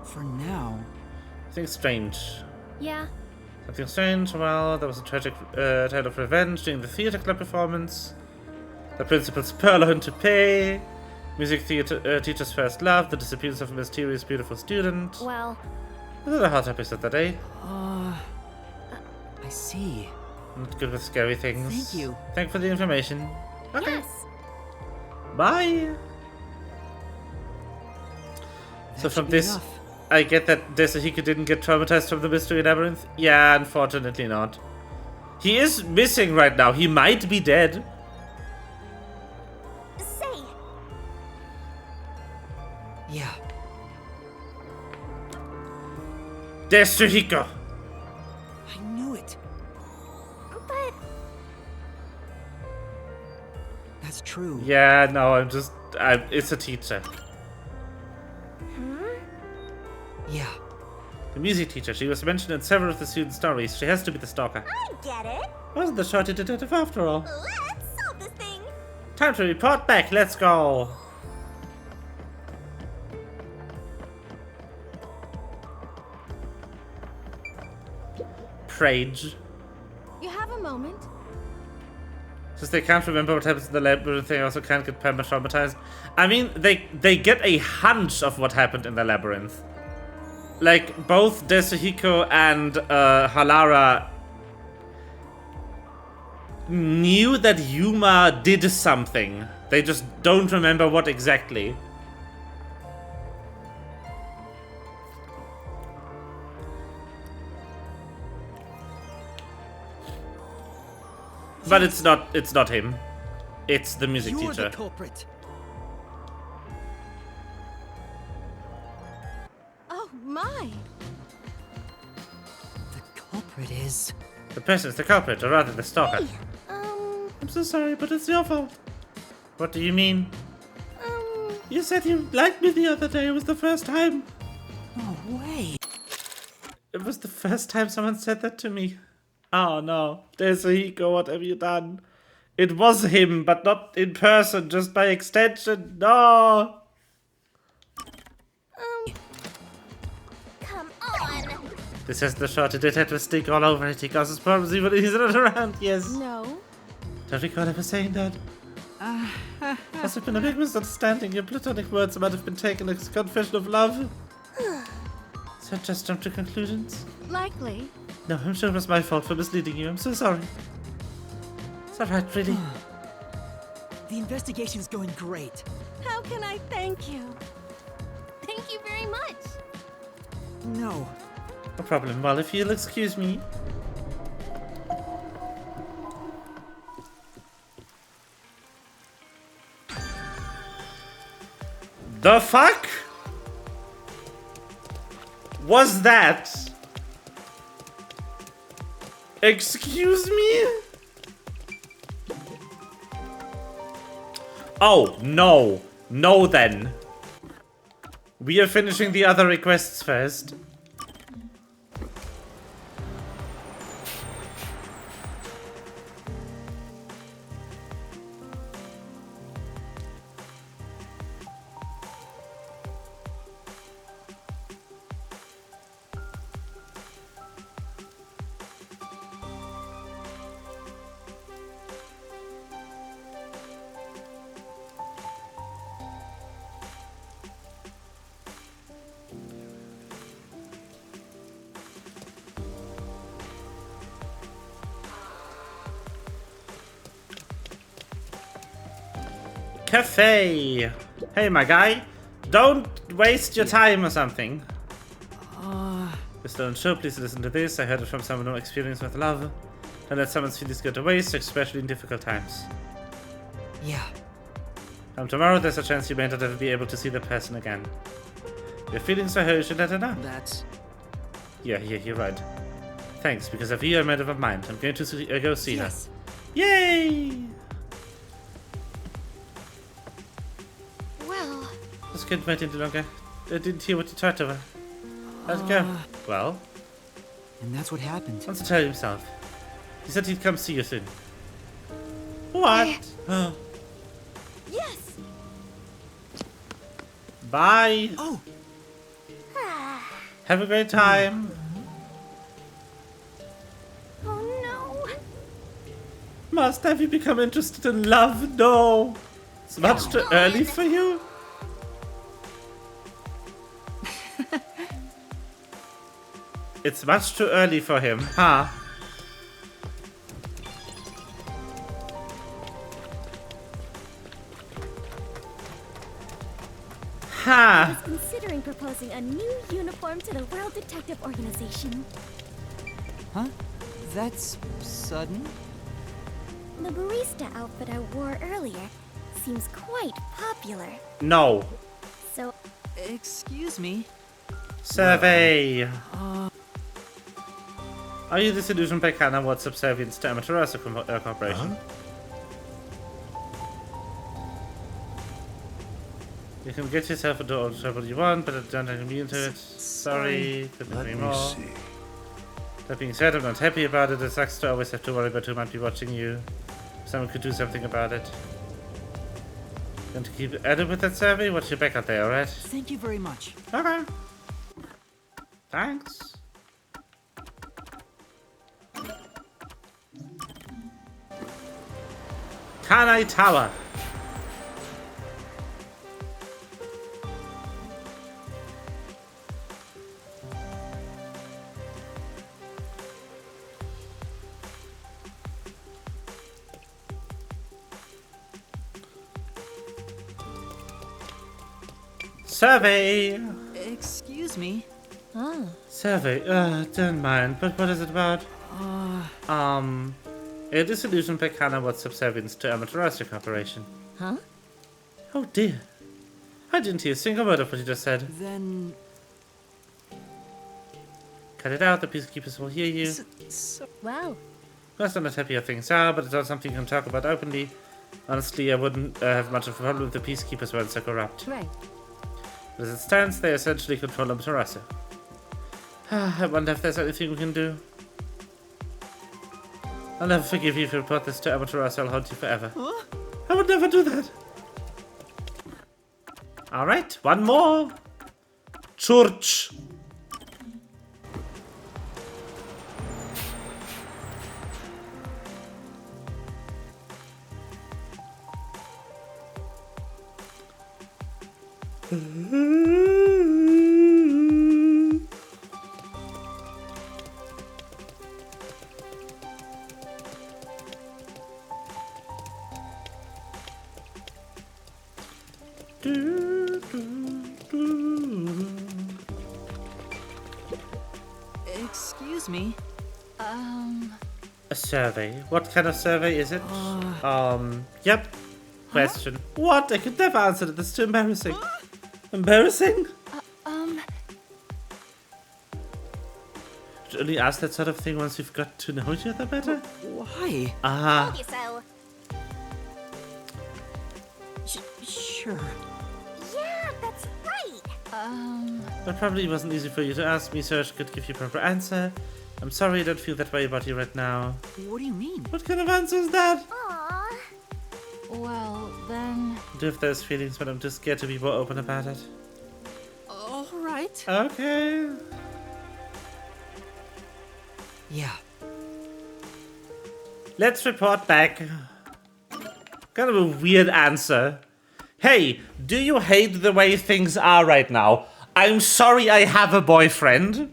For now. Something strange. Yeah. Something strange? Well, there was a tragic tale of revenge during the theater club performance. The principal's purloin to pay. Music theater teacher's first love. The disappearance of a mysterious, beautiful student. Well. Those are the hot topics of the day. I see. Not good with scary things. Thank you. Thank you for the information. Okay. Yes. Bye. So That from should be this, enough. I get that Desuhiko didn't get traumatized from the mystery labyrinth. Yeah, unfortunately not. He is missing right now. He might be dead. Say. Yeah. Desuhiko. I knew it. But That's true. Yeah, no, it's a teacher. Yeah. The music teacher. She was mentioned in several of the student stories. She has to be the stalker. I get it. Wasn't the shorty detective after all? Let's solve this thing. Time to report back. Let's go. Prage. You have a moment. Since they can't remember what happens in the labyrinth, they also can't get perma-traumatized. I mean, they get a hunch of what happened in the labyrinth. Like, both Desuhiko and Halara knew that Yuma did something. They just don't remember what exactly. But it's not him. It's the music You're teacher. the culprit. Oh my! The culprit is. The person is the culprit, or rather the stalker. Hey, I'm so sorry, but it's your fault. What do you mean? You said you liked me the other day. It was the first time. No way. It was the first time someone said that to me. Oh no. Desuhiko, what have you done? It was him, but not in person, just by extension. No. come on. This has the shorty detective stick all over it. He causes problems even when he's not around. Yes. No. Don't recall ever saying that. Must have been a big misunderstanding. Your platonic words might have been taken as a confession of love. So just jump to conclusions. Likely. No, I'm sure it was my fault for misleading you. I'm so sorry. It's alright, really. The investigation's going great. How can I thank you? Thank you very much. No. No problem. Well, if you'll excuse me. The fuck was that? Excuse me? Oh, no. No then. We are finishing the other requests first. Cafe. Hey, my guy. Don't waste your time or something. Mr. Unsure, please listen to this. I heard it from someone who experienced with love. Don't let someone's feelings go to waste, especially in difficult times. Yeah. Come tomorrow, there's a chance you may not ever be able to see the person again. If your feelings for her, you should let her know. That's... Yeah, you're right. Thanks, because of you I made up my mind. I'm going to go see her. Yay! Well, This kid went any longer. I didn't hear what you talked about. How'd it go? Well? And that's what happened. Wants to tell himself. He said he'd come see you soon. What? Yes. Bye. Oh. Have a great time. Oh no. Must have you become interested in love? No. It's much too early for you. It's much too early for him, huh? I was considering proposing a new uniform to the World Detective Organization. Huh? That's sudden? The barista outfit I wore earlier seems quite popular. No. So... Excuse me? Survey. Are you disillusioned by Kana what's subservience to Amaterasu Corporation? You can get yourself into all the trouble you want, but I don't immune to it. Sorry, couldn't agree more. That being said, I'm not happy about it. It sucks to always have to worry about who might be watching you. Someone could do something about it. Going to keep at it with that survey? Watch your back out there, alright? Thank you very much. Okay. Thanks. Kanai Tower. Survey. Excuse me? Survey. Don't mind. But what is it about? A disillusion by Kana what's subservience to Amaterasu Corporation. Huh? Oh dear. I didn't hear a single word of what you just said. Then... Cut it out, the peacekeepers will hear you. Wow. Most I'm not happy how things are, but it's not something you can talk about openly. Honestly, I wouldn't have much of a problem if the peacekeepers weren't so corrupt. Right. As it stands, they essentially control Amaterasu. I wonder if there's anything we can do. I'll never forgive you if you report this to Amaterasu. I'll haunt you forever. Huh? I would never do that. Alright, one more. Church. Excuse me. A survey. What kind of survey is it? Yep. Question. What? I could never answer that. That's too embarrassing. Embarrassing? Should only ask that sort of thing once you've got to know each other better? Why? Told you so. Sure. Yeah, that's right. That probably wasn't easy for you to ask me, so I could give you a proper answer. I'm sorry I don't feel that way about you right now. What do you mean? What kind of answer is that? Aww. Well, then... I do have those feelings, but I'm just scared to be more open about it. All right. Okay. Yeah. Let's report back. Kind of a weird answer. Hey, do you hate the way things are right now? I'm sorry I have a boyfriend.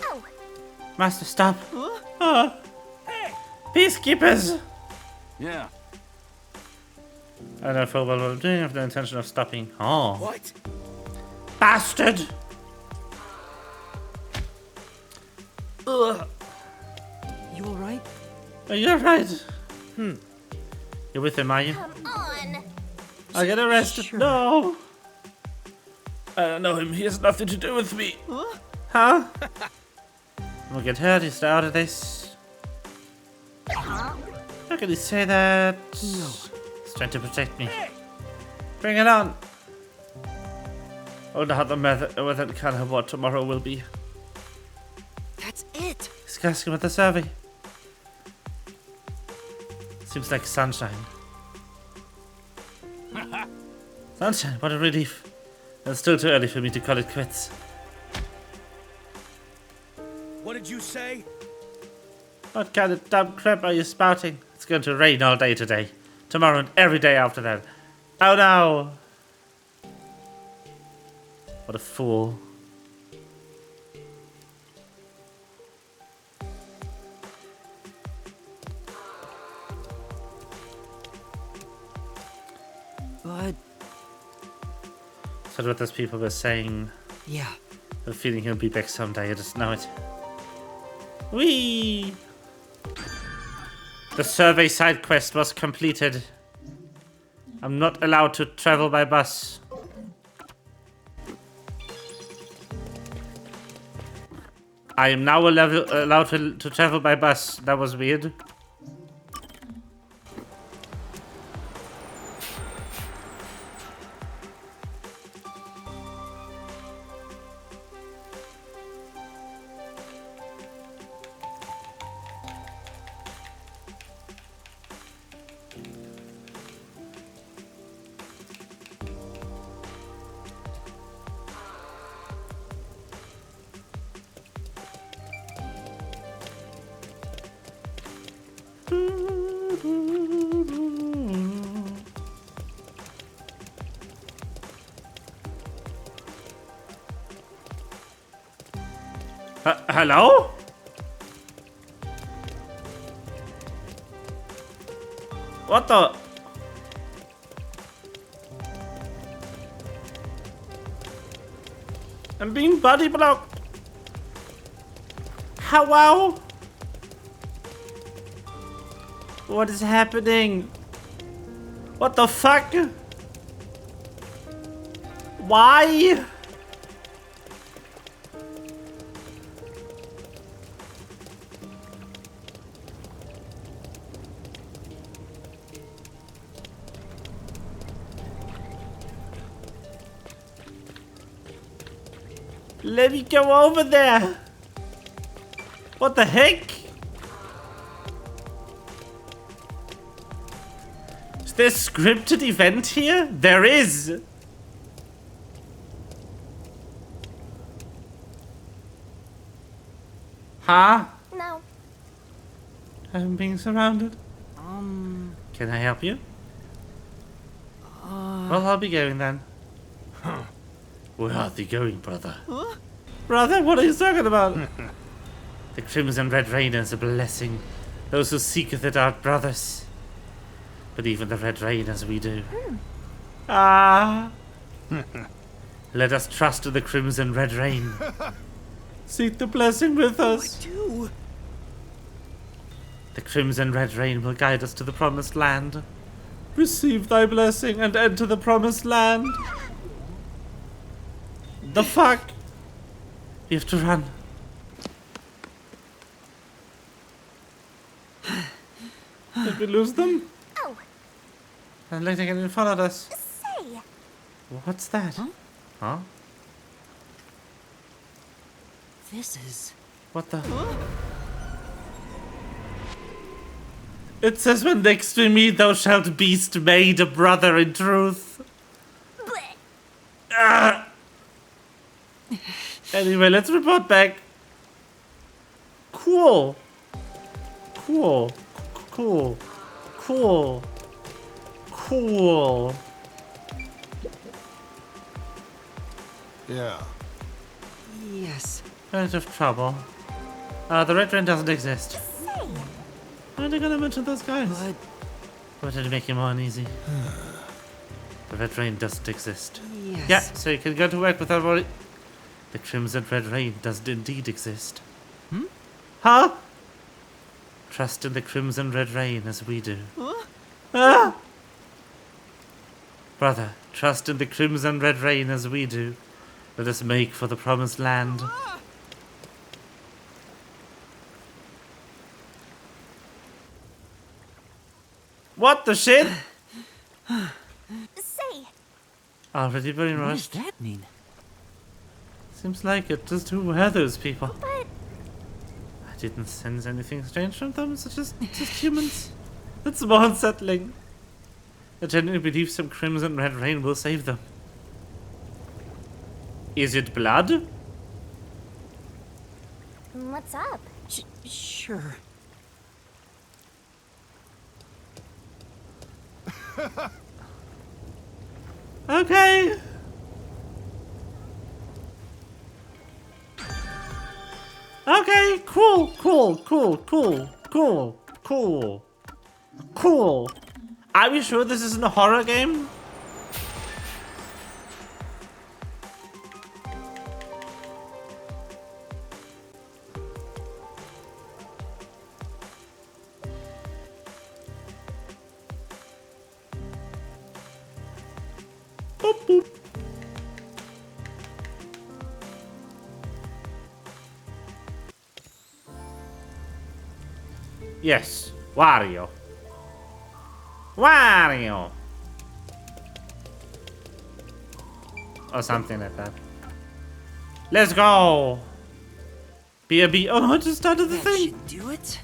Oh. Master, stop. Peacekeepers! Yeah. I don't feel well what I'm doing. I have no intention of stopping. Oh. What? Bastard! Ugh. You alright? You're right. You're with him, are you? Come on. I'll get arrested. Sure. No! I don't know him. He has nothing to do with me. Huh? I'll get hurt. He's out of this. How can he say that? No. He's trying to protect me. Bring it on. I wonder how the weather in Canada tomorrow will be. That's it. He's asking about the survey. Seems like sunshine. Sunshine, what a relief. It's still too early for me to call it quits. What did you say? What kind of dumb crap are you spouting? It's going to rain all day today. Tomorrow and every day after that. Oh no! What a fool. But... That's what those people were saying. Yeah. The feeling he'll be back someday, I just know it. Whee! The survey side quest was completed. I'm not allowed to travel by bus. I am now allowed to travel by bus. That was weird. Hello? What the? I'm being body blocked. Hello? What is happening? What the fuck? Why? Let me go over there. What the heck? Is there a scripted event here? There is. Huh? No. I'm being surrounded. Can I help you? Well, I'll be going then. Where are they going, brother? Brother, what are you talking about? The Crimson Red Rain is a blessing. Those who seeketh it are brothers. But even the Red Rain as we do. Ah! Let us trust in the Crimson Red Rain. Seek the blessing with us. Do. The Crimson Red Rain will guide us to the Promised Land. Receive thy blessing and enter the Promised Land. The fuck? We have to run. Did we lose them? Oh. And later again, they followed us. Say. What's that? Huh? This is... What the? It says when next we meet, thou shalt beast made a brother in truth. Anyway, let's report back. Cool. Cool. Cool. Cool. Cool. Yeah. Yes. Out of trouble. The Red Rain doesn't exist. Say. Aren't I gonna mention those guys? But... What did make it more uneasy? The Red Rain doesn't exist. Yes. Yeah, so you can go to work without worry. The Crimson Red Rain doesn't indeed exist. Huh? Trust in the Crimson Red Rain as we do. Ah! Brother, trust in the Crimson Red Rain as we do. Let us make for the Promised Land. What the shit? Say. Already very What does rushed. that mean? Seems like it. Just who were those people? But I didn't sense anything strange from them. It's just humans. That's more unsettling. I genuinely believe some Crimson Red Rain will save them. Is it blood? what's up? Sure. Okay. Okay, cool. Are we sure this isn't a horror game? Boop, boop. Yes, Wario. Wario! Or something like that. Let's go! B.A.B. Oh, I just started the That thing! should do it.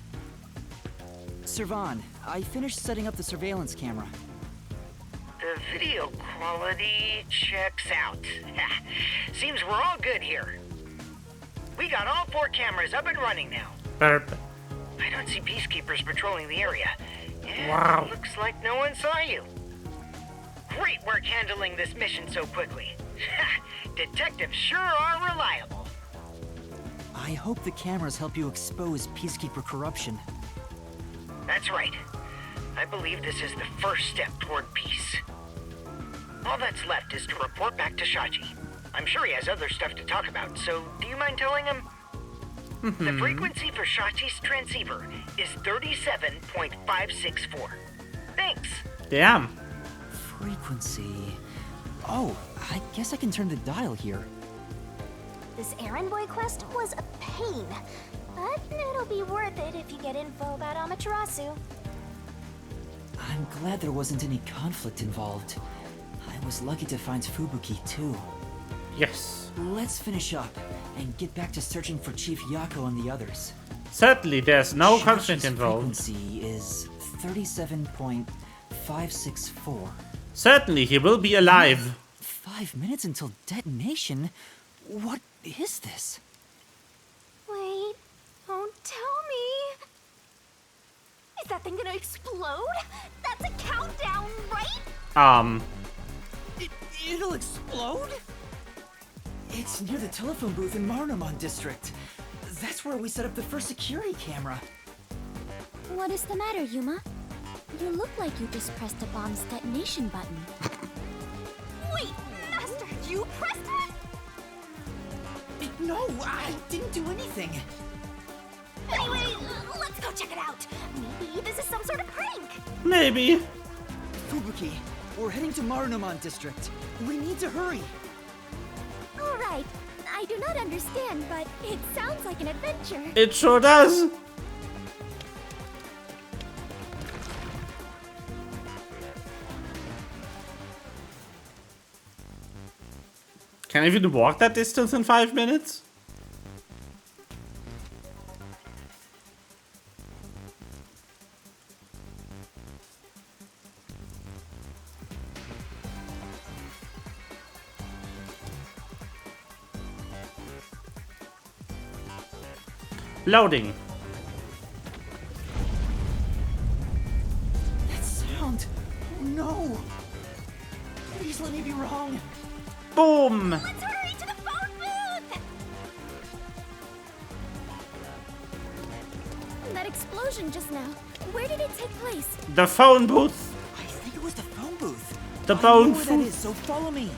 Servan, I finished setting up the surveillance camera. The video quality checks out. Seems we're all good here. We got all 4 cameras up and running now. Burp. I don't see peacekeepers patrolling the area. Yeah, Wow. Looks like no one saw you. Great work handling this mission so quickly. Detectives sure are reliable. I hope the cameras help you expose Peacekeeper corruption. That's right. I believe this is the first step toward peace. All that's left is to report back to Shachi. I'm sure he has other stuff to talk about, so do you mind telling him? The frequency for Shachi's transceiver is 37.564. Thanks. Damn. Frequency... Oh, I guess I can turn the dial here. This errand boy quest was a pain, but it'll be worth it if you get info about Amaterasu. I'm glad there wasn't any conflict involved. I was lucky to find Fubuki, too. Yes. Let's finish up. and get back to searching for Chief Yako and the others. Certainly, there's no Shidachi's conflict involved. frequency is 37.564. Certainly, he will be alive. 5 minutes until detonation? What is this? Wait, don't tell me. Is that thing gonna explode? That's a countdown, right? It'll explode? It's near the telephone booth in Marunamon District. That's where we set up the first security camera. What is the matter, Yuma? You look like you just pressed a bomb's detonation button. Wait, Master, you pressed it? No, I didn't do anything. Anyway, let's go check it out. Maybe this is some sort of prank. Maybe. Fubuki, we're heading to Marunamon District. We need to hurry. All right. I do not understand, but it sounds like an adventure. It sure does. Can I even walk that distance in 5 minutes? Loading. That sound. No. Please let me be wrong. Boom. Let's hurry to the phone booth. That explosion just now. Where did it take place? The phone booth. I think it was the phone booth. The I know phone where that booth. is, so follow me.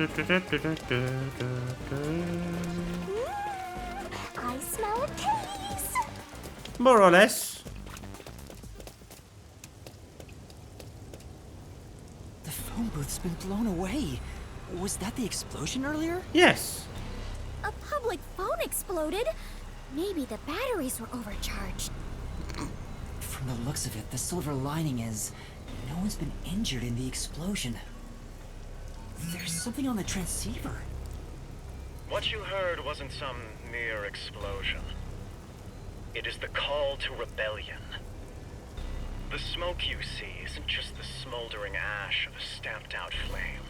I smell a case. More or less. The phone booth's been blown away. Was that the explosion earlier? Yes. A public phone exploded. Maybe the batteries were overcharged. From the looks of it, the silver lining is no one's been injured in the explosion. There's something on the transceiver. What you heard wasn't some mere explosion. It is the call to rebellion. The smoke you see isn't just the smoldering ash of a stamped-out flame.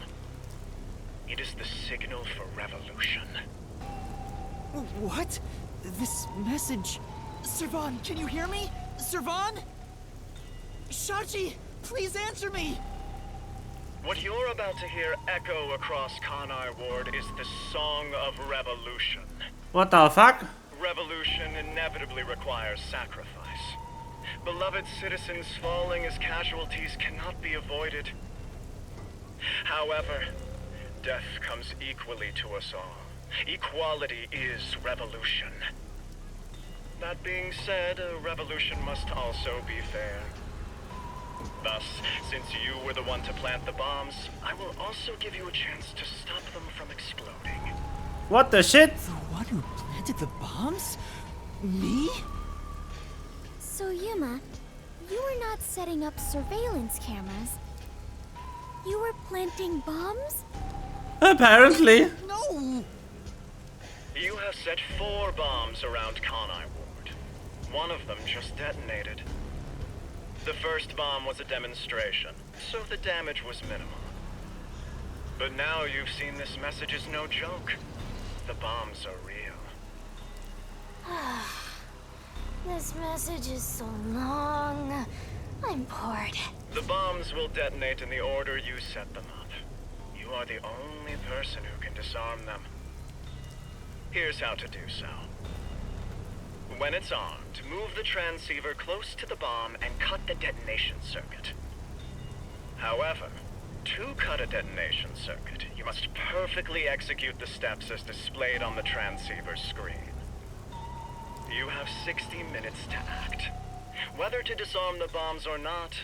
It is the signal for revolution. What? This message... Servan, can you hear me? Servan? Shachi, please answer me! What you're about to hear echo across Kanai Ward is the Song of Revolution. What the fuck? Revolution inevitably requires sacrifice. Beloved citizens falling as casualties cannot be avoided. However, death comes equally to us all. Equality is revolution. That being said, a revolution must also be fair. Thus, since you were the one to plant the bombs, I will also give you a chance to stop them from exploding. What the shit? The one who planted the bombs? Me? So Yuma, you were not setting up surveillance cameras. You were planting bombs? Apparently. No! You have set 4 bombs around Kanai Ward. One of them just detonated. The first bomb was a demonstration, so the damage was minimal. But now you've seen this message is no joke. The bombs are real. This message is so long. I'm bored. The bombs will detonate in the order you set them up. You are the only person who can disarm them. Here's how to do so. When it's armed, move the transceiver close to the bomb and cut the detonation circuit. However, to cut a detonation circuit, you must perfectly execute the steps as displayed on the transceiver screen. You have 60 minutes to act. Whether to disarm the bombs or not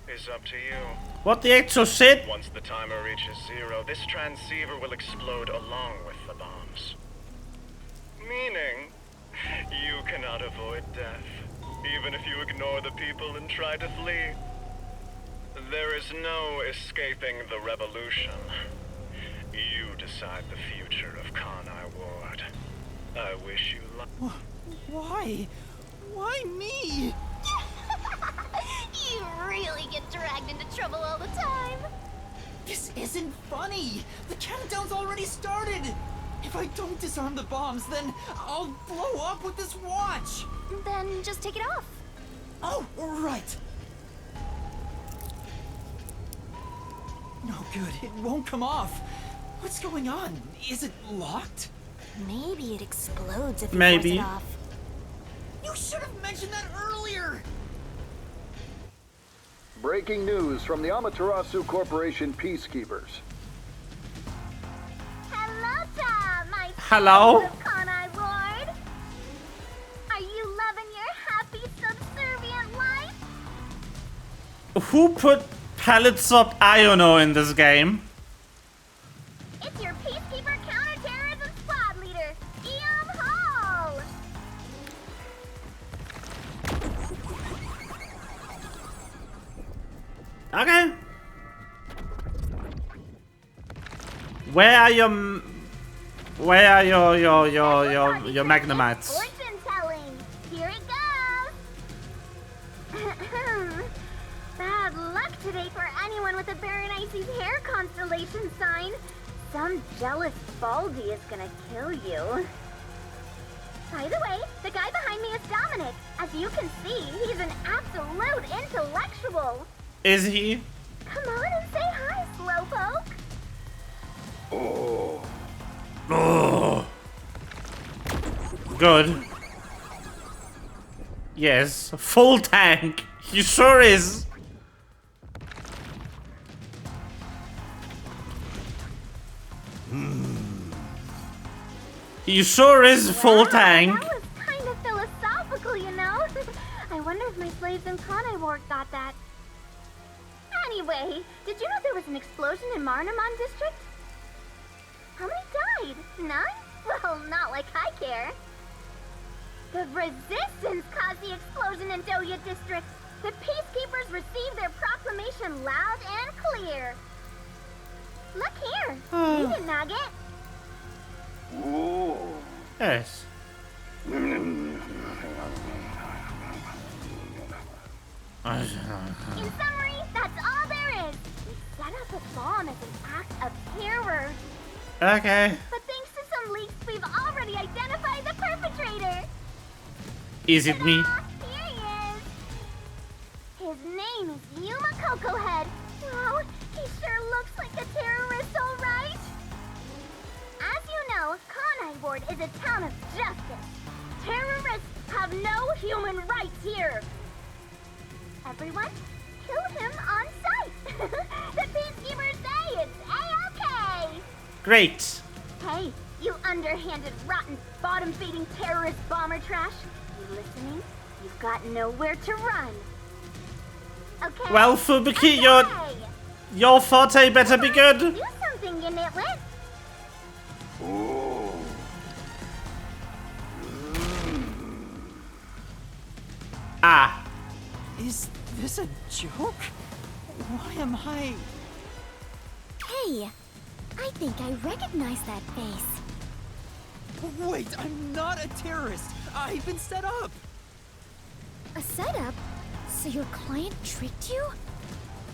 is up to you. What the actual shit? Once the timer reaches 0, this transceiver will explode along with the bombs. Meaning, you cannot avoid death. even if you ignore the people and try to flee. There is no escaping the revolution. You decide the future of Conai Ward. I wish you luck. Why? Why me? You really get dragged into trouble all the time. This isn't funny! The countdown's already started! If I don't disarm the bombs, then I'll blow up with this watch! Then just take it off. Oh, right! No good, it won't come off. What's going on? Is it locked? Maybe it explodes if you Maybe. force it off. You should have mentioned that earlier! Breaking news from the Amaterasu Corporation Peacekeepers. Hello, Tom, my Hello? friends of Conai Ward. Are you loving your happy, subservient life? Who put pallets of Iono in this game? It's your Peacekeeper Counterterrorism Squad Leader, Guillaume Hall. Okay. Where are your Magnemites? Fortune telling. Here it goes. Bad luck today for anyone with a Berenice's hair constellation sign. Some jealous Baldy is gonna kill you. By the way, the guy behind me is Dominic. As you can see, he's an absolute intellectual. Is he? Come on and say hi, Slowpoke. Oh. Good. Yes, full tank. He sure is. He sure is full tank. That was kind of philosophical, you know? I wonder if my slaves in Conai Ward got that. Anyway, did you know there was an explosion in Marnamon District? How many died? None? Well, not like I care. The Resistance caused the explosion in Doya District. The Peacekeepers received their proclamation loud and clear. Look here. Read it, Nugget. Yes. In summary, that's all there is. We set up a bomb as an act of terror. Okay. But thanks to some leaks, we've already identified the perpetrator. Is it me? Here he is. His name is Yuma Cocohead. Wow, he sure looks like a terrorist, all right. As you know, Conai Ward is a town of justice. Terrorists have no human rights here. Everyone, kill him on sight. The Peacekeepers say it's A-okay. Great. Hey, you underhanded, rotten, bottom-feeding terrorist bomber trash. You listening? You've got nowhere to run. Okay. Well, Fubuki, your forte better be good. Do something, you nitwit. Ah. Is this a joke? Why am I... Hey, I think I recognize that face. Wait, I'm not a terrorist. I've been set up. A setup? So your client tricked you?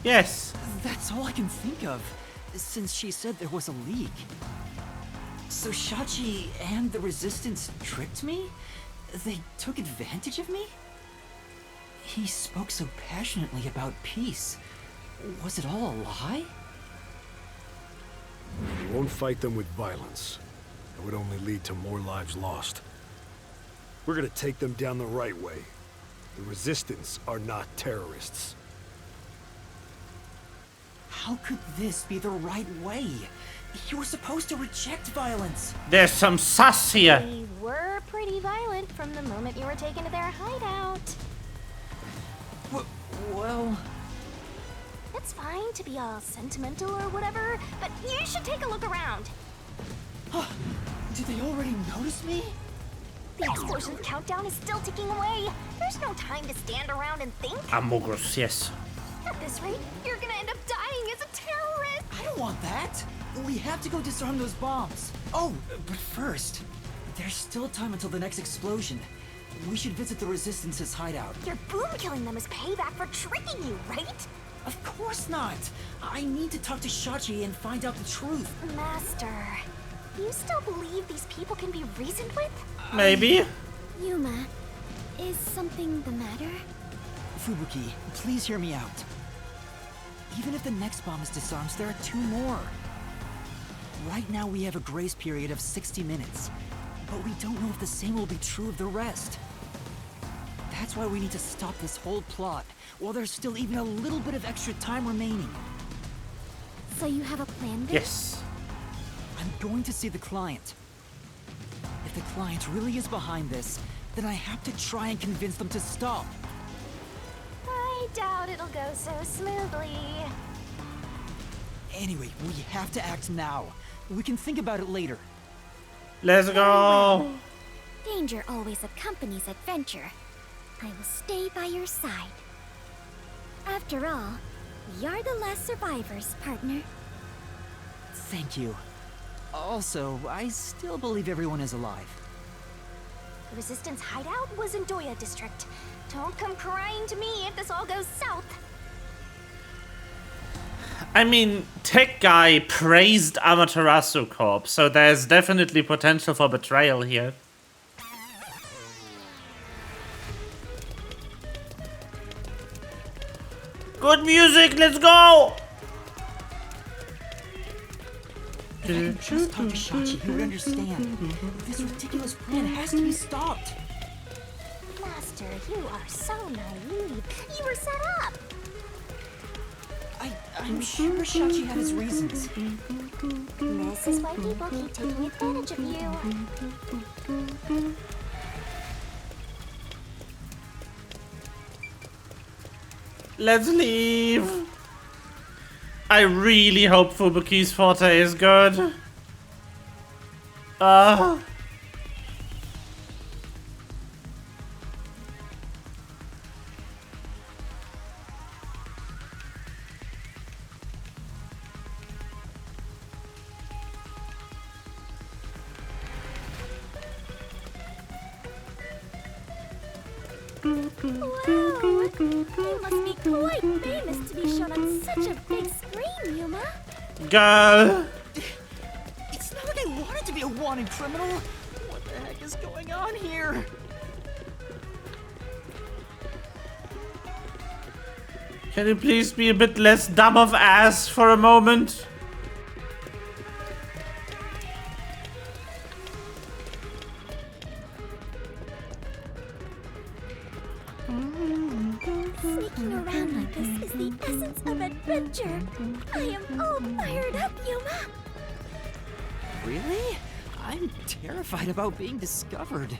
Yes. That's all I can think of, since she said there was a leak. So Shachi and the Resistance tricked me? They took advantage of me? He spoke so passionately about peace. Was it all a lie? We won't fight them with violence. It would only lead to more lives lost. We're gonna take them down the right way. The Resistance are not terrorists. How could this be the right way? You were supposed to reject violence. There's some sus here. They were pretty violent from the moment you were taken to their hideout. Well... It's fine to be all sentimental or whatever, but you should take a look around. Did they already notice me? The explosion countdown is still ticking away. There's no time to stand around and think. Amogus, yes. At this rate, you're gonna end up dying as a terrorist. I don't want that. We have to go disarm those bombs. Oh, but first, there's still time until the next explosion. We should visit the Resistance's hideout. Your boom killing them is payback for tricking you, right? Of course not. I need to talk to Shachi and find out the truth. Master, you still believe these people can be reasoned with? Maybe. Yuma, is something the matter? Fubuki, please hear me out. Even if the next bomb is disarmed, there are 2 more. Right now we have a grace period of 60 minutes, but we don't know if the same will be true of the rest. That's why we need to stop this whole plot, while there's still even a little bit of extra time remaining. So you have a plan, Vic? Yes. I'm going to see the client. If the client really is behind this, then I have to try and convince them to stop. I doubt it'll go so smoothly. Anyway, we have to act now. We can think about it later. Let's go. Danger always accompanies adventure. I will stay by your side. After all, we are the last survivors, partner. Thank you. Also, I still believe everyone is alive. The Resistance hideout was in Doya District. Don't come crying to me if this all goes south. I mean, Tech Guy praised Amaterasu Corp, so there's definitely potential for betrayal here. Good music, let's go! If I can just talk to Shachi, he would understand. This ridiculous plan has to be stopped. Master, you are so naive. You were set up. I'm sure Shachi had his reasons. This is why people keep taking advantage of you. Let's leave. I really hope Fubuki's forte is good. Wow! You must be quite famous to be shown on such a big screen, Yuma. Girl. It's not like I wanted to be a wanted criminal. What the heck is going on here? Can you please be a bit less dumb of ass for a moment? Sneaking around like this is the essence of adventure. I am all fired up, Yuma. Really? I'm terrified about being discovered.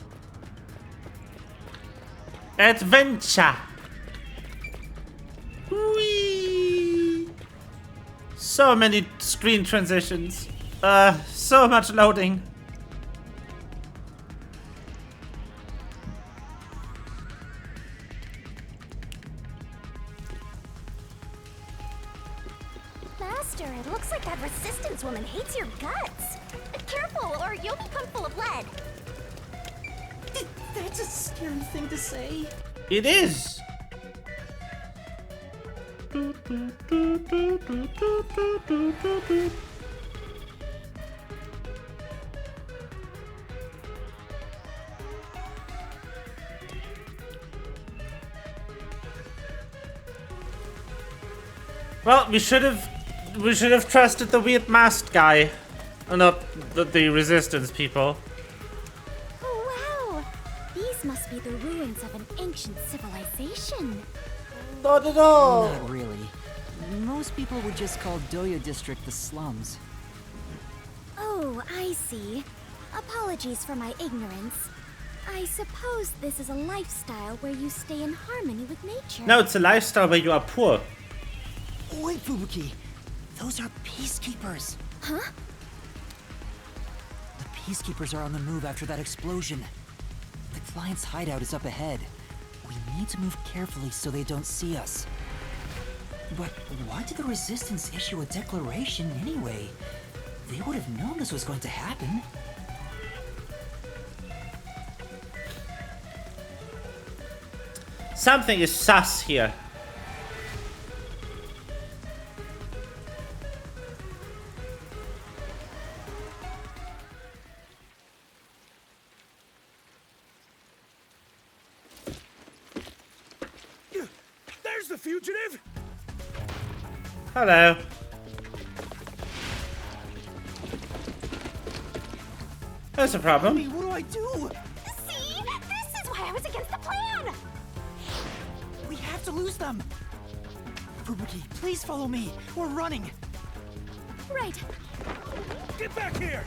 Adventure. Whee! So many screen transitions. So much loading. Master, it looks like that Resistance woman hates your guts. Careful, or you'll become full of lead. That's a scary thing to say. It is. Well, we should have trusted the weird masked guy, not the Resistance people. Oh wow! These must be the ruins of an ancient civilization. Not at all. Not really. Most people would just call Doya District the slums. Oh, I see. Apologies for my ignorance. I suppose this is a lifestyle where you stay in harmony with nature. No, it's a lifestyle where you are poor. Wait, Fubuki. Those are peacekeepers. Huh? The peacekeepers are on the move after that explosion. The client's hideout is up ahead. We need to move carefully so they don't see us. But why did the Resistance issue a declaration anyway? They would have known this was going to happen. Something is sus here. There's the fugitive! Hello. There's a problem. What do I do? See? This is why I was against the plan! We have to lose them. Fubuki, please follow me. We're running. Right. Get back here!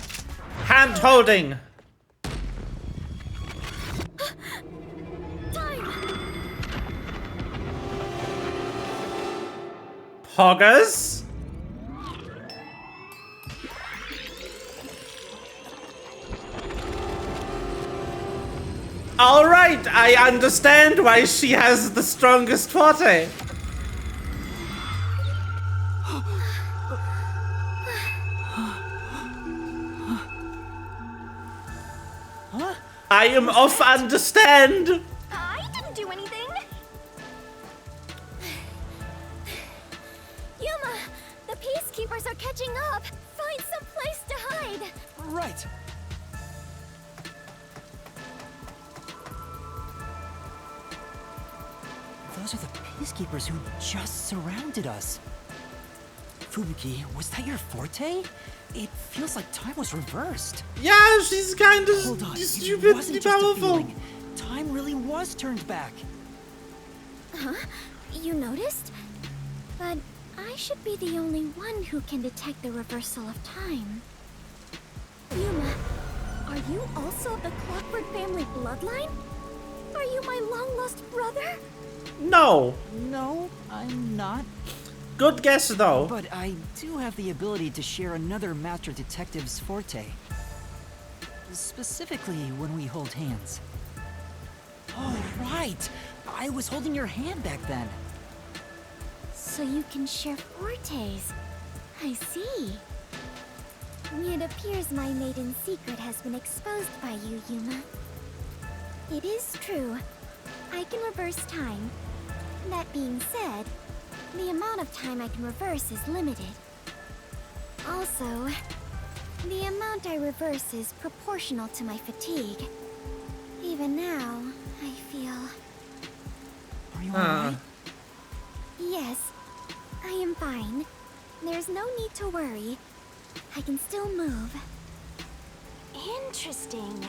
Hand holding. Poggers? Alright, I understand why she has the strongest forte. Huh? I am off understand. I didn't do anything. Yuma, the peacekeepers are catching up. Find some place to hide. Right. Those are the peacekeepers who just surrounded us. Fubuki, was that your forte? It feels like time was reversed. Yeah, she's kind of Hold on, stupidly it wasn't just a powerful. feeling. Time really was turned back. Huh? You noticed? But I should be the only one who can detect the reversal of time. Yuma, are you also of the Clockwork family bloodline? Are you my long-lost brother? No. No, I'm not. Good guess though. But I do have the ability to share another Master Detective's forte. Specifically when we hold hands. Oh, right! I was holding your hand back then. So you can share fortes. I see. It appears my maiden secret has been exposed by you, Yuma. It is true. I can reverse time. That being said, the amount of time I can reverse is limited. Also, the amount I reverse is proportional to my fatigue. Even now, I feel... Are you alright? Yes, I am fine. There's no need to worry. I can still move. Interesting.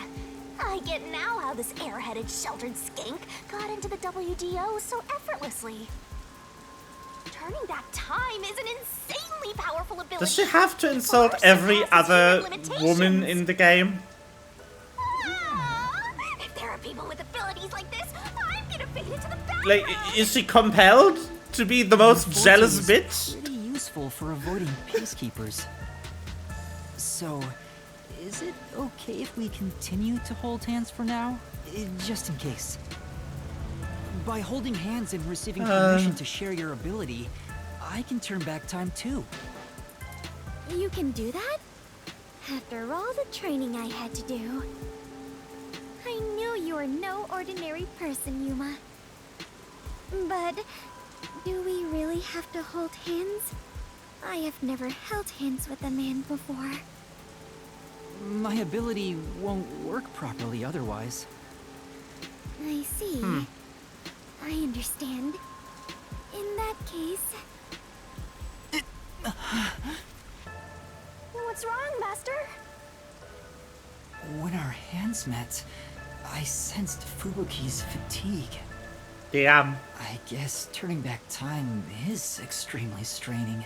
I get now how this airheaded sheltered skink got into the WDO so effortlessly. Turning back time is an insanely powerful ability. Does she have to insult every other woman in the game? If there are people with abilities like this, I'm gonna fade into the background. Like, is she compelled to be the most jealous bitch? Pretty useful for avoiding peacekeepers. So, is it okay if we continue to hold hands for now? Just in case. By holding hands and receiving permission to share your ability, I can turn back time too. You can do that? After all the training I had to do. I knew you were no ordinary person, Yuma. But do we really have to hold hands? I have never held hands with a man before. My ability won't work properly otherwise. I see. I understand. In that case... What's wrong, Master? When our hands met, I sensed Fubuki's fatigue. Damn. I guess turning back time is extremely straining.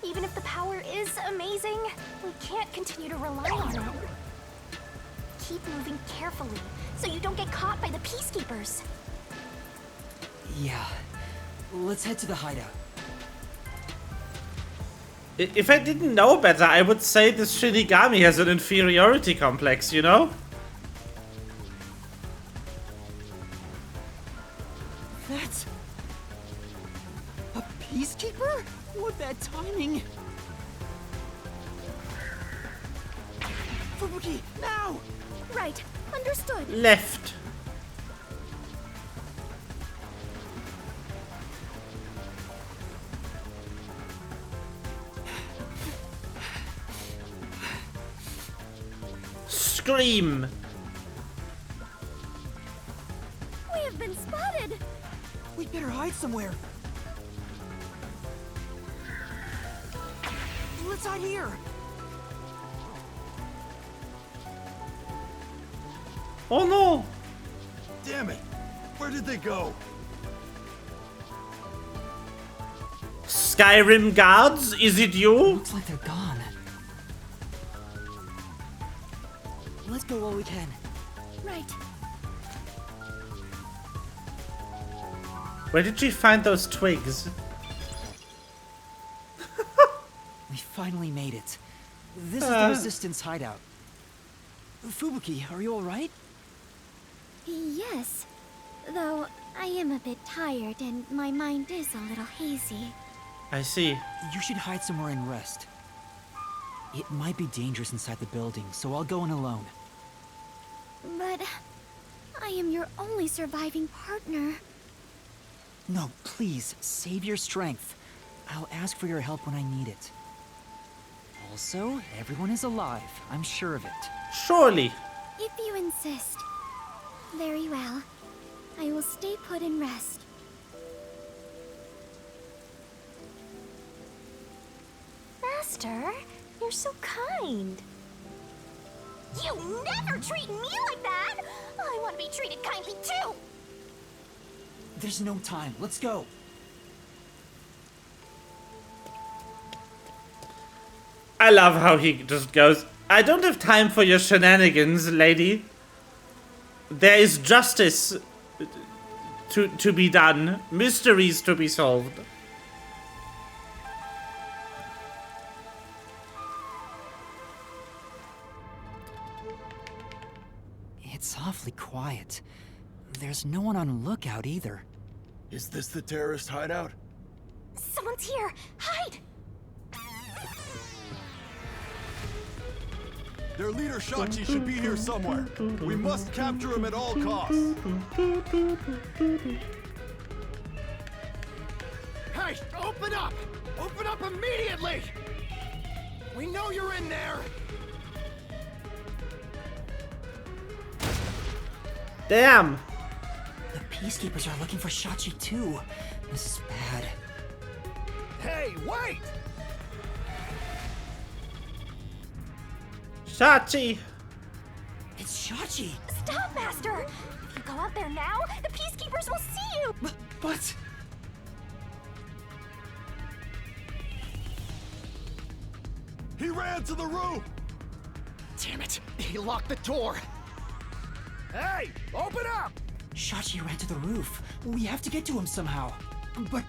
Even if the power is amazing, we can't continue to rely on it. Keep moving carefully, so you don't get caught by the peacekeepers. Yeah. Let's head to the hideout. If I didn't know better, I would say this Shinigami has an inferiority complex, you know? Fubuki, now! Right, understood. Left. Scream! We have been spotted! We'd better hide somewhere. Let's hide here. Oh no! Damn it! Where did they go? Skyrim guards, is it you? Looks like they're gone. Let's go while we can. Right. Where did you find those twigs? We finally made it. This is the Resistance hideout. Fubuki, are you alright? Yes. Though I am a bit tired and my mind is a little hazy. I see. You should hide somewhere and rest. It might be dangerous inside the building, so I'll go in alone. But I am your only surviving partner. No, please, save your strength. I'll ask for your help when I need it. Also, everyone is alive. I'm sure of it. Surely. If you insist. Very well. I will stay put and rest. Master, you're so kind. You never treat me like that! I want to be treated kindly too! There's no time. Let's go. I love how he just goes, I don't have time for your shenanigans, lady. There is justice to be done. Mysteries to be solved. It's awfully quiet. There's no one on lookout either. Is this the terrorist hideout? Someone's here! Hide! Their leader Shachi should be here somewhere. We must capture him at all costs. Hey, open up! Open up immediately! We know you're in there! Damn! The Peacekeepers are looking for Shachi too. This is bad. Hey, wait! Shachi! It's Shachi! Stop, Master! If you go out there now, the Peacekeepers will see you! But... He ran to the roof! Damn it! He locked the door! Hey! Open up! Shachi ran to the roof. We have to get to him somehow. But...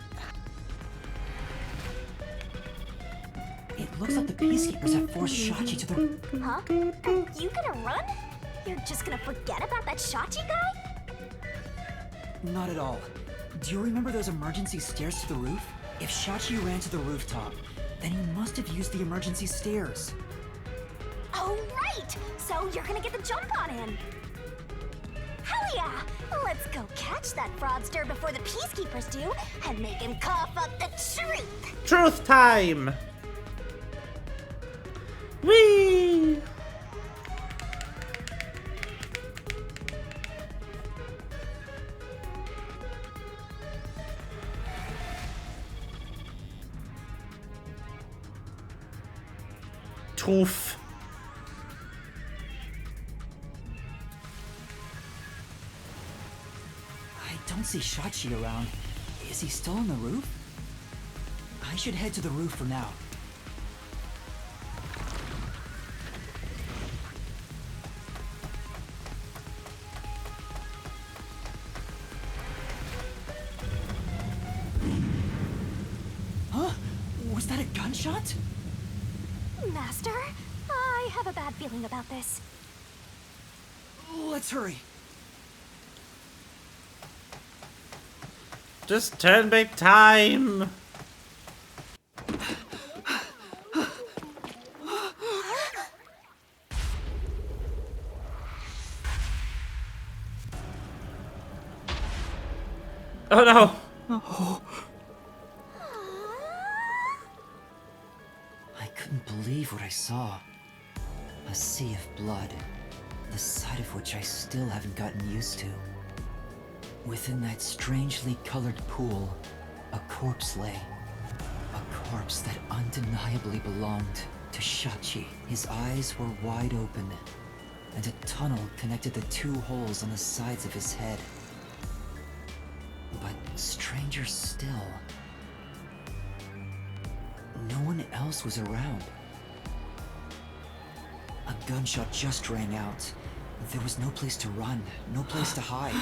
It looks like the Peacekeepers have forced Shachi to the... Huh? Are you gonna run? You're just gonna forget about that Shachi guy? Not at all. Do you remember those emergency stairs to the roof? If Shachi ran to the rooftop, then he must have used the emergency stairs. Oh, right! So you're gonna get the jump on him! Hell yeah! Let's go catch that fraudster before the Peacekeepers do, and make him cough up the truth! Truth time! Whee! Truth. I don't see Shachi around. Is he still on the roof? I should head to the roof for now. Huh? Was that a gunshot? Master, I have a bad feeling about this. Let's hurry. Just turn back time. Oh no! Oh. I couldn't believe what I saw. A sea of blood, the sight of which I still haven't gotten used to. Within that strangely colored pool, a corpse lay. A corpse that undeniably belonged to Shachi. His eyes were wide open, and a tunnel connected the two holes on the sides of his head. But stranger still, no one else was around. A gunshot just rang out. There was no place to run, no place to hide.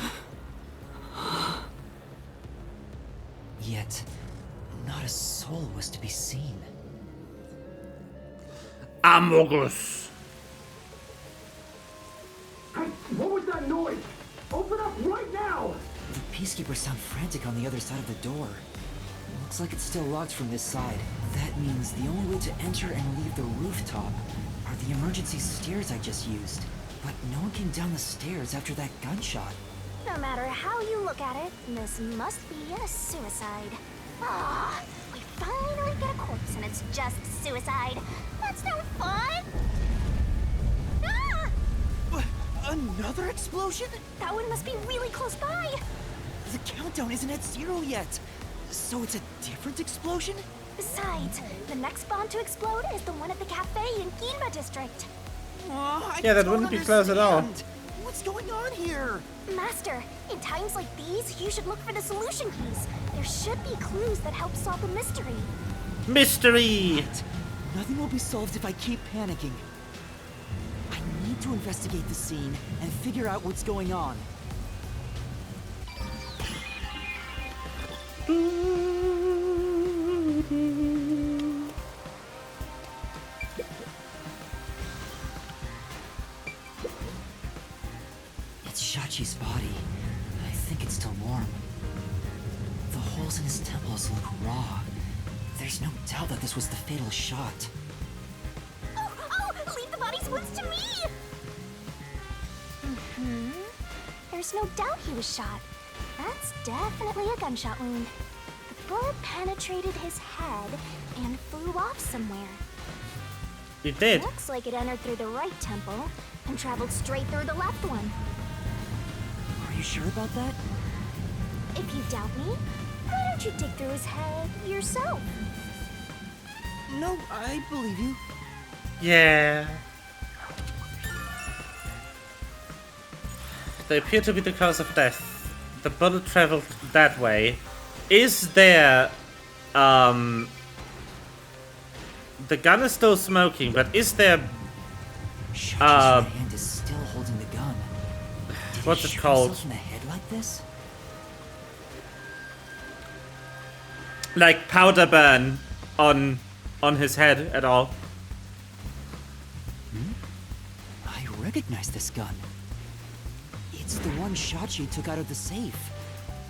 Yet, not a soul was to be seen. Amogus! Hey, what was that noise? Open up right now! The peacekeepers sound frantic on the other side of the door. Looks like it's still locked from this side. That means the only way to enter and leave the rooftop are the emergency stairs I just used. But no one came down the stairs after that gunshot. No matter how you look at it, this must be a suicide. Ah, we finally get a corpse and it's just suicide. That's no fun! Ah! Another explosion? That one must be really close by. The countdown isn't at 0 yet. So it's a different explosion? Besides, the next bomb to explode is the one at the cafe in Ginma district. Yeah, that wouldn't be close at all. What's going on here? Master, in times like these, you should look for the solution keys. There should be clues that help solve the mystery. Mystery! Nothing will be solved if I keep panicking. I need to investigate the scene and figure out what's going on. It's Shachi's body. I think it's still warm. The holes in his temples look raw. There's no doubt that this was the fatal shot. Oh, leave the body's wounds to me! There's no doubt he was shot. That's definitely a gunshot wound. The bullet penetrated his head and flew off somewhere. It did. Looks like it entered through the right temple and traveled straight through the left one. Are you sure about that? If you doubt me, why don't you dig through his head yourself? No, I believe you. Yeah. They appear to be the cause of death. The bullet traveled that way. Is there... The gun is still smoking, but is there... Shachi's right hand is still holding the gun. Did what's he it shoot called? himself in the head like this? Like powder burn on his head at all. I recognize this gun. It's the one Shachi took out of the safe.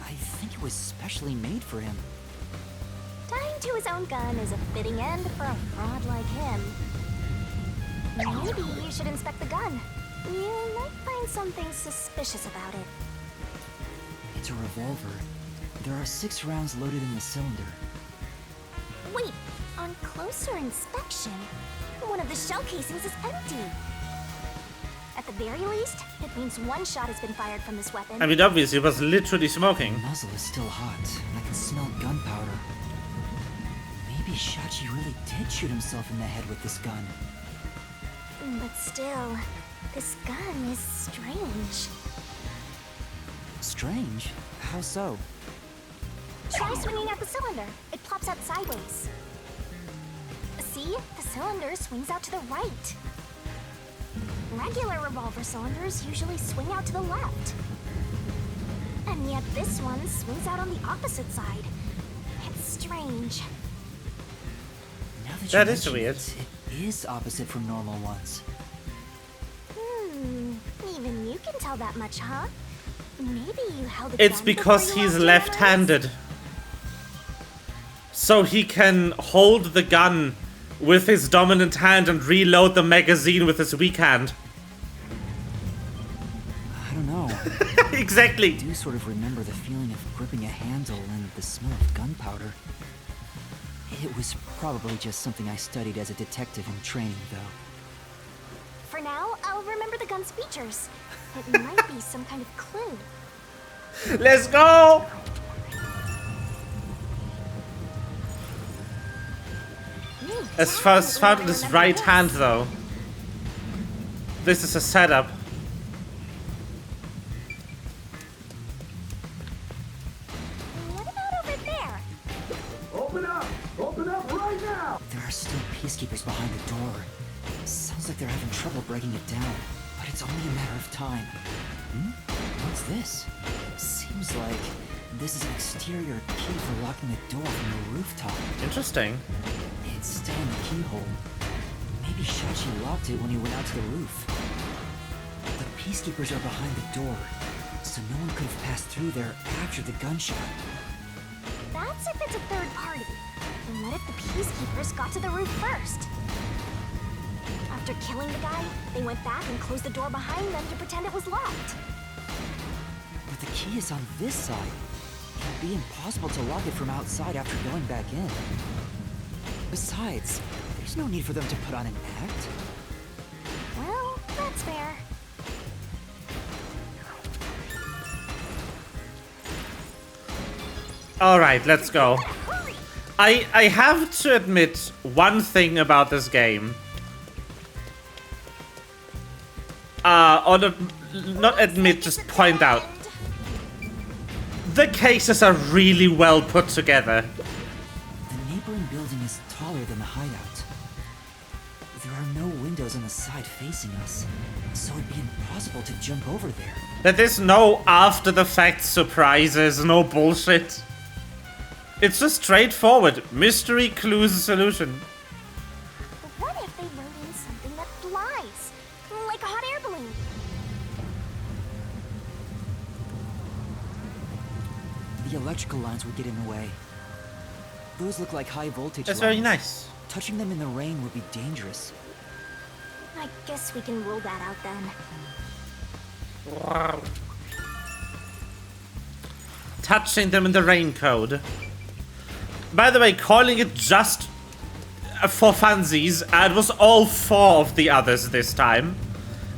I think it was specially made for him. Tying to his own gun is a fitting end for a fraud like him. Maybe you should inspect the gun. You might find something suspicious about it. It's a revolver. There are 6 rounds loaded in the cylinder. Wait, on closer inspection, one of the shell casings is empty. At the very least, it means one shot has been fired from this weapon. I mean, obviously, it was literally smoking. The muzzle is still hot, and I can smell gunpowder. Maybe Shachi really did shoot himself in the head with this gun. But still, this gun is strange. Strange? How so? Try swinging at the cylinder. It plops out sideways. See? The cylinder swings out to the right. Regular revolver cylinders usually swing out to the left. And yet this one swings out on the opposite side. It's strange. Now that That you is mention weird. It is opposite from normal ones. Even you can tell that much, huh? Maybe you held a It's gun because before you he's lost your left-handed. So he can hold the gun with his dominant hand and reload the magazine with his weak hand. I don't know. exactly. I do sort of remember the feeling of gripping a handle and the smell of gunpowder. It was probably just something I studied as a detective in training, though. For now, I'll remember the gun's features. It might be some kind of clue. Let's go! As far as found in his right hand, though. This is a setup. What about over there? Open up! Open up right now! There are still peacekeepers behind the door. Sounds like they're having trouble breaking it down, but it's only a matter of time. What's this? Seems like this is an exterior key for locking the door from the rooftop. Interesting. It's still in the keyhole. Maybe Shachi locked it when he went out to the roof. The peacekeepers are behind the door, so no one could have passed through there after the gunshot. That's if it's a third party. And what if the peacekeepers got to the roof first? After killing the guy, they went back and closed the door behind them to pretend it was locked. But the key is on this side. It'd be impossible to lock it from outside after going back in. Besides, there's no need for them to put on an act. Well, that's fair. Alright, let's go. I have to admit one thing about this game. Not admit, just point out. The cases are really well put together. The neighboring building is taller than the hideout. There are no windows on the side facing us, so it'd be impossible to jump over there. That there's no after-the-fact surprises, no bullshit. It's just straightforward. Mystery, clues, solution. But what if they wrote in something that flies? Like a hot air balloon? The electrical lines would get in the way. Those look like high voltage That's lines. very nice. Touching them in the rain would be dangerous. I guess we can rule that out then. Wow. Touching them in the rain code. By the way, calling it just for funsies, it was all 4 of the others this time.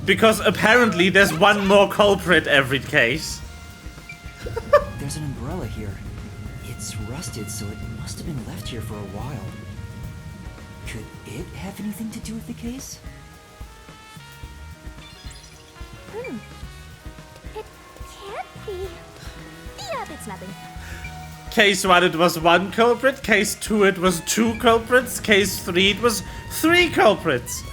Because apparently there's one more culprit every case. There's an umbrella here. It's rusted, so it must have been left here for a while. Could it have anything to do with the case? It can't be. Yep, it's nothing. Case 1 it was 1 culprit, case 2 it was 2 culprits, case 3 it was 3 culprits.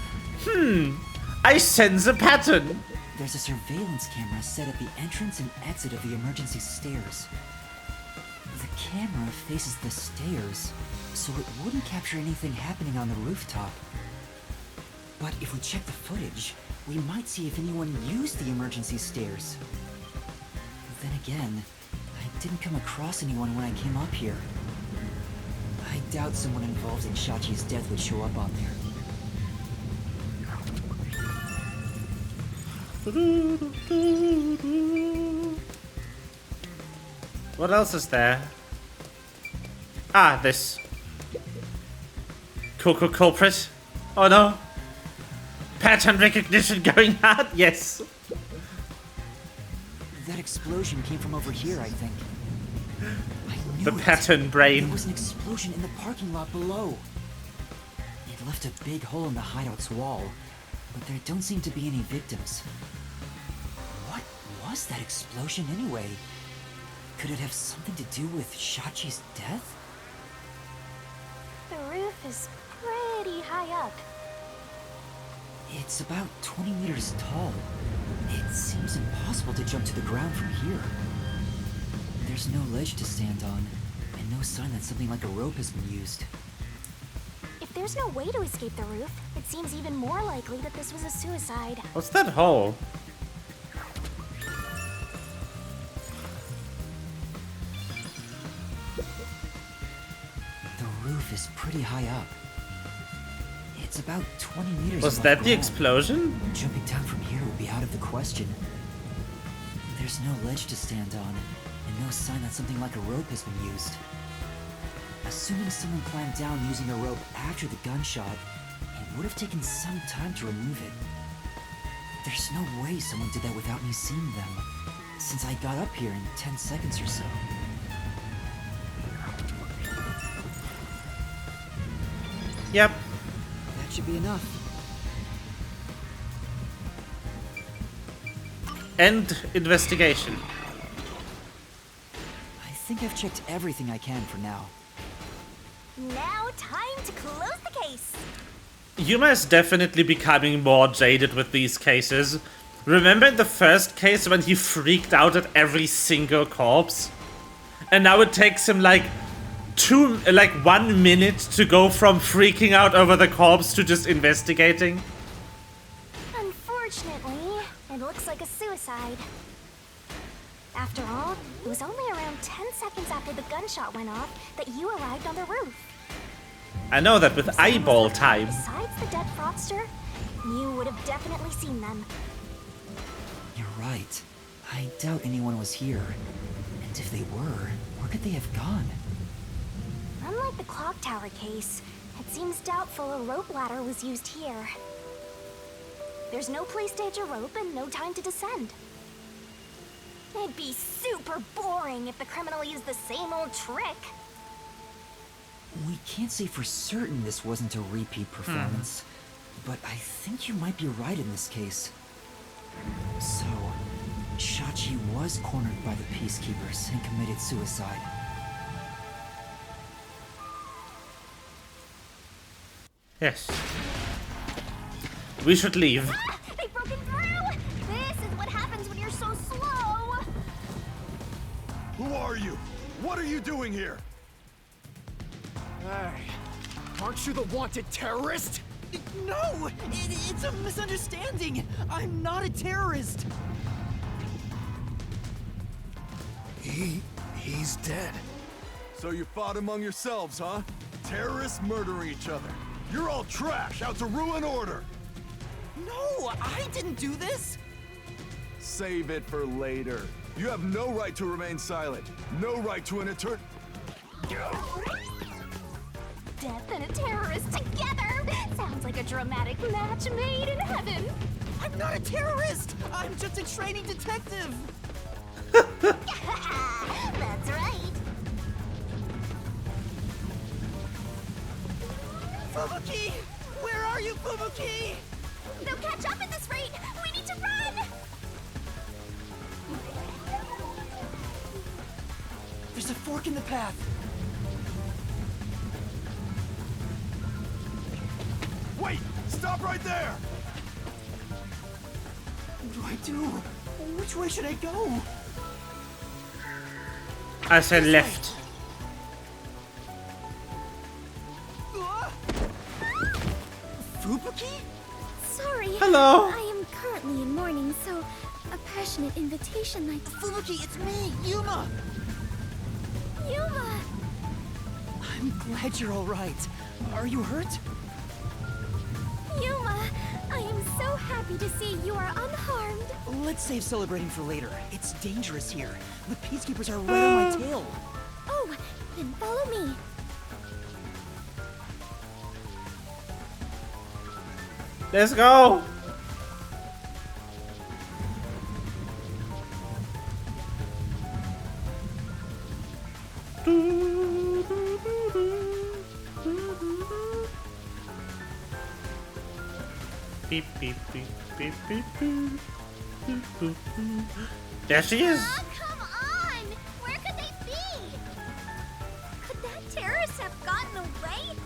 I sense a pattern. There's a surveillance camera set at the entrance and exit of the emergency stairs. The camera faces the stairs, so it wouldn't capture anything happening on the rooftop. But if we check the footage, we might see if anyone used the emergency stairs. Then again, I didn't come across anyone when I came up here. I doubt someone involved in Shachi's death would show up on there. What else is there? Ah, this. Coco culprit. Oh no. Pattern recognition going hard? Yes. That explosion came from over here, I think. The pattern brain. There was an explosion in the parking lot below. It left a big hole in the hideout's wall, but there don't seem to be any victims. What was that explosion anyway? Could it have something to do with Shachi's death? The roof is pretty high up. It's about 20 meters tall. It seems impossible to jump to the ground from here. There's no ledge to stand on, and no sign that something like a rope has been used. If there's no way to escape the roof, it seems even more likely that this was a suicide. What's that hole? The roof is pretty high up. It's about 20 meters Was above that the ground. explosion? Jumping down from here would be out of the question. There's no ledge to stand on, and no sign that something like a rope has been used. Assuming someone climbed down using a rope after the gunshot, it would have taken some time to remove it. There's no way someone did that without me seeing them, since I got up here in 10 seconds or so. Yep. That should be enough. End investigation. I think I've checked everything I can for now. Now, time to close the case. Yuma is definitely becoming more jaded with these cases. Remember in the first case when he freaked out at every single corpse? And now it takes him like 1 minute to go from freaking out over the corpse to just investigating? Unfortunately, it looks like a suicide. After all, it was only around 10 seconds after the gunshot went off that you arrived on the roof. I know that with eyeball time. Besides the dead fraudster, you would have definitely seen them. You're right. I doubt anyone was here. And if they were, where could they have gone? Unlike the clock tower case, it seems doubtful a rope ladder was used here. There's no place to hitch a rope and no time to descend. It'd be super boring if the criminal used the same old trick. We can't say for certain this wasn't a repeat performance, but I think you might be right in this case. So, Shachi was cornered by the peacekeepers and committed suicide. Yes. We should leave. Ah, they've broken through! This is what happens when you're so slow! Who are you? What are you doing here? Hey, aren't you the wanted terrorist? No! It's a misunderstanding! I'm not a terrorist! He's dead. So you fought among yourselves, huh? Terrorists murdering each other. You're all trash, out to ruin order. No, I didn't do this! Save it for later. You have no right to remain silent. No right to an eternal... Death and a terrorist together! Sounds like a dramatic match made in heaven! I'm not a terrorist! I'm just a training detective! That's right! Fubuki! Where are you, Fubuki? They'll catch up at this rate! We need to run! There's a fork in the path! Wait! Stop right there! What do I do? Which way should I go? I said left. Fubuki? Sorry. Hello. I am currently in mourning, so a passionate invitation like... Fubuki, it's me, Yuma! Yuma! I'm glad you're alright. Are you hurt? Yuma, I am so happy to see you are unharmed. Let's save celebrating for later. It's dangerous here. The peacekeepers are right on my tail. Oh, then follow me. Let's go. Beep beep beep beep beep beep. There she is. Oh, come on! Where could they be? Could that terrorist have gotten away?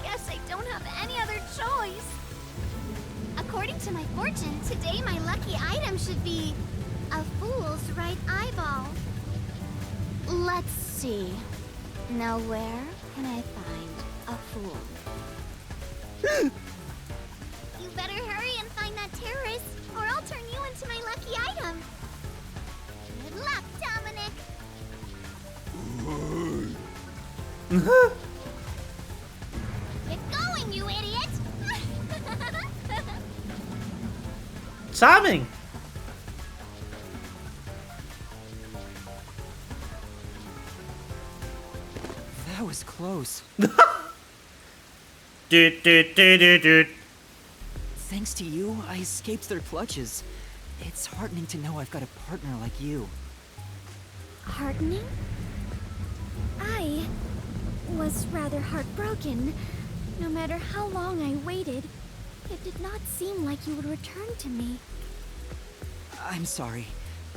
Guess I don't have any other choice. According to my fortune, today my lucky item should be a fool's right eyeball. Let's see. Now where can I find a fool? You better hurry and find that terrorist, or I'll turn you into my lucky item. Good luck, Dominic. Get going, you idiot! Charming. was close. Thanks to you, I escaped their clutches. It's heartening to know I've got a partner like you. Heartening? I was rather heartbroken. No matter how long I waited, it did not seem like you would return to me. I'm sorry.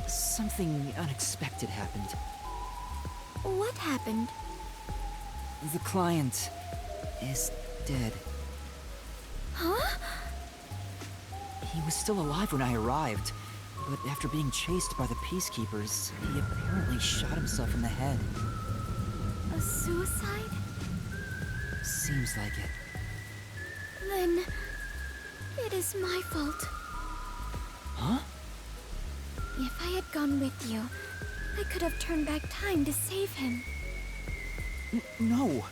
Something unexpected happened. What happened? The client is dead. Huh? He was still alive when I arrived, but after being chased by the peacekeepers, he apparently shot himself in the head. A suicide? Seems like it. Then it is my fault. Huh? If I had gone with you, I could have turned back time to save him. No.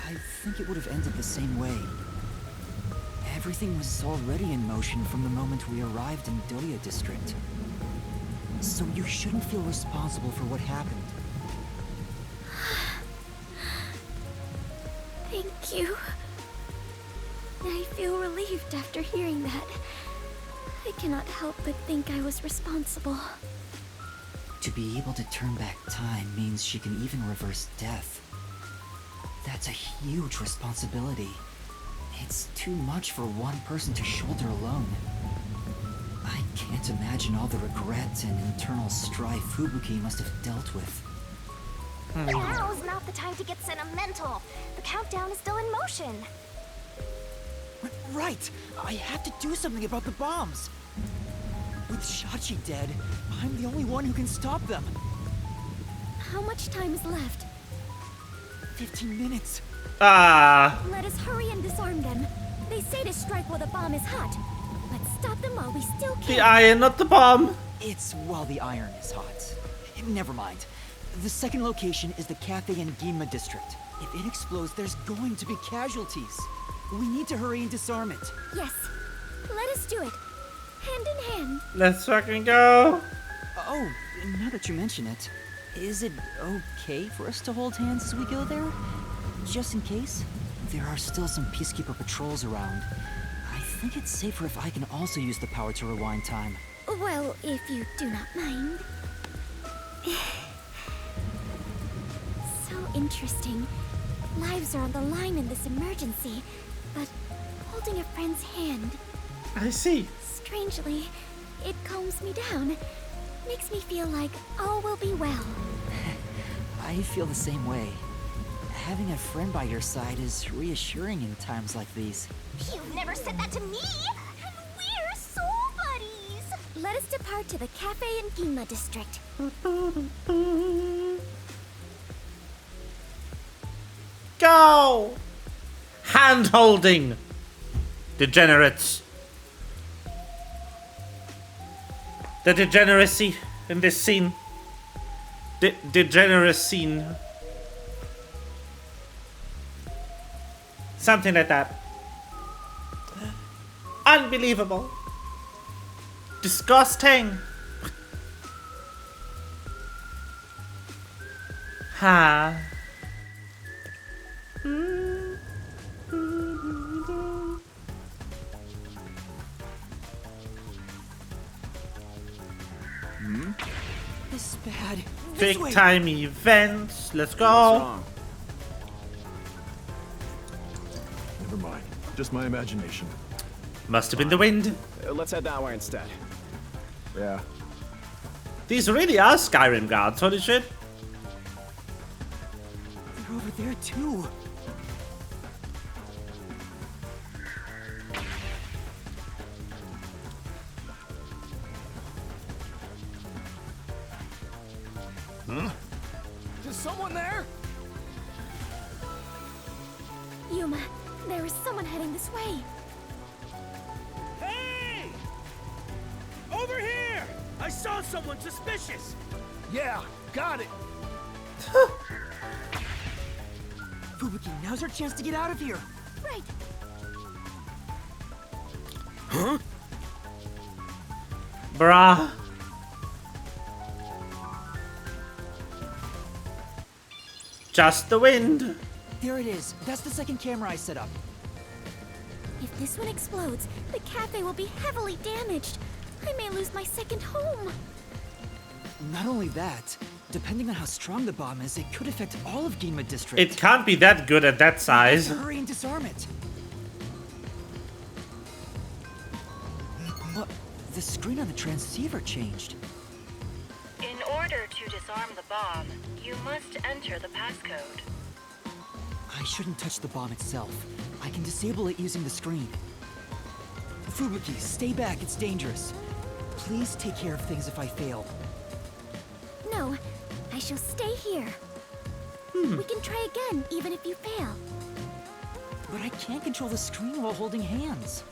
I think it would have ended the same way. Everything was already in motion from the moment we arrived in Doya District. So you shouldn't feel responsible for what happened. Thank you. I feel relieved after hearing that. I cannot help but think I was responsible. To be able to turn back time means she can even reverse death. That's a huge responsibility. It's too much for one person to shoulder alone. I can't imagine all the regret and internal strife Fubuki must have dealt with. Now's not the time to get sentimental. The countdown is still in motion. Right! I have to do something about the bombs! With Shachi dead, I'm the only one who can stop them. How much time is left? 15 minutes. Let us hurry and disarm them. They say to strike while the bomb is hot. Let's stop them while we still can. The iron, not the bomb. It's while the iron is hot. Never mind. The second location is the cafe in Ginma district. If it explodes, there's going to be casualties. We need to hurry and disarm it. Yes. Let us do it. Hand in hand. Let's fucking go. Oh, now that you mention it, is it okay for us to hold hands as we go there? Just in case? There are still some peacekeeper patrols around. I think it's safer if I can also use the power to rewind time. Well, if you do not mind. So interesting. Lives are on the line in this emergency, but holding a friend's hand. I see. Strangely, it calms me down. Makes me feel like all will be well. I feel the same way. Having a friend by your side is reassuring in times like these. You've never said that to me! And we're soul buddies! Let us depart to the cafe in Ginma district. Go! Hand holding! Degenerates. The degeneracy in this scene. Degenerate scene. Something like that. Unbelievable. Disgusting. Ha. This is bad. Big time events. Let's go. Never mind. Just my imagination. Must have been the wind. Let's head that way instead. Yeah. These really are Skyrim guards, holy shit. They're over there too. Huh? Is someone there? Yuma, there is someone heading this way. Hey! Over here! I saw someone suspicious! Yeah, got it. Fubuki, now's our chance to get out of here. Right. Huh? Bruh. Just the wind. There it is. That's the second camera I set up. If this one explodes, the cafe will be heavily damaged. I may lose my second home. Not only that, depending on how strong the bomb is, it could affect all of Ginma District. It can't be that good at that size. Hurry and disarm it. What? The screen on the transceiver changed. In order to disarm the bomb, you must enter the passcode. I shouldn't touch the bomb itself. I can disable it using the screen. Fubuki, stay back. It's dangerous. Please take care of things if I fail. No, I shall stay here. We can try again, even if you fail. But I can't control the screen while holding hands.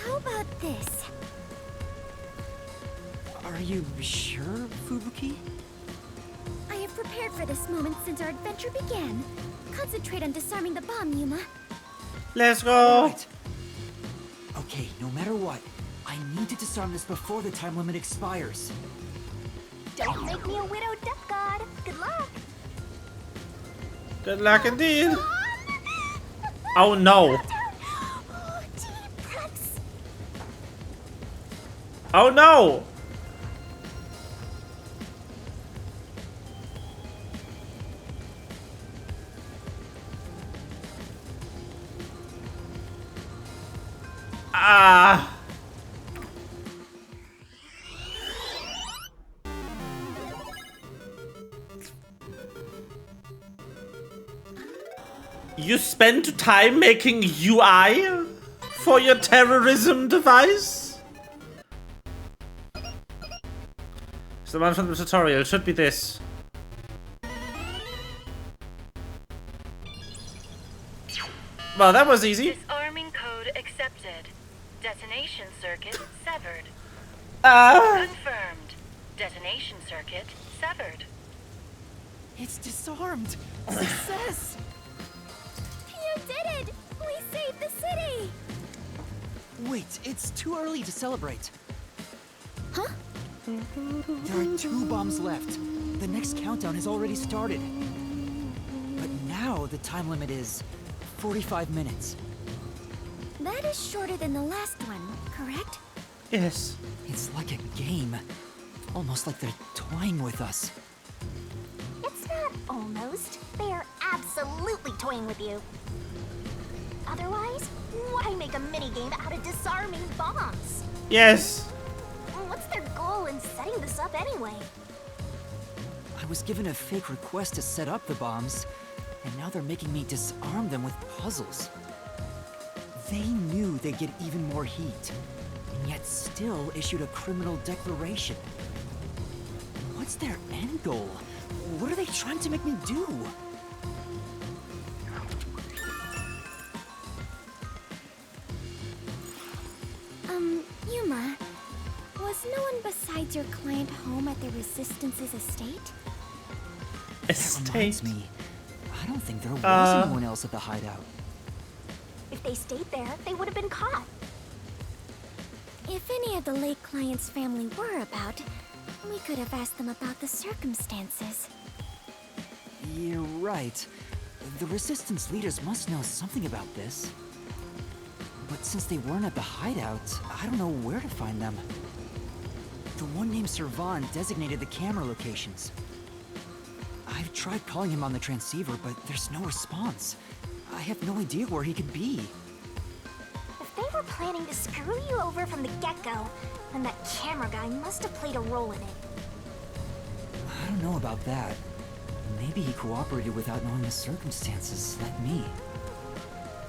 How about this? Are you sure, Fubuki? I have prepared for this moment since our adventure began. Concentrate on disarming the bomb, Yuma. Let's go. Right. Okay, no matter what, I need to disarm this before the time limit expires. Don't make me a widow death god. Good luck. Good luck indeed. Oh no. Oh no. Ah. You spent time making UI for your terrorism device? It's the one from the tutorial. It should be this. Well, that was easy. Disarming code accepted. Detonation circuit severed. Confirmed. Detonation circuit severed. It's disarmed. Success. You did it! We saved the city! Wait, it's too early to celebrate. Huh? There are 2 bombs left. The next countdown has already started. But now the time limit is 45 minutes. That is shorter than the last one, correct? Yes. It's like a game. Almost like they're toying with us. It's not almost. They are absolutely toying with you. Otherwise, why make a minigame out of disarming bombs? Yes. What's their goal in setting this up anyway? I was given a fake request to set up the bombs, and now they're making me disarm them with puzzles. They knew they'd get even more heat, and yet still issued a criminal declaration. What's their end goal? What are they trying to make me do? Yuma, was no one besides your client home at the Resistance's estate? That reminds me, I don't think there was anyone else at the hideout. If they stayed there, they would have been caught. If any of the late client's family were about, we could have asked them about the circumstances. You're right. The Resistance leaders must know something about this. But since they weren't at the hideout, I don't know where to find them. The one named Servan designated the camera locations. I've tried calling him on the transceiver, but there's no response. I have no idea where he could be. If they were planning to screw you over from the get-go, then that camera guy must have played a role in it. I don't know about that. Maybe he cooperated without knowing the circumstances, like me.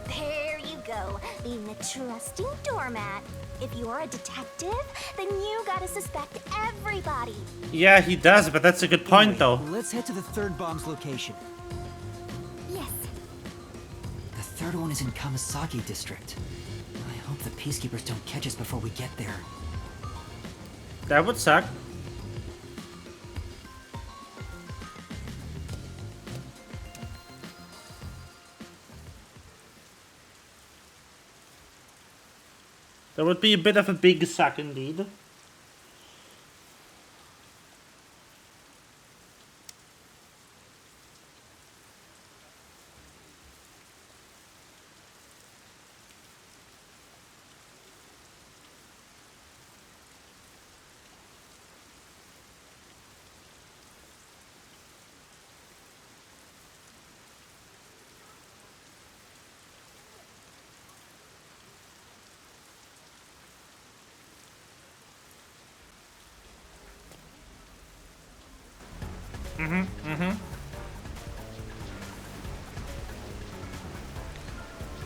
There you go, being a trusting doormat. If you're a detective, then you gotta suspect everybody. Yeah, he does, but that's a good point, Anyway, though. let's head to the third bomb's location. Yes. The third one is in Kamasaki District. I hope the peacekeepers don't catch us before we get there. That would suck. That would be a bit of a big suck indeed.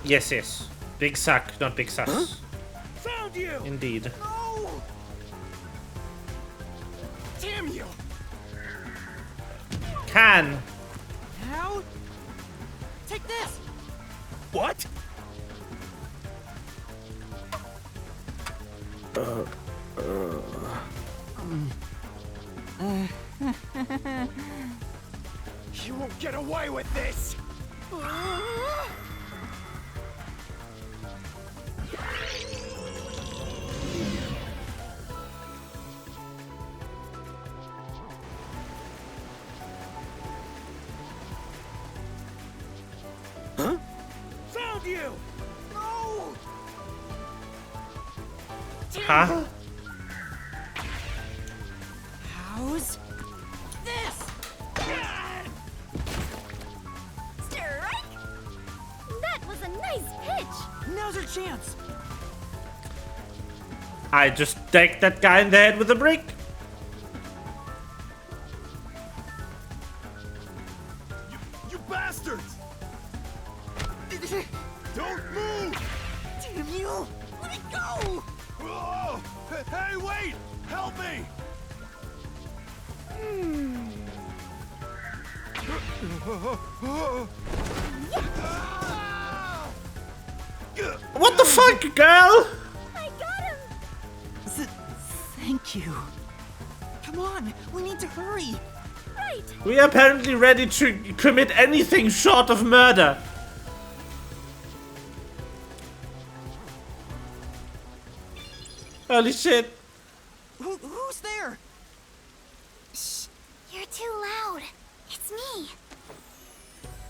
Yes, yes. Big suck, not big sus. Huh? Found you! Indeed. No! Damn you! Can. Now? Take this! What? You won't get away with this! Huh? Found you! No! Huh? How's this? Strike! That was a nice pitch! Now's our chance! I just decked that guy in the head with a brick. You bastards! Don't move! Damn you! Let it go! Whoa! Hey, wait! Help me! What the fuck, girl? I got him! Thank you. Come on, we need to hurry. Right! We are apparently ready to commit anything short of murder. Holy shit. Who's there? Shh! You're too loud. It's me.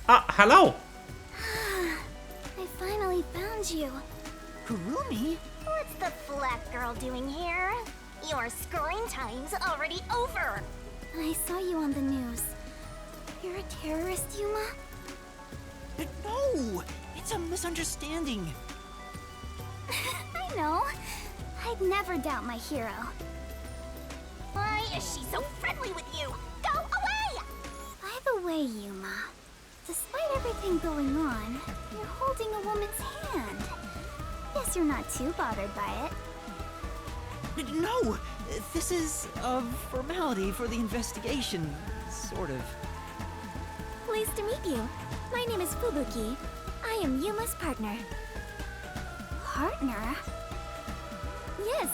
Ah, hello. I finally found you. Kurumi? What's the flat girl doing here? Your screen time's already over. I saw you on the news. You're a terrorist, Yuma? No! It's a misunderstanding. I know. I'd never doubt my hero. Why is she so friendly with you? Go away! By the way, Yuma, despite everything going on, you're holding a woman's hand. Guess you're not too bothered by it. No! This is a formality for the investigation, sort of. Pleased to meet you. My name is Fubuki. I am Yuma's partner. Partner? Yes.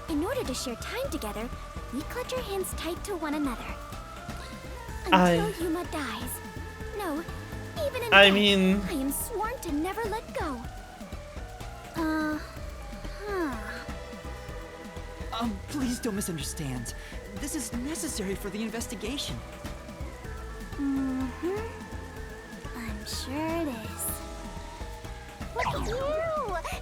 In order to share time together, we clutch our hands tight to one another. Until Yuma dies. No, even in death, mean... I am sworn to never let go. Please don't misunderstand. This is necessary for the investigation. Mm-hmm. I'm sure it is. Look at you!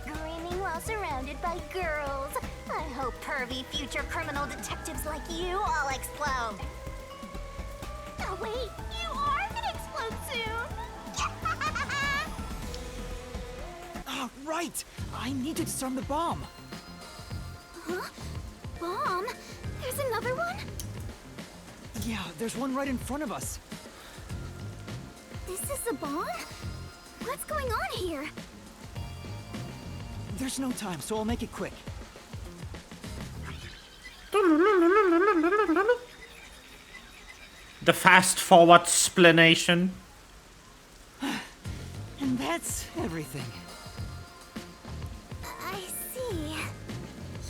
Grinning while surrounded by girls. I hope pervy future criminal detectives like you all explode. Oh wait, you are gonna explode soon! Ah, right! I need to disarm the bomb. Huh? Bomb? There's another one? Yeah, there's one right in front of us. This is the bomb? What's going on here? There's no time, so I'll make it quick. The fast forward explanation. And that's everything. I see.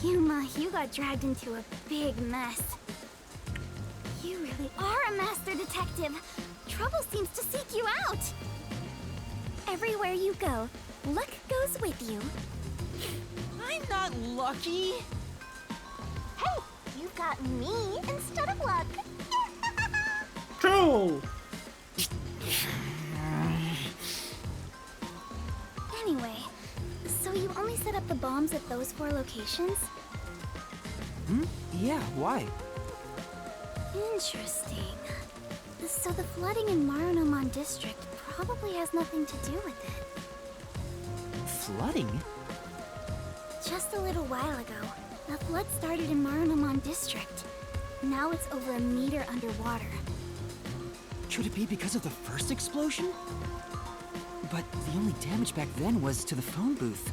Yuma, you got dragged into a big mess. You really are a master detective. Trouble seems to seek you out. Everywhere you go, luck goes with you. I'm not lucky. Hey, you've got me instead of luck. True. Anyway, so you only set up the bombs at those 4 locations? Yeah, why? Interesting. So the flooding in Marunomon district probably has nothing to do with it. Flooding? Just a little while ago, a flood started in Marunomon district. Now it's over a meter underwater. Could it be because of the first explosion? But the only damage back then was to the phone booth.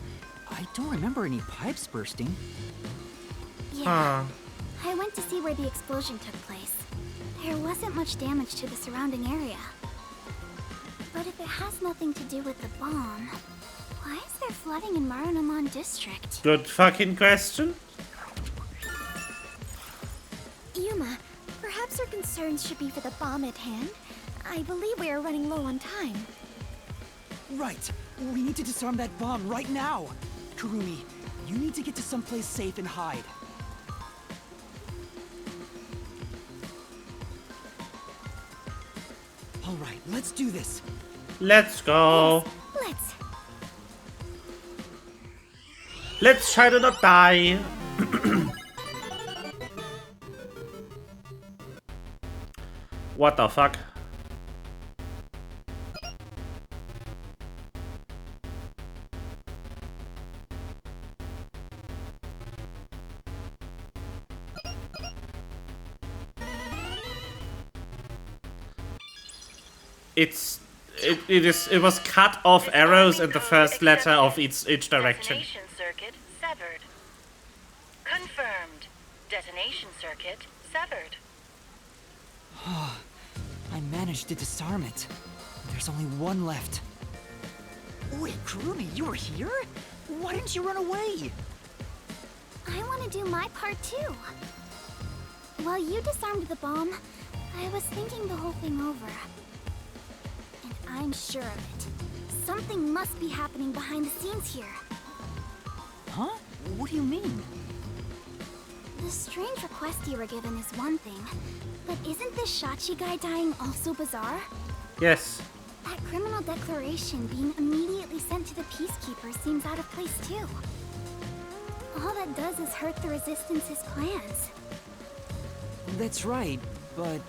I don't remember any pipes bursting. Yeah. I went to see where the explosion took place. There wasn't much damage to the surrounding area. But if it has nothing to do with the bomb, why is there flooding in Marunamon District? Good fucking question. Yuma, perhaps our concerns should be for the bomb at hand. I believe we are running low on time. Right. We need to disarm that bomb right now. Kurumi, you need to get to someplace safe and hide. All right, let's do this. Let's go. Let's. Let's try to not die. What the fuck? It was cut off arrows in the first letter of each direction. Detonation circuit severed. Confirmed. Detonation circuit severed. I managed to disarm it. There's only one left. Wait, Kurumi, you were here? Why didn't you run away? I want to do my part too. While you disarmed the bomb, I was thinking the whole thing over. And I'm sure of it. Something must be happening behind the scenes here. Huh? What do you mean? The strange request you were given is one thing, but isn't this Shachi guy dying also bizarre? Yes. That criminal declaration being immediately sent to the Peacekeeper seems out of place too. All that does is hurt the Resistance's plans. That's right, but...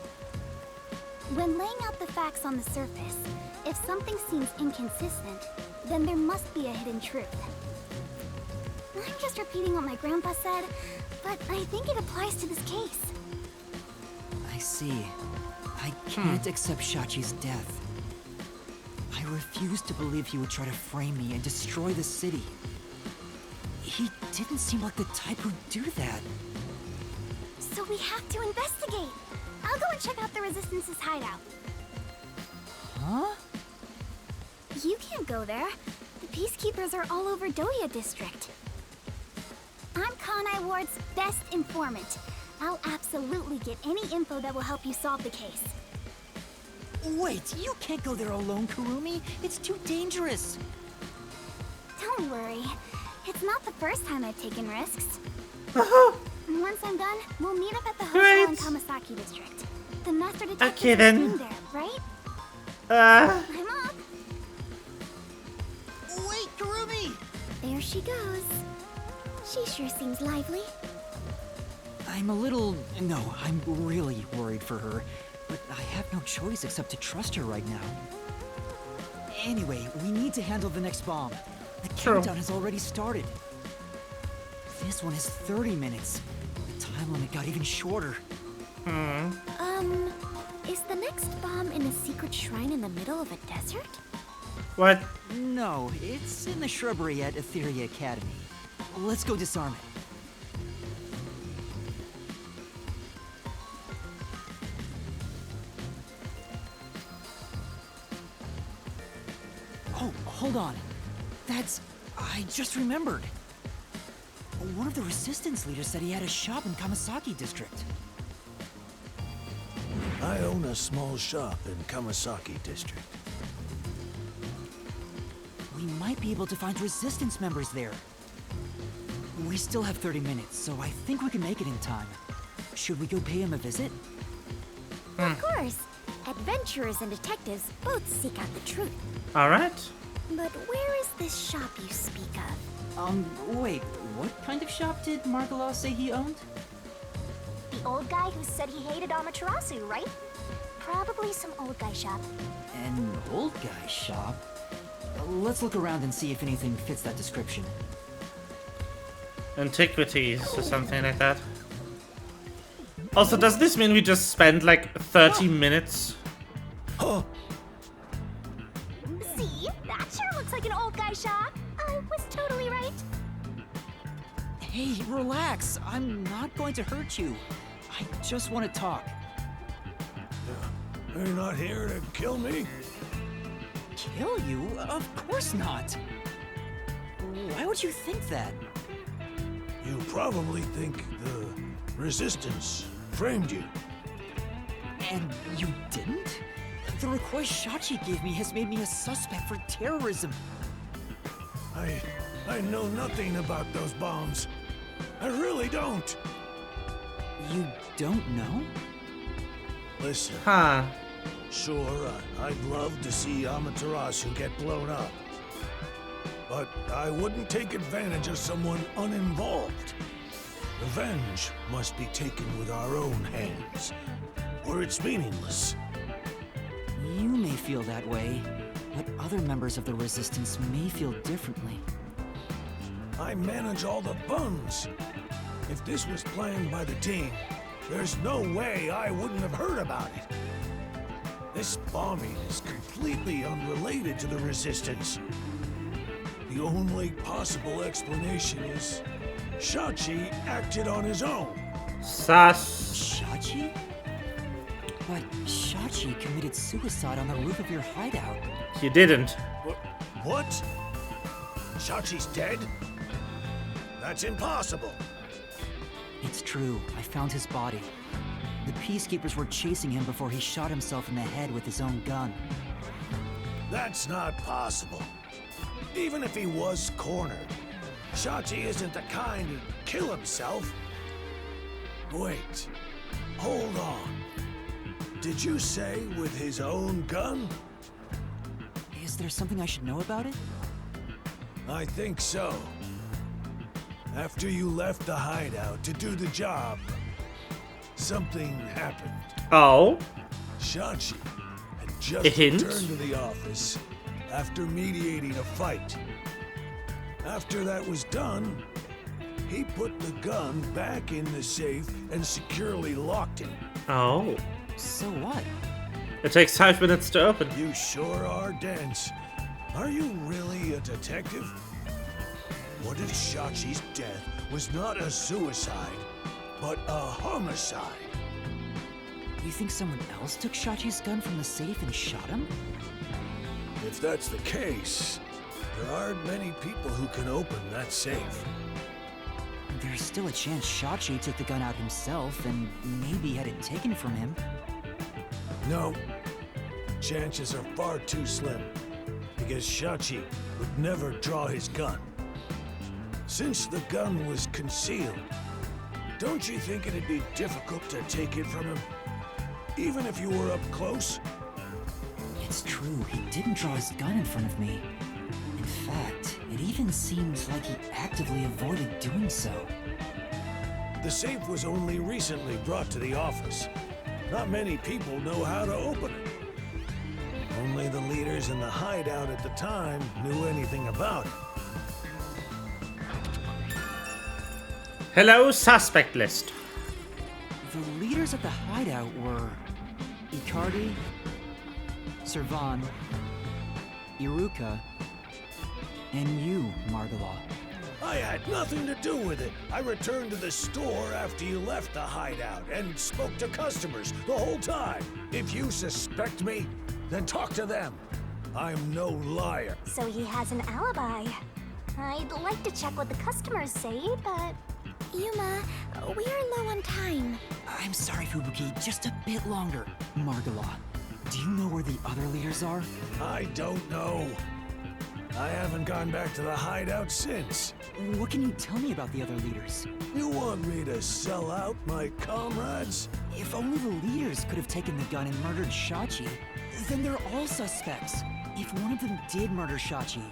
When laying out the facts on the surface, if something seems inconsistent, then there must be a hidden truth. I'm just repeating what my grandpa said, but I think it applies to this case. I see. I can't accept Shachi's death. I refuse to believe he would try to frame me and destroy the city. He didn't seem like the type who'd do that. So we have to investigate. I'll go and check out the Resistance's hideout. Huh? You can't go there. The Peacekeepers are all over Doya District. I'm Kanai Ward's best informant. I'll absolutely get any info that will help you solve the case. Wait, you can't go there alone, Kurumi. It's too dangerous. Don't worry. It's not the first time I've taken risks. Once I'm done, we'll meet up at the hotel in Kamasaki District. The master detective is staying there, right? I'm up. Wait, Kurumi! There she goes. She sure seems lively. I'm a little... No, I'm really worried for her. But I have no choice except to trust her right now. Anyway, we need to handle the next bomb. The countdown has already started. This one is 30 minutes. The time limit got even shorter. Is the next bomb in a secret shrine in the middle of a desert? What? No, it's in the shrubbery at Etheria Academy. Let's go disarm it. Oh, hold on. That's... I just remembered. One of the Resistance leaders said he had a shop in Kamasaki District. I own a small shop in Kamasaki District. We might be able to find Resistance members there. We still have 30 minutes, so I think we can make it in time. Should we go pay him a visit? Of course. Adventurers and detectives both seek out the truth. Alright. But where is this shop you speak of? Wait, what kind of shop did Margalaw say he owned? The old guy who said he hated Amaterasu, right? Probably some old guy shop. An old guy shop? Let's look around and see if anything fits that description. Antiquities or something like that. Also, does this mean we just spent like 30 minutes Huh? See? That sure looks like an old guy shop. I was totally right. Hey, relax. I'm not going to hurt you. I just want to talk. You're not here to kill me? Kill you? Of course not. Why would you think that? You probably think the Resistance framed you. And you didn't? The request Shachi gave me has made me a suspect for terrorism. I know nothing about those bombs. I really don't. You don't know? Listen. Huh. Sure, I'd love to see Amaterasu get blown up. But I wouldn't take advantage of someone uninvolved. Revenge must be taken with our own hands, or it's meaningless. You may feel that way, but other members of the Resistance may feel differently. I manage all the funds. If this was planned by the team, there's no way I wouldn't have heard about it. This bombing is completely unrelated to the Resistance. The only possible explanation is Shachi acted on his own. Sus. Shachi? But Shachi committed suicide on the roof of your hideout. He didn't. What? Shachi's dead? That's impossible. It's true. I found his body. The Peacekeepers were chasing him before he shot himself in the head with his own gun. That's not possible. Even if he was cornered, Shachi isn't the kind to kill himself. Wait. Hold on. Did you say with his own gun? Is there something I should know about it? I think so. After you left the hideout to do the job, something happened. Oh? Shachi had just A hint? returned to the office after mediating a fight. After that was done, he put the gun back in the safe and securely locked it. Oh. So what? It takes 5 minutes to open. You sure are dense. Are you really a detective? What if Shachi's death was not a suicide, but a homicide? You think someone else took Shachi's gun from the safe and shot him? If that's the case, there aren't many people who can open that safe. There's still a chance Shachi took the gun out himself and maybe had it taken from him. No. Chances are far too slim, because Shachi would never draw his gun. Since the gun was concealed, don't you think it'd be difficult to take it from him? Even if you were up close? It's true, he didn't draw his gun in front of me. In fact, it even seems like he actively avoided doing so. The safe was only recently brought to the office. Not many people know how to open it. Only the leaders in the hideout at the time knew anything about it. Hello, suspect list. The leaders of the hideout were Icardi, Servan, Iruka, and you, Margala. I had nothing to do with it. I returned to the store after you left the hideout and spoke to customers the whole time. If you suspect me, then talk to them. I'm no liar. So he has an alibi. I'd like to check what the customers say, but... Yuma, we are low on time. I'm sorry, Fubuki, just a bit longer. Margala, do you know where the other leaders are? I don't know. I haven't gone back to the hideout since. What can you tell me about the other leaders? You want me to sell out my comrades? If only the leaders could have taken the gun and murdered Shachi, then they're all suspects. If one of them did murder Shachi,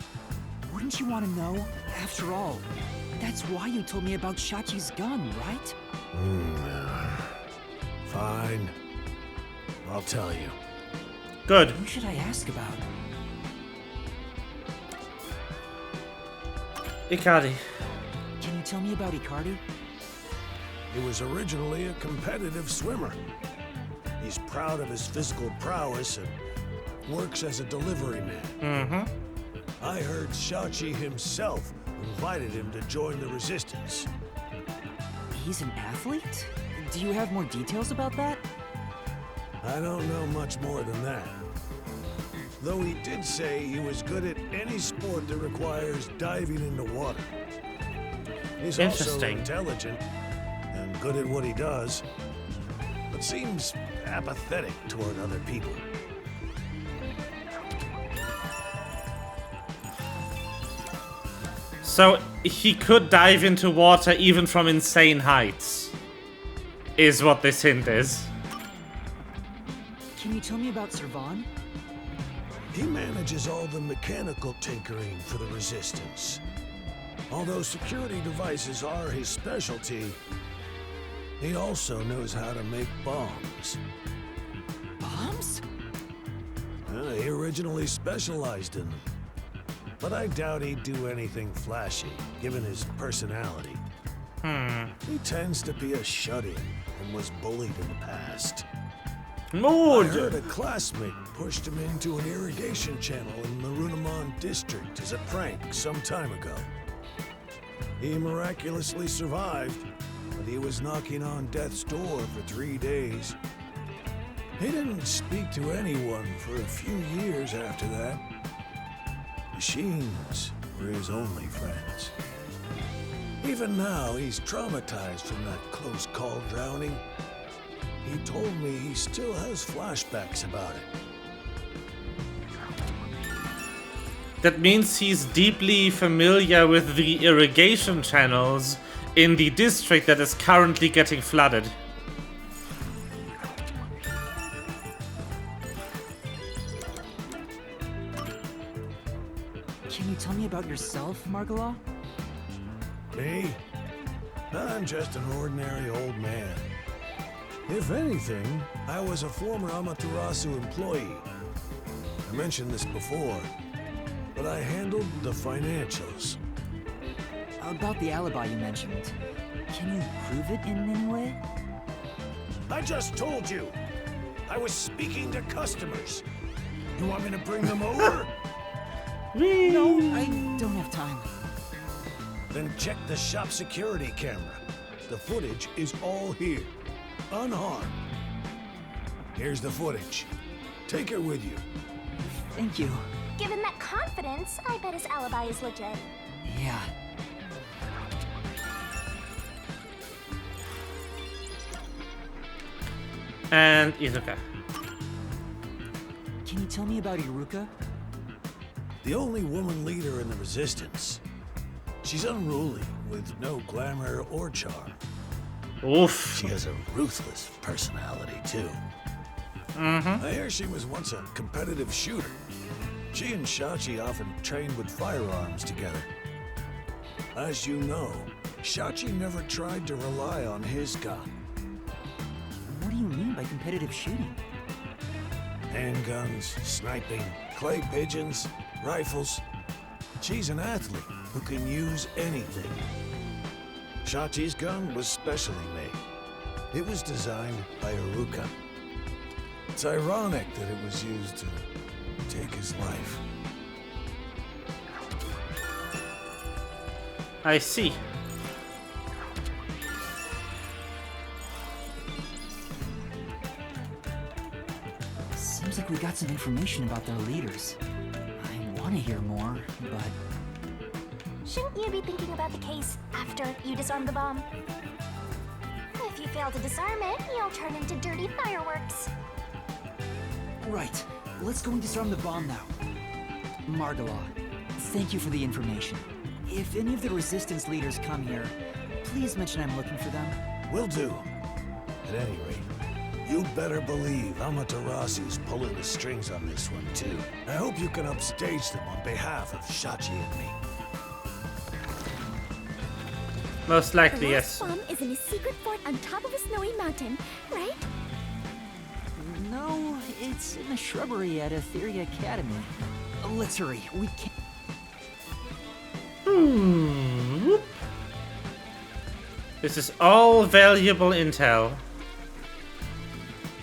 wouldn't you want to know? After all, that's why you told me about Shachi's gun, right? Fine. I'll tell you. Good. Who should I ask about? Icardi. Can you tell me about Icardi? He was originally a competitive swimmer. He's proud of his physical prowess and works as a delivery man. Mm-hmm. I heard Shachi himself invited him to join the Resistance. He's an athlete? Do you have more details about that? I don't know much more than that. Though he did say he was good at any sport that requires diving into water. He's also intelligent and good at what he does, but seems apathetic toward other people. So he could dive into water even from insane heights, is what this hint is. Can you tell me about Servan? He manages all the mechanical tinkering for the Resistance. Although security devices are his specialty, he also knows how to make bombs. Bombs? He originally specialized in them. But I doubt he'd do anything flashy, given his personality. He tends to be a shut-in and was bullied in the past. I heard a classmate pushed him into an irrigation channel in the Runamon district as a prank some time ago. He miraculously survived, but he was knocking on death's door for 3 days. He didn't speak to anyone for a few years after that. Machines were his only friends. Even now, he's traumatized from that close call drowning. He told me he still has flashbacks about it. That means he's deeply familiar with the irrigation channels in the district that is currently getting flooded. Can you tell me about yourself, Margala? Me? I'm just an ordinary old man. If anything, I was a former Amaterasu employee. I mentioned this before, but I handled the financials. About the alibi you mentioned, can you prove it in any way? I just told you! I was speaking to customers. You want me to bring them over? No, I don't have time. Then check the shop security camera. The footage is all here, unharmed. Here's the footage. Take it with you. Thank you. Given that confidence, I bet his alibi is legit. Yeah. And Izuka. Can you tell me about Iruka? The only woman leader in the Resistance. She's unruly, with no glamour or charm. Oof. She has a ruthless personality, too. I hear she was once a competitive shooter. She and Shachi often trained with firearms together. As you know, Shachi never tried to rely on his gun. What do you mean by competitive shooting? Handguns, sniping, clay pigeons, rifles. She's an athlete who can use anything. Shachi's gun was specially made. It was designed by Iruka. It's ironic that it was used to take his life. I see. Seems like we got some information about their leaders. I want to hear more, but... Shouldn't you be thinking about the case after you disarm the bomb? If you fail to disarm it, you'll turn into dirty fireworks. Right. Let's go and disarm the bomb now. Margala, thank you for the information. If any of the Resistance leaders come here, please mention I'm looking for them. Will do. At any rate, you better believe Amaterasu's pulling the strings on this one, too. I hope you can upstage them on behalf of Shachi and me. Most likely, the yes. last bomb is in a secret fort on top of a snowy mountain, right? No, it's in the shrubbery at Etheria Academy. Let's hurry, we can't... This is all valuable intel.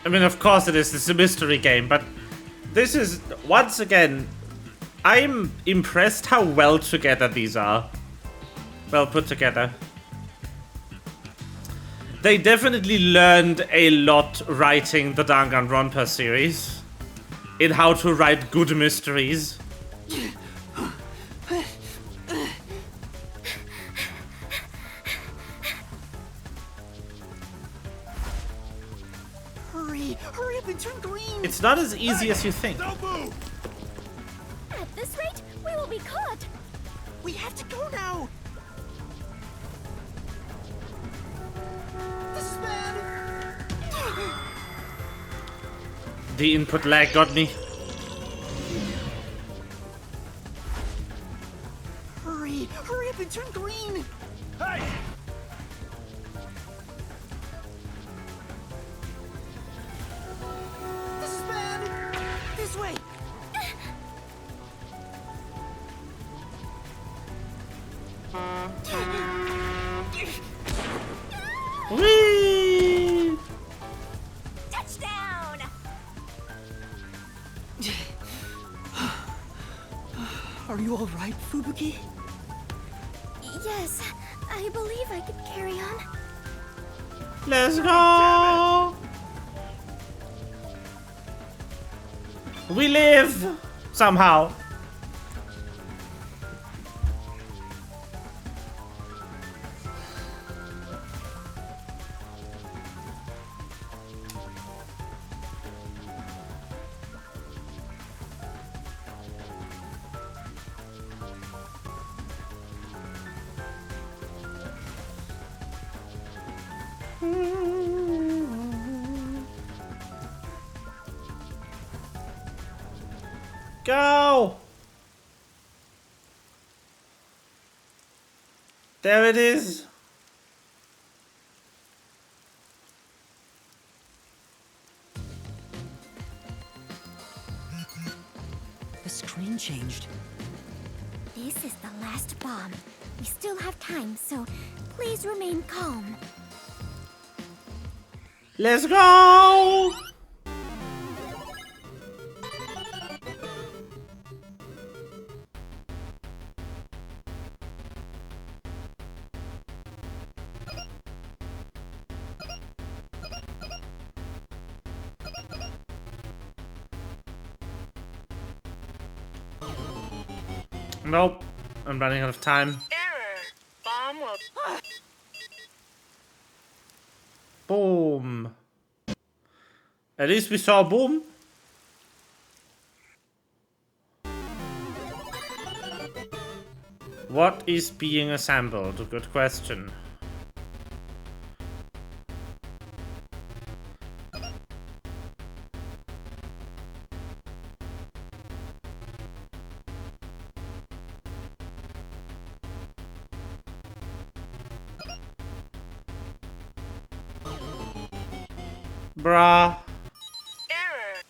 I mean, of course it is. It's a mystery game, but This is, once again, I'm impressed how well together these are. Well put together. They definitely learned a lot writing the Danganronpa series. In how to write good mysteries. Hurry up and turn green! It's not as easy as you think. Don't move! At this rate, we will be caught. We have to go now! This is bad! The input lag got me. Hurry up and turn green! Hey! This is bad! This way! Whee! Touchdown! Are you alright, Fubuki? Yes, I believe I could carry on. Let's go! We live! Somehow. Go! There it is. The screen changed. This is the last bomb. We still have time, so please remain calm. Let's go! Nope. I'm running out of time. Error. Bomb will... Boom. At least we saw a boom. What is being assembled? Good question. Bruh. Error.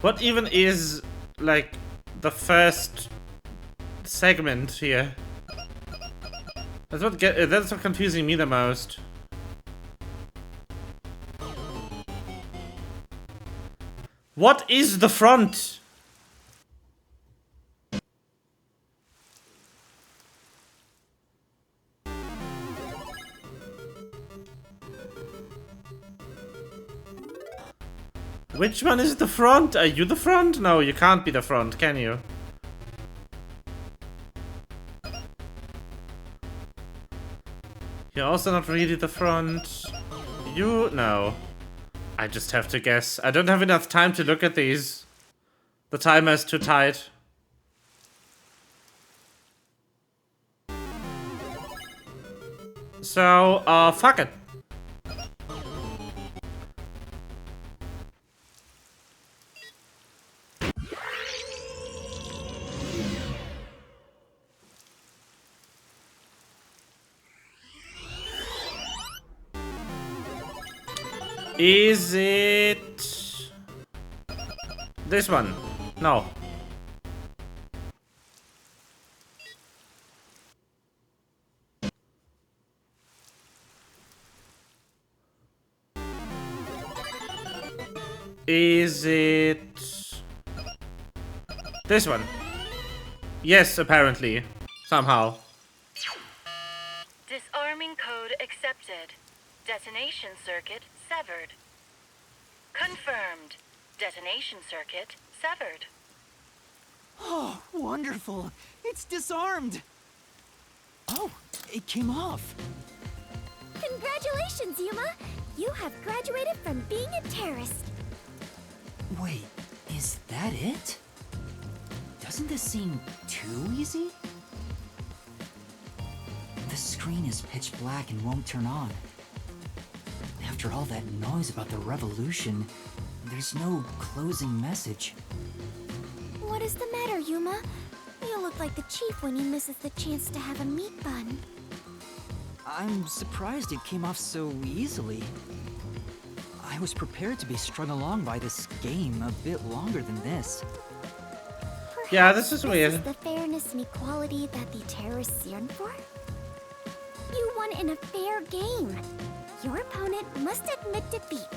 What even is, like, the first segment here? That's what confusing me the most. What is the front? Which one is the front? Are you the front? No, you can't be the front, can you? You're also not really the front. You? No. I just have to guess. I don't have enough time to look at these. The timer's too tight. So, fuck it. Is it this one? No. Is it this one? Yes, apparently. Somehow. Disarming code accepted. Detonation circuit severed. Confirmed. Detonation circuit severed. Oh, wonderful. It's disarmed. Oh, it came off. Congratulations, Yuma! You have graduated from being a terrorist. Wait, is that it? Doesn't this seem too easy? The screen is pitch black and won't turn on. After all that noise about the revolution, there's no closing message. What is the matter, Yuma? You look like the chief when he misses the chance to have a meat bun. I'm surprised it came off so easily. I was prepared to be strung along by this game a bit longer than this. Yeah, this is weird. This is the fairness and equality that the terrorists yearn for? You won in a fair game. Your opponent must admit defeat.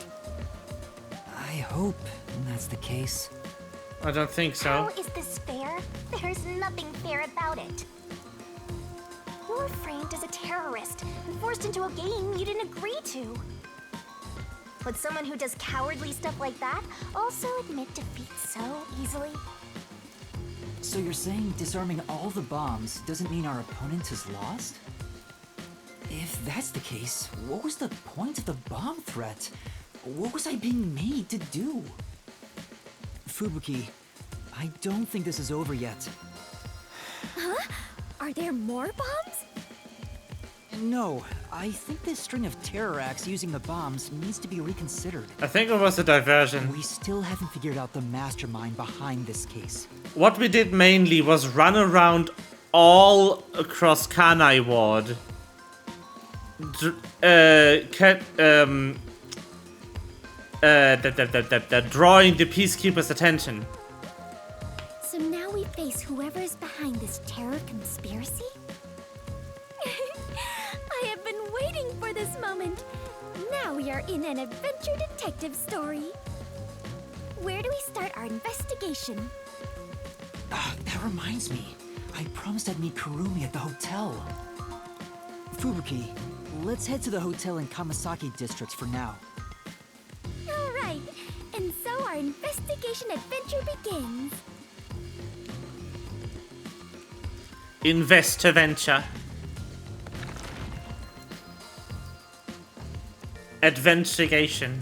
I hope that's the case. I don't think How so. is this fair? There's nothing fair about it. You were framed as a terrorist and forced into a game you didn't agree to. Would someone who does cowardly stuff like that also admit defeat so easily? So you're saying disarming all the bombs doesn't mean our opponent has lost? If that's the case, what was the point of the bomb threat? What was I being made to do? Fubuki, I don't think this is over yet. Huh? Are there more bombs? No, I think this string of terror acts using the bombs needs to be reconsidered. I think it was a diversion. We still haven't figured out the mastermind behind this case. What we did mainly was run around all across Kanai Ward. Drawing the Peacekeeper's attention. So now we face whoever's behind this terror conspiracy? I have been waiting for this moment. Now we are in an adventure detective story. Where do we start our investigation? That reminds me. I promised I'd meet Kurumi at the hotel. Fubuki, let's head to the hotel in Kamasaki district for now. All right, and so our investigation adventure begins. Invest-to-venture. Adventigation.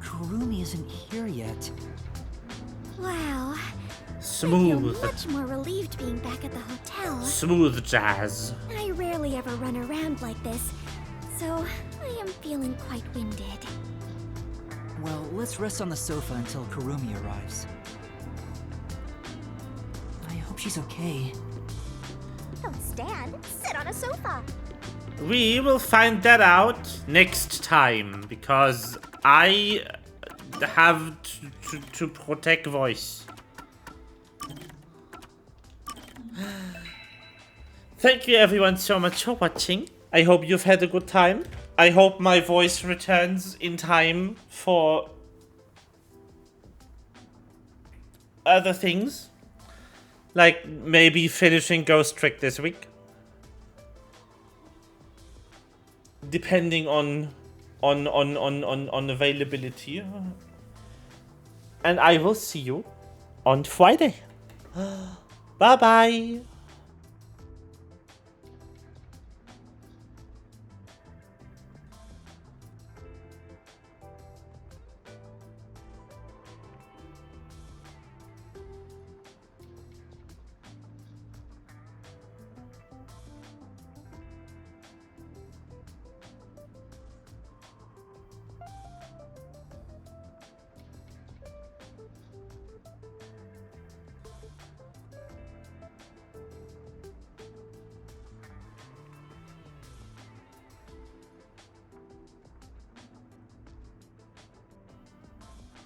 Kurumi isn't here yet. Wow. Smooth. I feel much more relieved being back at the hotel. Smooth jazz. I rarely ever run around like this, so I am feeling quite winded. Well, let's rest on the sofa until Kurumi arrives. I hope she's okay. Don't stand, sit on a sofa. We will find that out next time, because I have to protect voice. Thank you everyone so much for watching. I hope you've had a good time. I hope my voice returns in time for other things. Like maybe finishing Ghost Trick this week. Depending on availability. And I will see you on Friday. Bye bye.